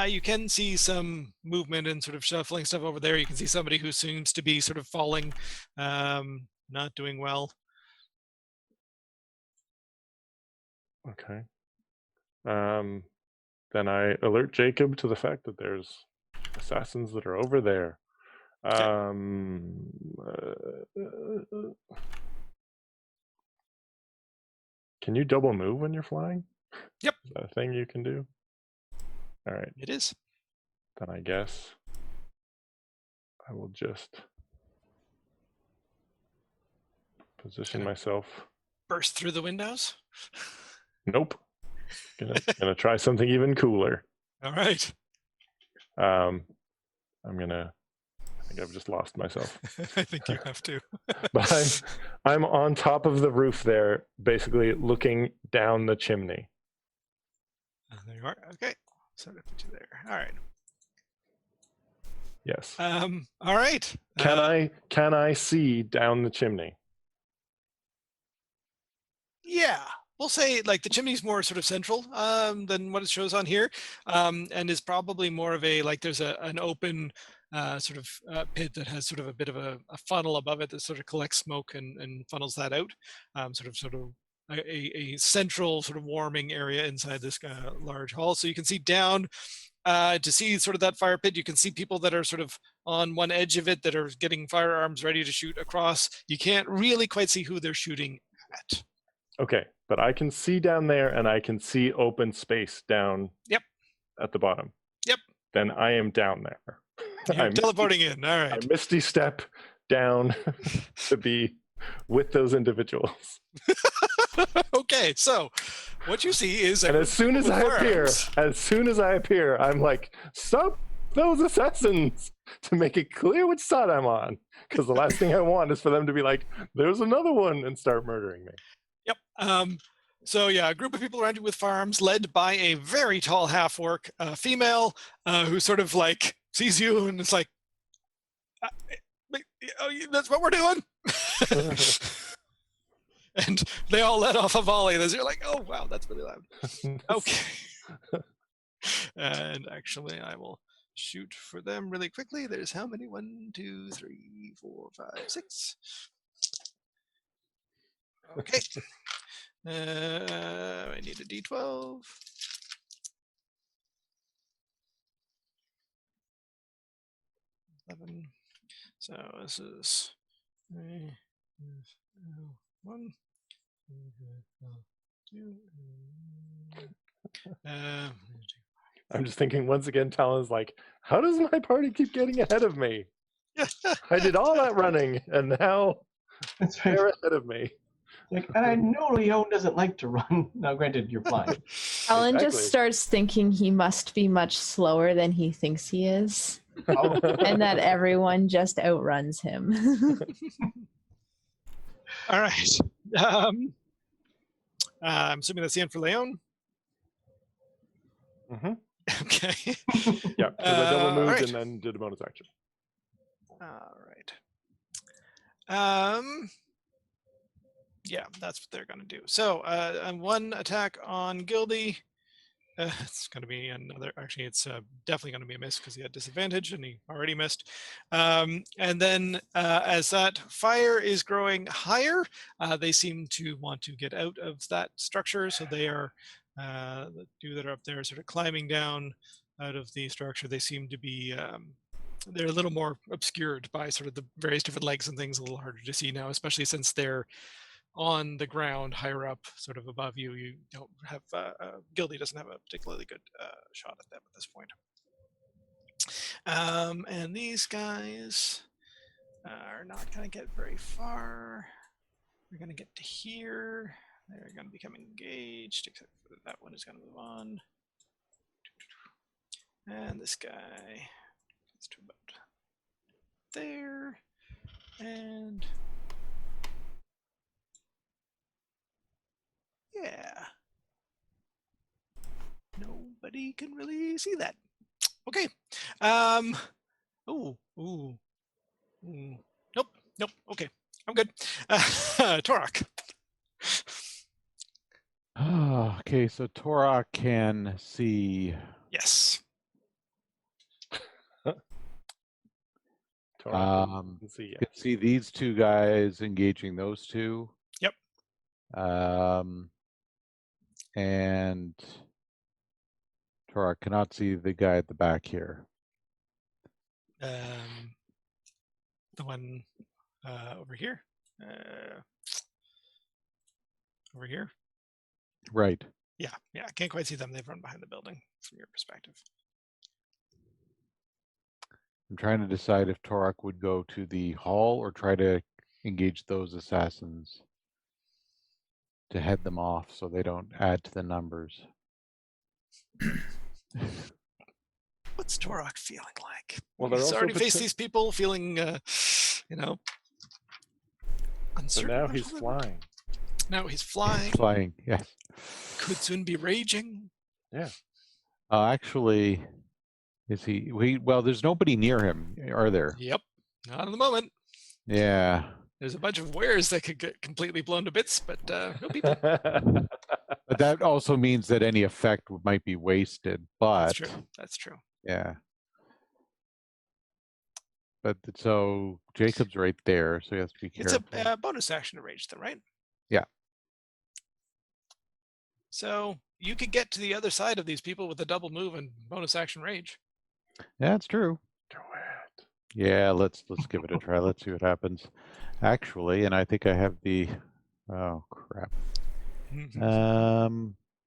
you can see some movement and sort of shuffling stuff over there. You can see somebody who seems to be sort of falling, not doing well. Okay. Then I alert Jacob to the fact that there's assassins that are over there. Can you double move when you're flying? Yep. Is that a thing you can do? All right. It is. Then I guess I will just position myself. Burst through the windows? Nope. Gonna try something even cooler. All right. I think I've just lost myself. I think you have to. But I'm on top of the roof there, basically looking down the chimney. There you are. Okay. So I put you there. All right. Yes. All right. Can I see down the chimney? Yeah. We'll say like the chimney's more sort of central than what it shows on here, and is probably more of a there's an open sort of pit that has sort of a bit of a funnel above it that sort of collects smoke and funnels that out. Sort of a central sort of warming area inside this large hall. So you can see down to see sort of that fire pit. You can see people that are sort of on one edge of it that are getting firearms ready to shoot across. You can't really quite see who they're shooting at. Okay, but I can see down there and I can see open space down at the bottom. Yep. Then I am down there. You're teleporting in. All right. I misty step down to be with those individuals. Okay, so what you see is and as soon as I appear, I'm like, stop those assassins, to make it clear which side I'm on. Because the last thing I want is for them to be like, there's another one, and start murdering me. Yep. So yeah, a group of people around you with firearms, led by a very tall half-orc female, who sort of like sees you and is like, "That's what we're doing." And they all let off a volley. As you're like, "Oh wow, that's really loud." Okay. And actually, I will shoot for them really quickly. There's how many? 1, 2, 3, 4, 5, 6. Okay. I need a D12. So this is 1, 2. I'm just thinking once again, Talon's like, how does my party keep getting ahead of me? I did all that running, and now they're ahead of me. Like, and I know Leon doesn't like to run. Now, granted, you're flying. Alan just starts thinking he must be much slower than he thinks he is. Oh. And that everyone just outruns him. All right. I'm assuming that's the end for Leon. Mm-hmm. Okay. Yeah, because I double moved right. and then did a bonus action. All right. Yeah, that's what they're going to do. So, one attack on Gildy. It's going to be another. Actually, it's definitely going to be a miss because he had disadvantage and he already missed. And then, as that fire is growing higher, they seem to want to get out of that structure. So they are the two that are up there, sort of climbing down out of the structure. They seem to be. They're a little more obscured by sort of the various different legs and things. A little harder to see now, especially since they're on the ground higher up, sort of above you. You don't have Gildy doesn't have a particularly good shot at them at this point. And these guys are not going to get very far. They're going to get to here. They're going to become engaged, except for that one is going to move on. And this guy gets to about there. And yeah. Nobody can really see that. Okay. Ooh. Nope. Okay. I'm good. Torak. Okay, so Torak can see. Yes. Can see these two guys engaging those two. Yep. And Torak cannot see the guy at the back here. The one over here. Over here. Right. Yeah. I can't quite see them. They've run behind the building from your perspective. I'm trying to decide if Torak would go to the hall or try to engage those assassins to head them off so they don't add to the numbers. What's Torak feeling like? Well, he's already faced these people, feeling, uncertain. So now he's flying. Now he's flying. He's flying, yes. Could soon be raging. Yeah. Actually, is he? Well, there's nobody near him, are there? Yep. Not at the moment. Yeah. There's a bunch of wares that could get completely blown to bits, but no people. But that also means that any effect might be wasted. But That's true. Yeah. But so Jacob's right there, so he has to be careful. It's a bonus action to rage, though, right? Yeah. So you could get to the other side of these people with a double move and bonus action rage. Yeah, that's true. Do it. Yeah, let's give it a try. Let's see what happens. Actually, and I think I have the. Oh crap.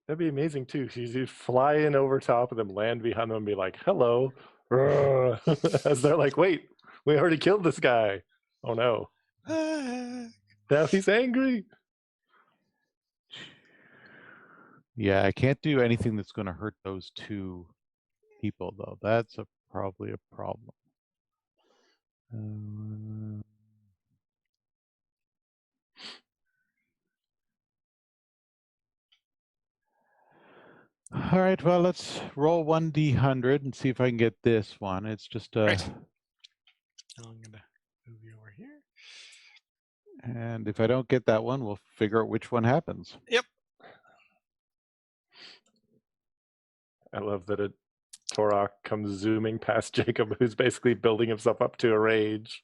That'd be amazing too. You'd fly in over top of them, land behind them, and be like, "Hello," as they're like, "Wait, we already killed this guy." Oh no! Now he's angry. Yeah, I can't do anything that's going to hurt those two people, though. That's probably a problem. All right, well, let's roll 1d100 and see if I can get this one. It's just Right. I'm going to move you over here. And if I don't get that one, we'll figure out which one happens. Yep. I love that Torok comes zooming past Jacob, who's basically building himself up to a rage.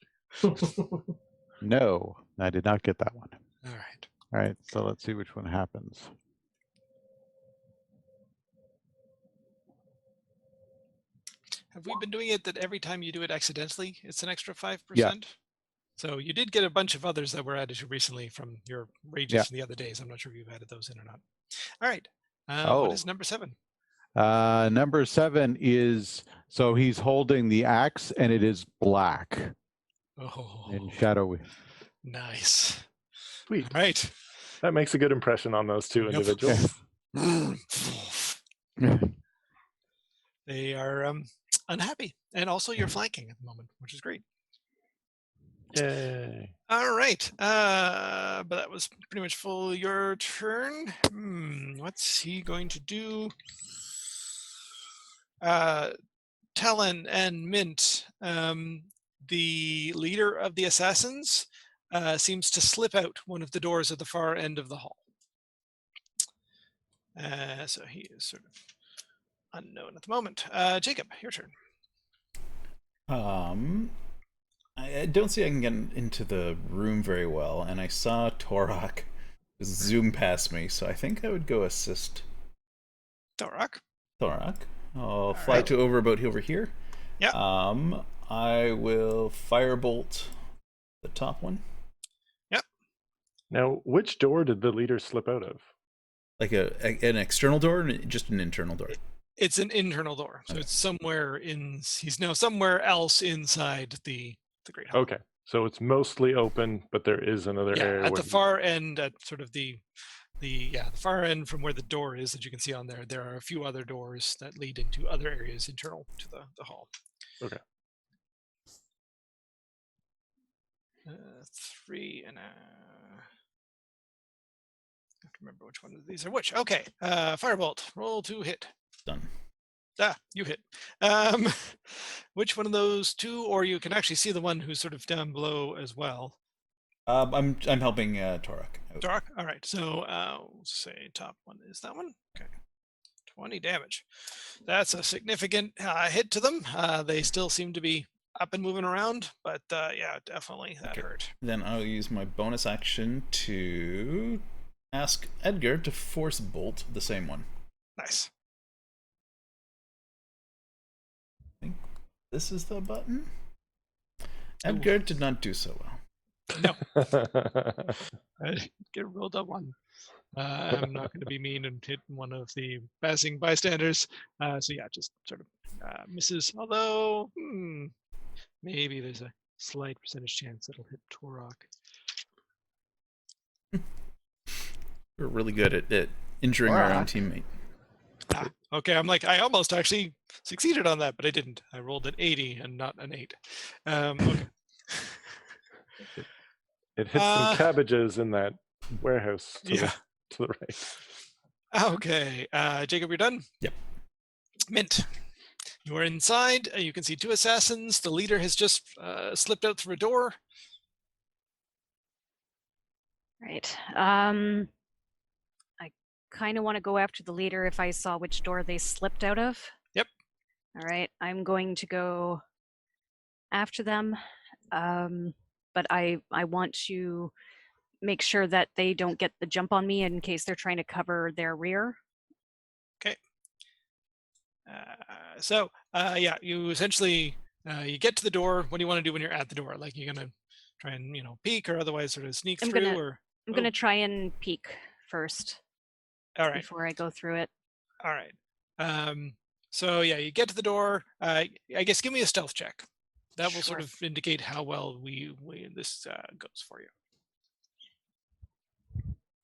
No, I did not get that one. All right. All right, so let's see which one happens. Have we been doing it that every time you do it accidentally, it's an extra 5%? Yeah. So you did get a bunch of others that were added recently from your rages from the other days. I'm not sure if you've added those in or not. All right. What is number 7? Number 7 is, so he's holding the axe and it is black. Oh. In shadowy. Nice. Sweet. All right. That makes a good impression on those two individuals. They are unhappy. And also you're flanking at the moment, which is great. Yay. All right. But that was pretty much full your turn. What's he going to do? Talon and Mint, the leader of the assassins, seems to slip out one of the doors at the far end of the hall. So he is sort of unknown at the moment. Jacob, your turn. I don't see I can get into the room very well, and I saw Torok zoom past me, so I think I would go assist Torok. I'll fly to over here. Yeah. I will firebolt the top one. Yep. Now, which door did the leader slip out of? Like an external door, or just an internal door? It's an internal door, so it's somewhere in. He's now somewhere else inside the great hall. Okay, so it's mostly open, but there is another area at the far end, at sort of the far end from where the door is that you can see on there. There are a few other doors that lead into other areas internal to the hall. Okay. 3 and I have to remember which one of these are which. Okay, firebolt. Roll to hit. Done. You hit. Which one of those two, or you can actually see the one who's sort of down below as well. I'm helping Torok. Torok. All right. So let's say top one is that one. Okay. 20 damage. That's a significant hit to them. They still seem to be up and moving around, but yeah, definitely that hurt. Then I'll use my bonus action to ask Edgar to force bolt the same one. Nice. I think this is the button. Edgar did not do so well. No. Get rolled a 1. I'm not going to be mean and hit one of the passing bystanders. So yeah, just sort of misses. Although maybe there's a slight percentage chance it'll hit Torok. We're really good at injuring our own teammate. Okay, I'm like, I almost actually succeeded on that, but I didn't. I rolled an 80 and not an 8. Okay. It hit some cabbages in that warehouse to the right. Okay, Jacob, you're done? Yep. Mint, you are inside. You can see 2 assassins. The leader has just slipped out through a door. Right. I kind of want to go after the leader if I saw which door they slipped out of. Yep. All right. I'm going to go after them. But I want to make sure that they don't get the jump on me in case they're trying to cover their rear. Okay. Yeah, you essentially you get to the door. What do you want to do when you're at the door? Like, you're gonna try and peek, or otherwise sort of sneak through? I'm gonna try and peek first. All right. Before I go through it. All right. So yeah, you get to the door. I guess give me a stealth check. That will sort of indicate how well this goes for you.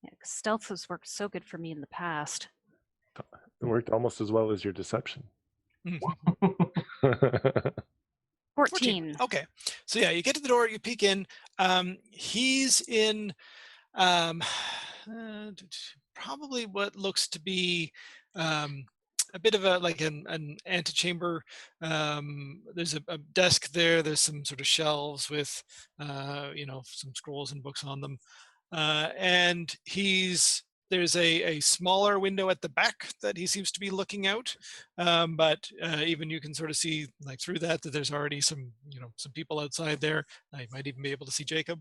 Yeah, 'cause stealth has worked so good for me in the past. It worked almost as well as your deception. 14. Okay. So yeah, you get to the door, you peek in. He's in probably what looks to be a bit of an antechamber. There's a desk there. There's some sort of shelves with some scrolls and books on them, and there's a smaller window at the back that he seems to be looking out, but even you can sort of see like through that there's already some people outside there. You might even be able to see Jacob.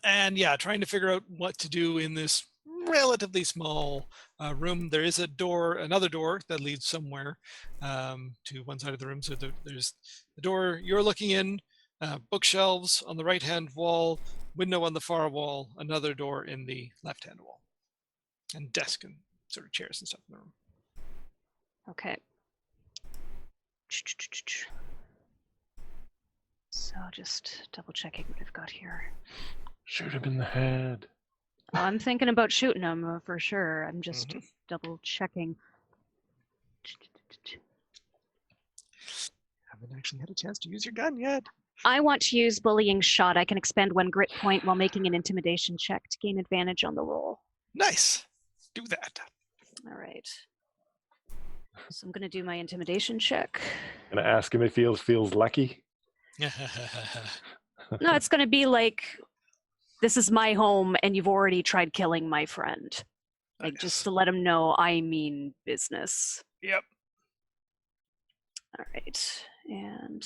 And yeah, trying to figure out what to do in this relatively small room. There is another door that leads somewhere to one side of the room. So there's the door you're looking in, bookshelves on the right-hand wall, window on the far wall, another door in the left-hand wall, and desk and sort of chairs and stuff in the room. Okay. So just double checking what I've got here. Shoot him in the head. Well, I'm thinking about shooting him for sure. I'm just double checking. Haven't actually had a chance to use your gun yet. I want to use bullying shot. I can expend 1 grit point while making an intimidation check to gain advantage on the roll. Nice. Do that. All right. So I'm going to do my intimidation check. Gonna ask him if he feels lucky. No, it's going to be like, this is my home and you've already tried killing my friend. Like, just to let him know I mean business. Yep. All right. And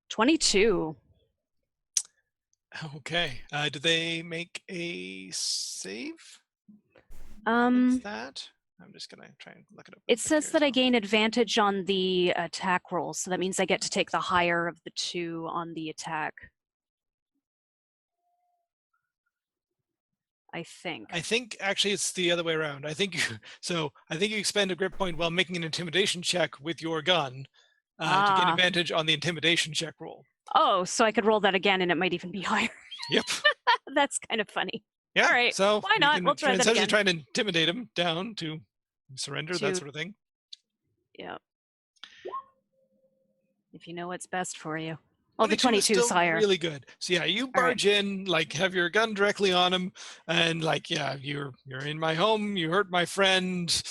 22. Okay. Do they make a save? That? I'm just gonna try and look it up. It says that I gain advantage on the attack roll, so that means I get to take the higher of the 2 on the attack. I think actually it's the other way around. I think you expend a grit point while making an intimidation check with your gun to gain advantage on the intimidation check roll. Oh, so I could roll that again and it might even be higher. Yep. That's kind of funny. Yeah. All right. So why not? We'll try that again. Trying to intimidate him down to surrender, that sort of thing. Yeah. If you know what's best for you. Oh, the 22 is higher. Really good. So yeah, you barge in, like have your gun directly on him, and like you're in my home. You hurt my friend.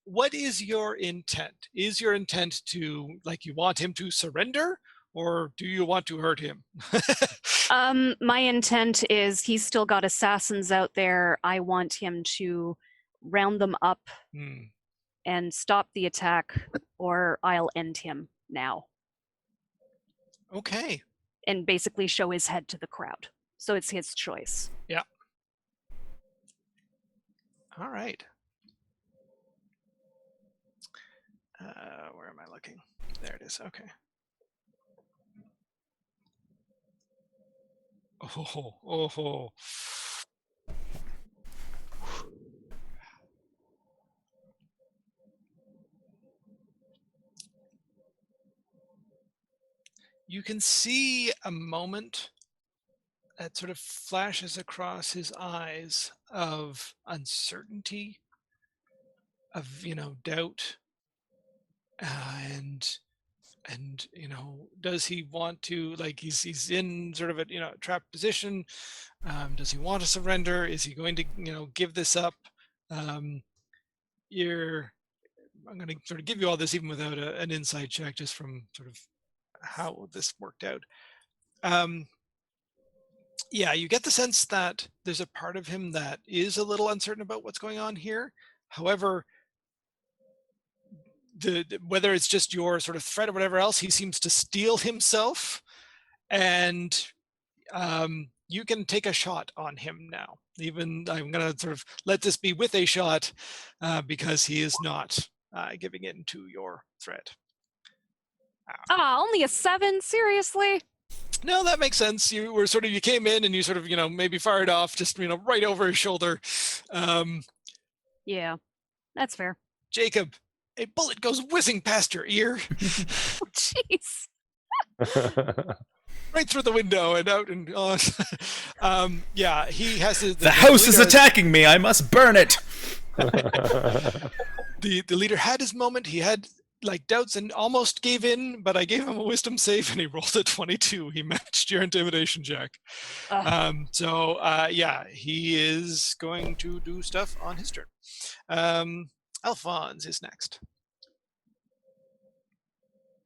What is your intent? Is your intent to you want him to surrender, or do you want to hurt him? My intent is he's still got assassins out there. I want him to round them up and stop the attack, or I'll end him now. Okay. And basically show his head to the crowd. So it's his choice. Yeah. All right. Where am I looking? There it is. Okay. Oh. You can see a moment that sort of flashes across his eyes of uncertainty, of doubt, and does he want to, he's in sort of a trapped position? Does he want to surrender? Is he going to give this up? I'm going to sort of give you all this even without an insight check, just from sort of how this worked out. You get the sense that there's a part of him that is a little uncertain about what's going on here. However, whether it's just your sort of threat or whatever else, he seems to steel himself, and you can take a shot on him now. Even I'm going to sort of let this be with a shot because he is not giving in to your threat. Only a 7? Seriously? No, that makes sense. You came in and you sort of, maybe fired off just, right over his shoulder. Yeah, that's fair. Jacob, a bullet goes whizzing past your ear. Jeez. Right through the window and out and on. He has the house is attacking me. I must burn it. The leader had his moment. He had like doubts and almost gave in, but I gave him a wisdom save and he rolled a 22. He matched your intimidation check. Yeah, he is going to do stuff on his turn. Alphonse is next.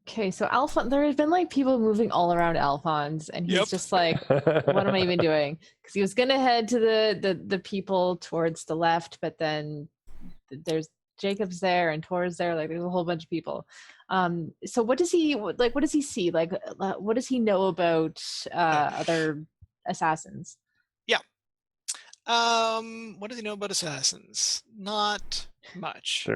Okay, so Alphonse, there have been like people moving all around Alphonse, and he's just like, what am I even doing? Because he was gonna head to the people towards the left, but then there's Jacob's there and Tor's there. Like, there's a whole bunch of people. So what does he like? What does he see? Like, what does he know about other assassins? Yeah. What does he know about assassins? Not much.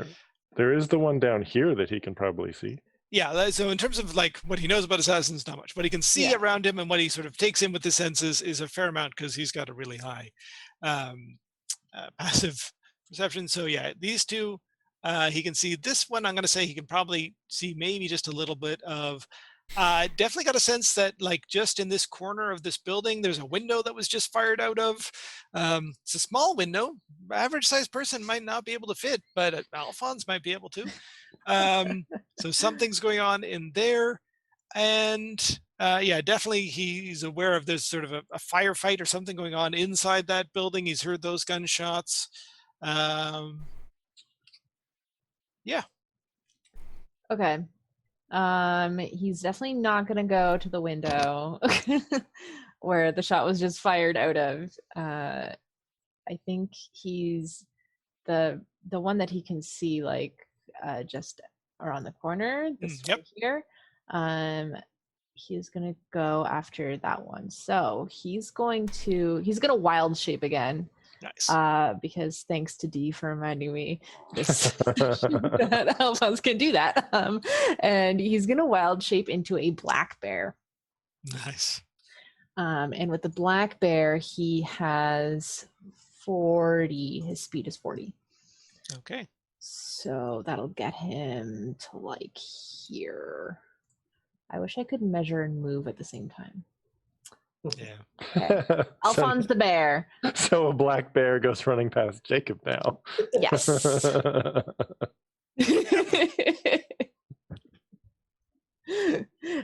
There is the one down here that he can probably see. Yeah, so in terms of like what he knows about assassins, not much. What he can see around him and what he sort of takes in with his senses is a fair amount because he's got a really high passive perception. So yeah, these two, he can see. This one, I'm going to say he can probably see maybe just a little bit of. Definitely got a sense that like just in this corner of this building, there's a window that was just fired out of. It's a small window. Average sized person might not be able to fit, but Alphonse might be able to. So something's going on in there. And yeah, definitely he's aware of there's sort of a firefight or something going on inside that building. He's heard those gunshots. Yeah. Okay. He's definitely not gonna go to the window where the shot was just fired out of. I think he's the one that he can see, like just around the corner, this right here. He's gonna go after that one. So he's gonna wild shape again. Nice. Because thanks to D for reminding me that Alphonse can do that. And he's gonna wild shape into a black bear. Nice. And with the black bear, he has 40. His speed is 40. Okay. So that'll get him to like here. I wish I could measure and move at the same time. Yeah. Okay. Alphonse the bear. So a black bear goes running past Jacob now. Yes.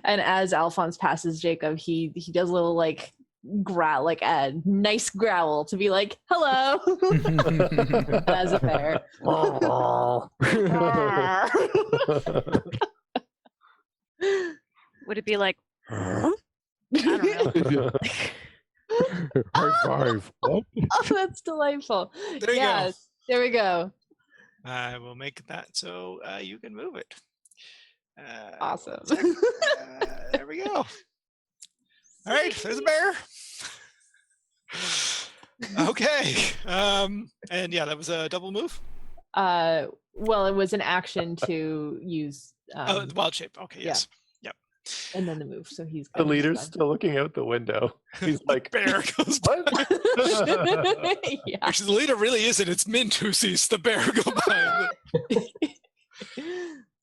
And as Alphonse passes Jacob, he does a little like growl, like a nice growl to be like, hello. As a bear. Would it be like, I don't know. High five. Oh, that's delightful. There you go. There we go. I will make that so you can move it. Awesome. There we go. All right, there's a bear. Okay. And yeah, that was a double move. Well, it was an action to use. The wild shape. Okay. Yes. And then the move. So he's the leader's still looking out the window. He's like, bear goes by. Yeah. Actually, the leader really isn't. It's Mint who sees the bear go by.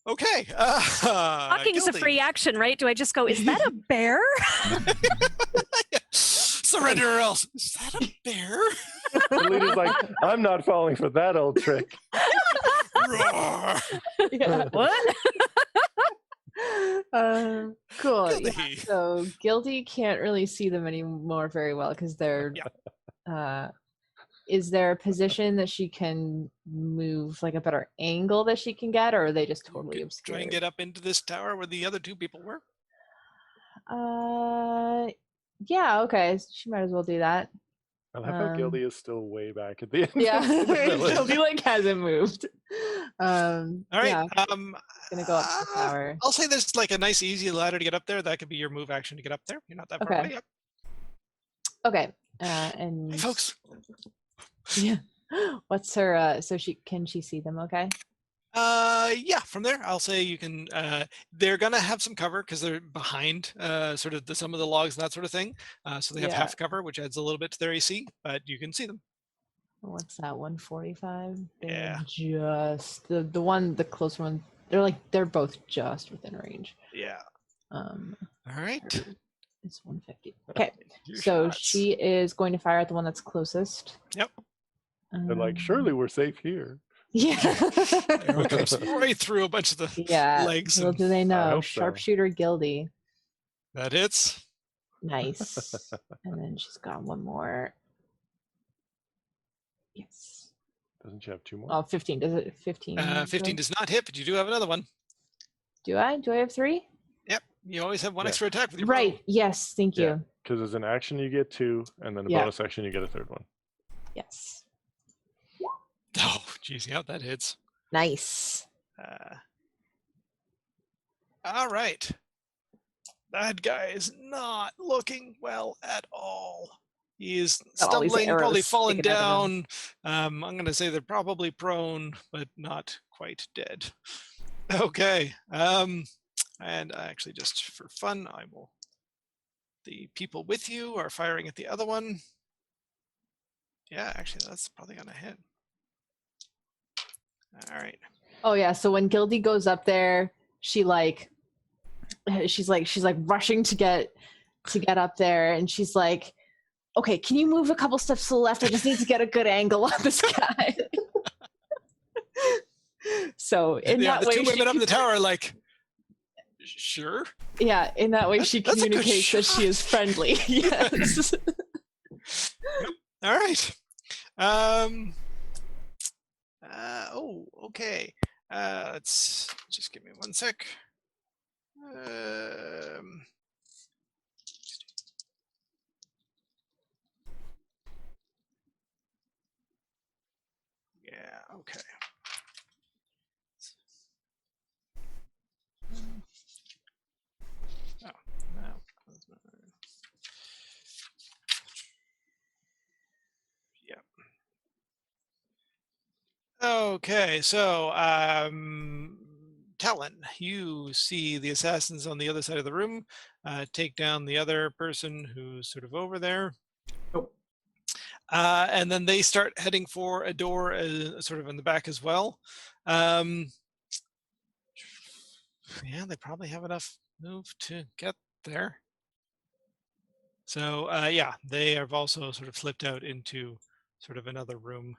Okay. Talking is a free action, right? Do I just go, is that a bear? Surrender or else. Is that a bear? The leader's like, I'm not falling for that old trick. Roar. Yeah. What? Cool. Guilty. Yeah, so Guilty can't really see them anymore very well because they're is there a position that she can move, like a better angle that she can get, or are they just totally obscured? Try and get up into this tower where the other two people were. Yeah, okay. She might as well do that. I love how Gildy is still way back at the end. Yeah, of the village. Gildy like hasn't moved. All right. Yeah, gonna go up to the tower. I'll say there's like a nice easy ladder to get up there. That could be your move action to get up there. You're not that far away. Yep. Okay. And hey, folks. Yeah. What's her so can she see them okay? Yeah, from there I'll say you can they're gonna have some cover because they're behind sort of some of the logs and that sort of thing. So they have half cover, which adds a little bit to their AC, but you can see them. What's that, 145? Yeah. Just the close one, they're both just within range. Yeah. All right. It's 150. Okay. So she is going to fire at the one that's closest. Yep. They're like, surely we're safe here. Yeah. Arrow comes right through a bunch of the legs. Little do they know. so. Sharpshooter Gildy. That hits. Nice. And then she's got one more. Yes. Doesn't she have 2 more? Oh, 15. Does it 15? 15 does not hit, but you do have another one. Do I? Do I have 3? Yep. You always have 1 extra attack with your Right. bow. Yes. Thank you. Because as an action you get 2, and then a bonus action you get a 3rd one. Yes. Oh, geez. Yeah, that hits. Nice. All right. That guy is not looking well at all. He is stumbling, probably falling down. I'm going to say they're probably prone, but not quite dead. Okay. And actually, just for fun, the people with you are firing at the other one. Yeah, actually, that's probably going to hit. All right. Oh yeah. So when Gildy goes up there, she's like rushing to get up there, and she's like, okay, can you move a couple steps to the left? I just need to get a good angle on this guy. So in that the way, 2 women up in the tower are like, sure. Yeah, in that way she communicates that she is friendly. Yes. All right. Okay. Let's just give me 1 sec. Yeah, okay. Oh, no. Yeah. Okay, so Talon, you see the assassins on the other side of the room take down the other person who's sort of over there. Oh. And then they start heading for a door sort of in the back as well. Yeah, they probably have enough move to get there. So yeah, they have also sort of slipped out into sort of another room,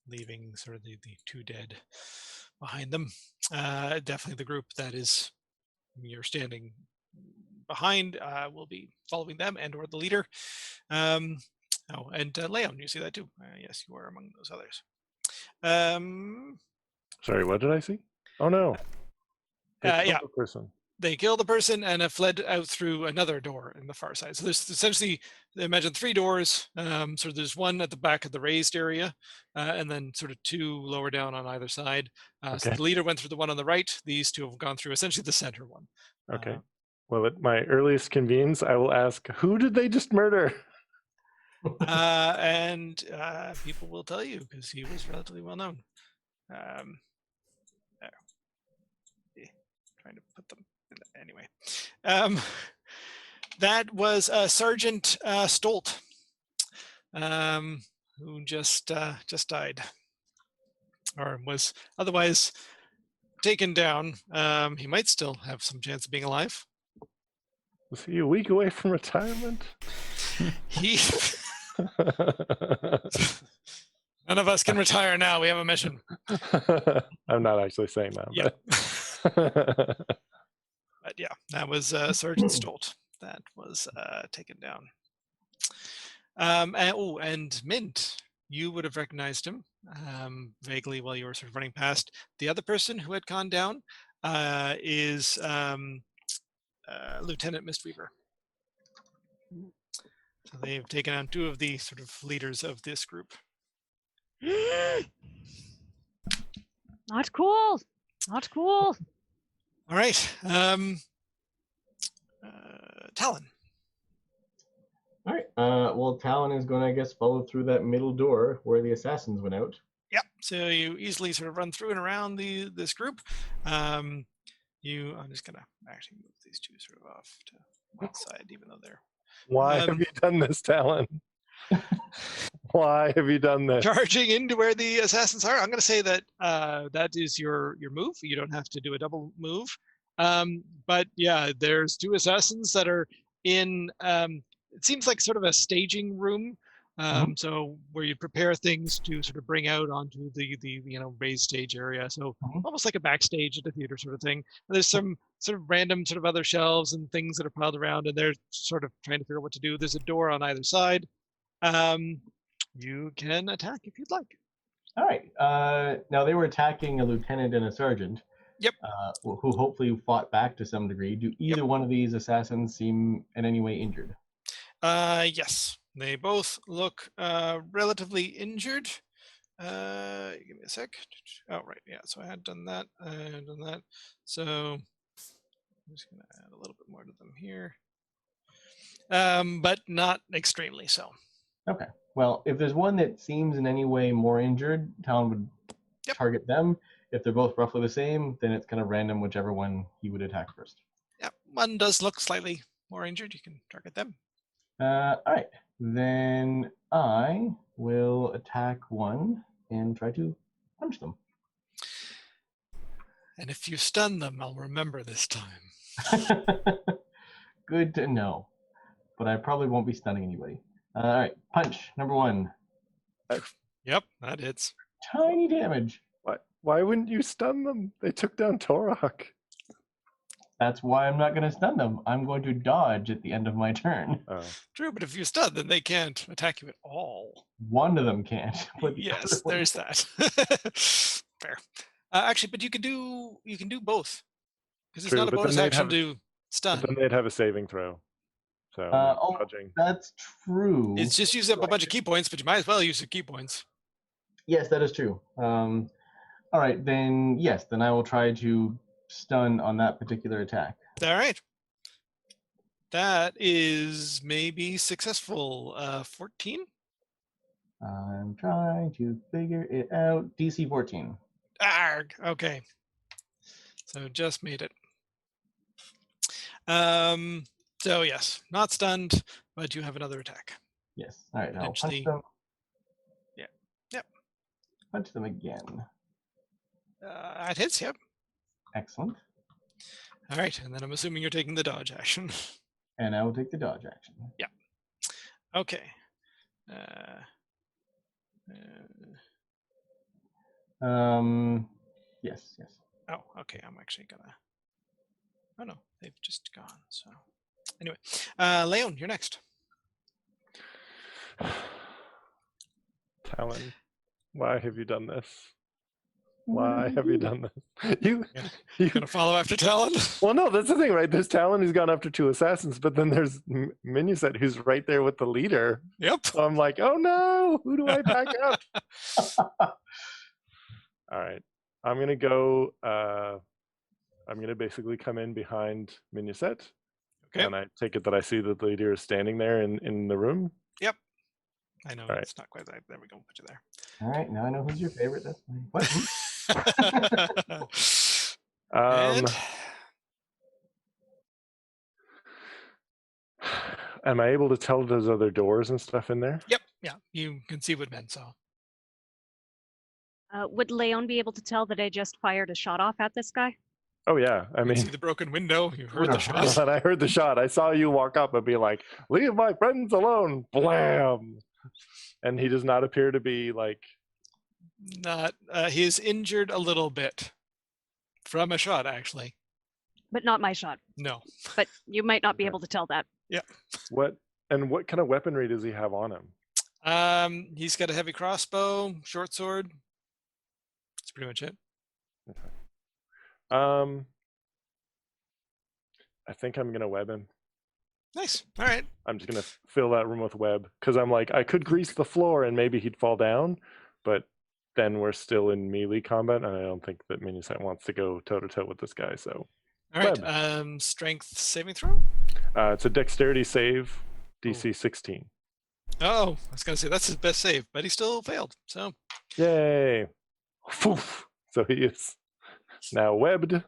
leaving sort of the 2 dead behind them. Definitely the group that is you're standing behind will be following them and or the leader. And Leon, you see that too. Yes, you are among those others. Sorry, what did I see? Oh no. Yeah. The person. They kill the person and have fled out through another door in the far side. So there's essentially, imagine 3 doors. So there's one at the back of the raised area, and then sort of 2 lower down on either side. So the leader went through the one on the right. These 2 have gone through essentially the center one. Okay. Well, at my earliest convenience, I will ask, who did they just murder? And people will tell you because he was relatively well known. Trying to put them anyway. That was Sergeant Stolt, who just died, or was otherwise taken down. He might still have some chance of being alive. Was he a week away from retirement? He. None of us can retire now. We have a mission. I'm not actually saying that. Yeah. But yeah, that was Sergeant Stolt that was taken down. And Mint, you would have recognized him vaguely while you were sort of running past. The other person who had gone down is Lieutenant Mistweaver. So they've taken on 2 of the sort of leaders of this group. Not cool. Not cool. All right. Talon. All right. Well, Talon is going to, I guess, follow through that middle door where the assassins went out. Yeah. So you easily sort of run through and around this group. I'm just going to actually move these 2 sort of off to one side, even though they're. Why have you done this, Talon? Why have you done this? Charging into where the assassins are. I'm going to say that that is your move. You don't have to do a double move. But yeah, there's 2 assassins that are in, it seems like sort of a staging room So where you prepare things to sort of bring out onto the raised stage area. So almost like a backstage at a theater sort of thing. And there's some sort of random sort of other shelves and things that are piled around, and they're sort of trying to figure out what to do. There's a door on either side. You can attack if you'd like. All right. Now they were attacking a lieutenant and a sergeant. Yep. Who hopefully fought back to some degree. Do either one of these assassins seem in any way injured? Yes. They both look relatively injured. Give me a sec. Oh, right. Yeah. So I had done that. So I'm just going to add a little bit more to them here. But not extremely so. Okay. Well, if there's one that seems in any way more injured, Talon would target them. If they're both roughly the same, then it's kind of random whichever one he would attack first. Yeah, one does look slightly more injured. You can target them. All right. Then I will attack one and try to punch them. And if you stun them, I'll remember this time. Good to know. But I probably won't be stunning anybody. All right. Punch, number 1. Yep, that hits. Tiny damage. Why wouldn't you stun them? They took down Torok. That's why I'm not going to stun them. I'm going to dodge at the end of my turn. Oh. True, but if you stun, then they can't attack you at all. One of them can't. But Yes, there's that. Fair. Actually, but you can do both. Because it's not a bonus action to stun. But then they'd have a saving throw. So dodging. That's true. It's just use up a bunch of key points, but you might as well use the key points. Yes, that is true. All right, then yes, then I will try to stun on that particular attack. All right. That is maybe successful. 14? I'm trying to figure it out. DC 14. Arg. Okay. So just made it. So yes, not stunned, but you have another attack. Yes. All right, I'll punch them. Yeah. Yep. Punch them again. It hits, yep. Excellent. All right, and then I'm assuming you're taking the dodge action. And I will take the dodge action. Yeah. Okay. Yes. Oh, okay. I'm actually gonna. Oh no, they've just gone. So, anyway, Leon, you're next. Talon, why have you done this? Why have you done this? You gonna follow after Talon? Well, no, that's the thing, right? There's Talon who's gone after 2 assassins, but then there's Minuset who's right there with the leader. Yep. So I'm like, oh no, who do I back up? All right, I'm gonna go. I'm gonna basically come in behind Minuset. Okay. And I take it that I see that the leader is standing there in the room. Yep. I know. It's not quite that. There we go. Put you there. All right. Now I know who's your favorite. That's fine. What? Am I able to tell there's other doors and stuff in there? Yep. Yeah. You can see what Ben saw. Would Leon be able to tell that I just fired a shot off at this guy? Oh yeah, I mean, see the broken window. You heard the shot. And I heard the shot. I saw you walk up and be like, "Leave my friends alone!" Blam. And he does not appear to be like. Not. He is injured a little bit from a shot, actually. But not my shot. No. But you might not be able to tell that. Yeah. What kind of weaponry does he have on him? He's got a heavy crossbow, short sword. That's pretty much it. Okay. I think I'm gonna web him. Nice. All right. I'm just gonna fill that room with web because I'm like, I could grease the floor and maybe he'd fall down, but then we're still in melee combat, and I don't think that Minuset wants to go toe to toe with this guy. So. All right. Strength saving throw. It's a dexterity save, DC 16. Oh, I was gonna say that's his best save, but he still failed. So. Yay! Poof. So he is now webbed.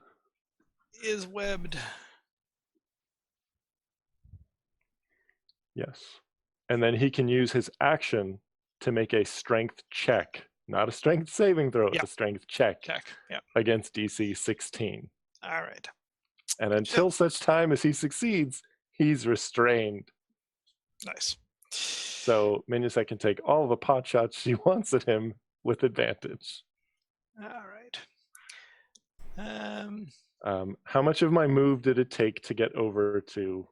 Is webbed. Yes. And then he can use his action to make a strength check. Not a strength saving throw, it's a strength check. Against DC 16. All right. And until such time as he succeeds, he's restrained. Nice. So Minusek can take all the pot shots she wants at him with advantage. All right. How much of my move did it take to get over to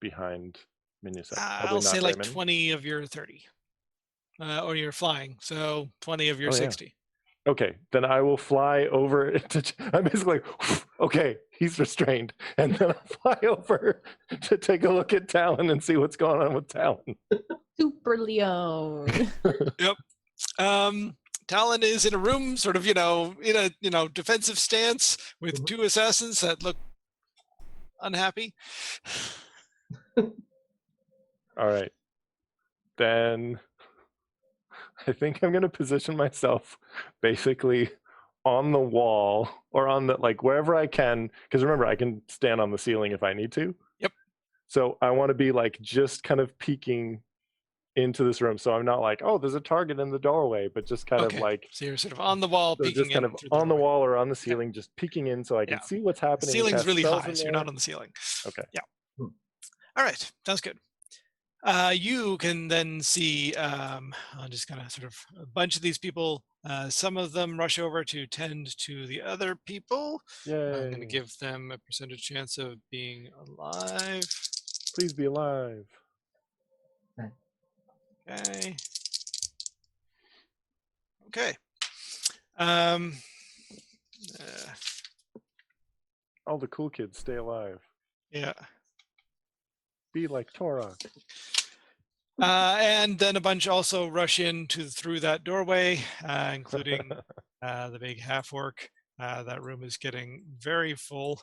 behind Minusek? I'll say like 20 of your 30. Or you're flying, so 20 of your 60. Okay, then I will fly over to, I'm basically like, okay, he's restrained. And then I'll fly over to take a look at Talon and see what's going on with Talon. Super Leon. Yep. Talon is in a room, sort of, in a, defensive stance with two assassins that look unhappy. All right. Then I think I'm going to position myself basically on the wall or on the, like, wherever I can. Because remember, I can stand on the ceiling if I need to. Yep. So I want to be like just kind of peeking into this room. So I'm not like, oh, there's a target in the doorway, but just kind of like. So you're sort of on the wall, So peeking just kind in of on the wall or on the ceiling, Okay. just peeking in so I can see what's The happening. ceiling's really high, so you're not on the ceiling. Okay. Yeah. All right. Sounds good. You can then see, I'll just kind of sort of a bunch of these people. Some of them rush over to tend to the other people. Yay. I'm going to give them a percentage chance of being alive. Please be alive. Okay. Okay. All the cool kids stay alive. Yeah. Be like Torok. And then a bunch also rush in through that doorway, including the big half orc. That room is getting very full.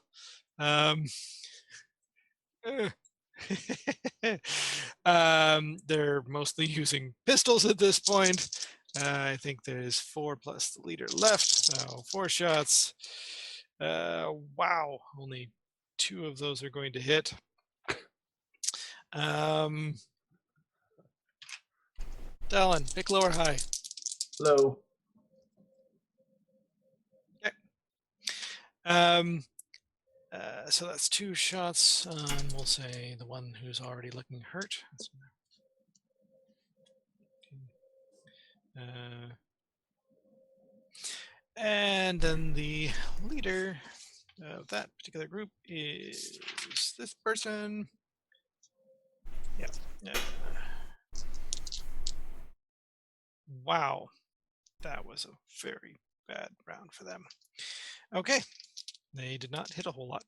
They're mostly using pistols at this point. I think there's 4 plus the leader left, so 4 shots. Wow, only 2 of those are going to hit. Dallin, pick low or high? Low. Okay. So that's 2 shots on, we'll say, the one who's already looking hurt. And then the leader of that particular group is this person. Yeah. Wow. That was a very bad round for them. Okay. They did not hit a whole lot.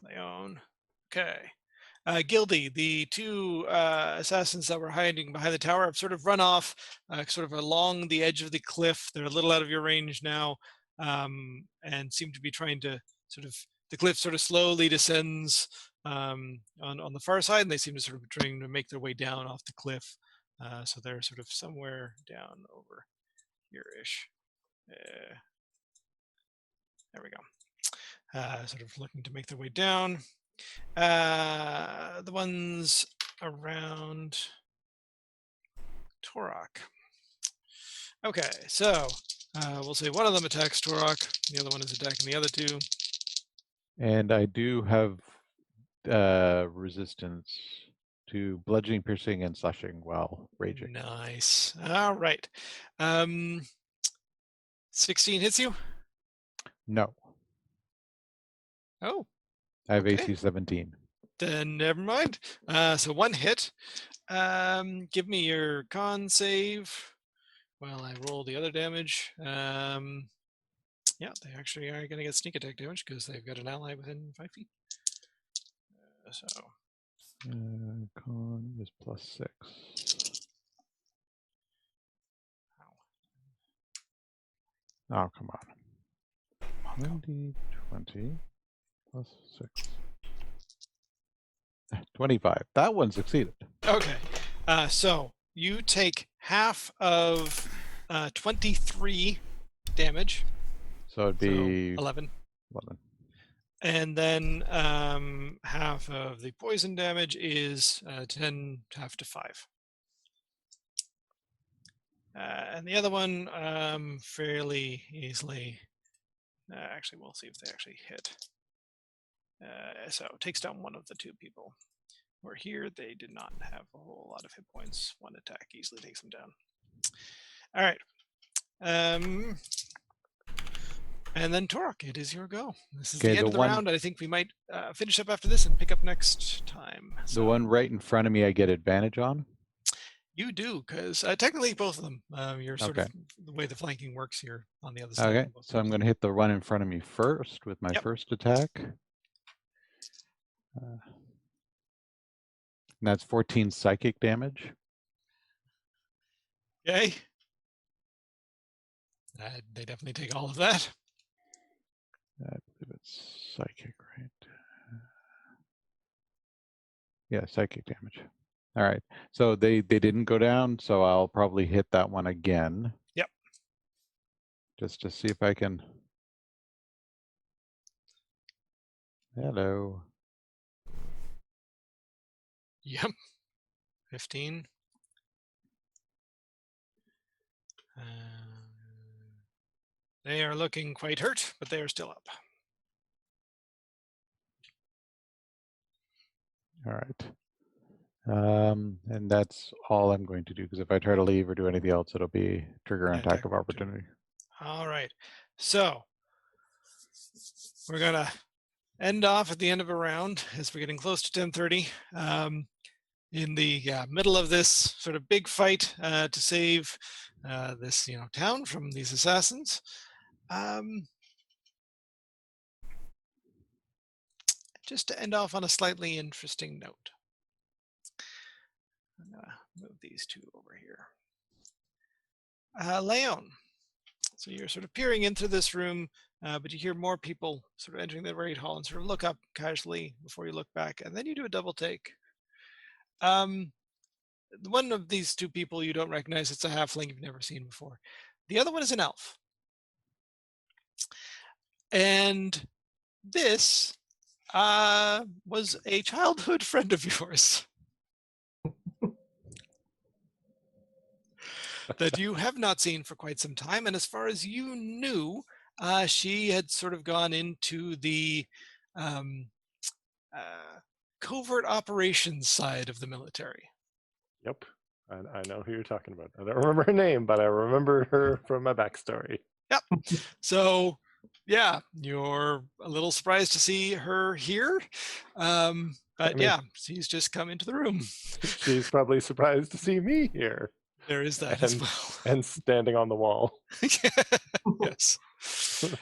Leon. Okay. Gildy, the 2 assassins that were hiding behind the tower have sort of run off, sort of along the edge of the cliff. They're a little out of your range now, and seem to be trying to the cliff sort of slowly descends on the far side, and they seem to sort of trying to make their way down off the cliff. So they're sort of somewhere down over here-ish. There we go. Sort of looking to make their way down. The ones around Torok. Okay, so we'll say one of them attacks Torok, the other one is attacking the other 2. And I do have resistance to bludgeoning, piercing, and slashing while raging. Nice. All right. 16 hits you? No. Oh. I have okay. AC 17. Then never mind. So 1 hit. Give me your con save while I roll the other damage. Yeah, they actually are going to get sneak attack damage because they've got an ally within 5 feet. Con is +6. Oh, come on. 20 +6. 25. That one succeeded. Okay. So you take half of 23 damage. So it'd be 11. 11. And then half of the poison damage is 10 half to 5. And the other one fairly easily. Actually, we'll see if they actually hit. So it takes down one of the two people. Who are here, they did not have a whole lot of hit points. One attack easily takes them down. All right. And then Torok, it is your go. This is the end of the round. I think we might finish up after this and pick up next time. The one right in front of me, I get advantage on? You do, because technically both of them. You're sort of the way the flanking works here on the other side. Okay, so I'm going to hit the one in front of me first with my first attack. And that's 14 psychic damage. Okay. They definitely take all of that. I believe it's psychic, right? Yeah, psychic damage. All right. So they didn't go down, so I'll probably hit that one again. Yep. Just to see if I can. Hello. Yep. 15. They are looking quite hurt, but they are still up. All right. And that's all I'm going to do, because if I try to leave or do anything else, it'll be trigger an attack of opportunity. All right. So we're going to end off at the end of a round as we're getting close to 10:30. In the middle of this sort of big fight to save this town from these assassins. Just to end off on a slightly interesting note. I'm going to move these two over here. Leon, so you're sort of peering into this room, but you hear more people sort of entering the raid hall and sort of look up casually before you look back, and then you do a double take. One of these two people you don't recognize. It's a halfling you've never seen before. The other one is an elf. And this was a childhood friend of yours that you have not seen for quite some time. And as far as you knew, she had sort of gone into the covert operations side of the military. Yep. I know who you're talking about. I don't remember her name, but I remember her from my backstory. Yep. So, yeah, you're a little surprised to see her here. But yeah, she's just come into the room. She's probably surprised to see me here. There is that as well. And standing on the wall. Yes.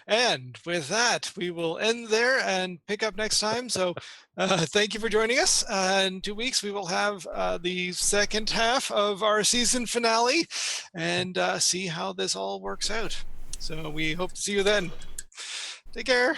And with that, we will end there and pick up next time. So thank you for joining us. In 2 weeks, we will have the second half of our season finale and see how this all works out. So we hope to see you then. Take care.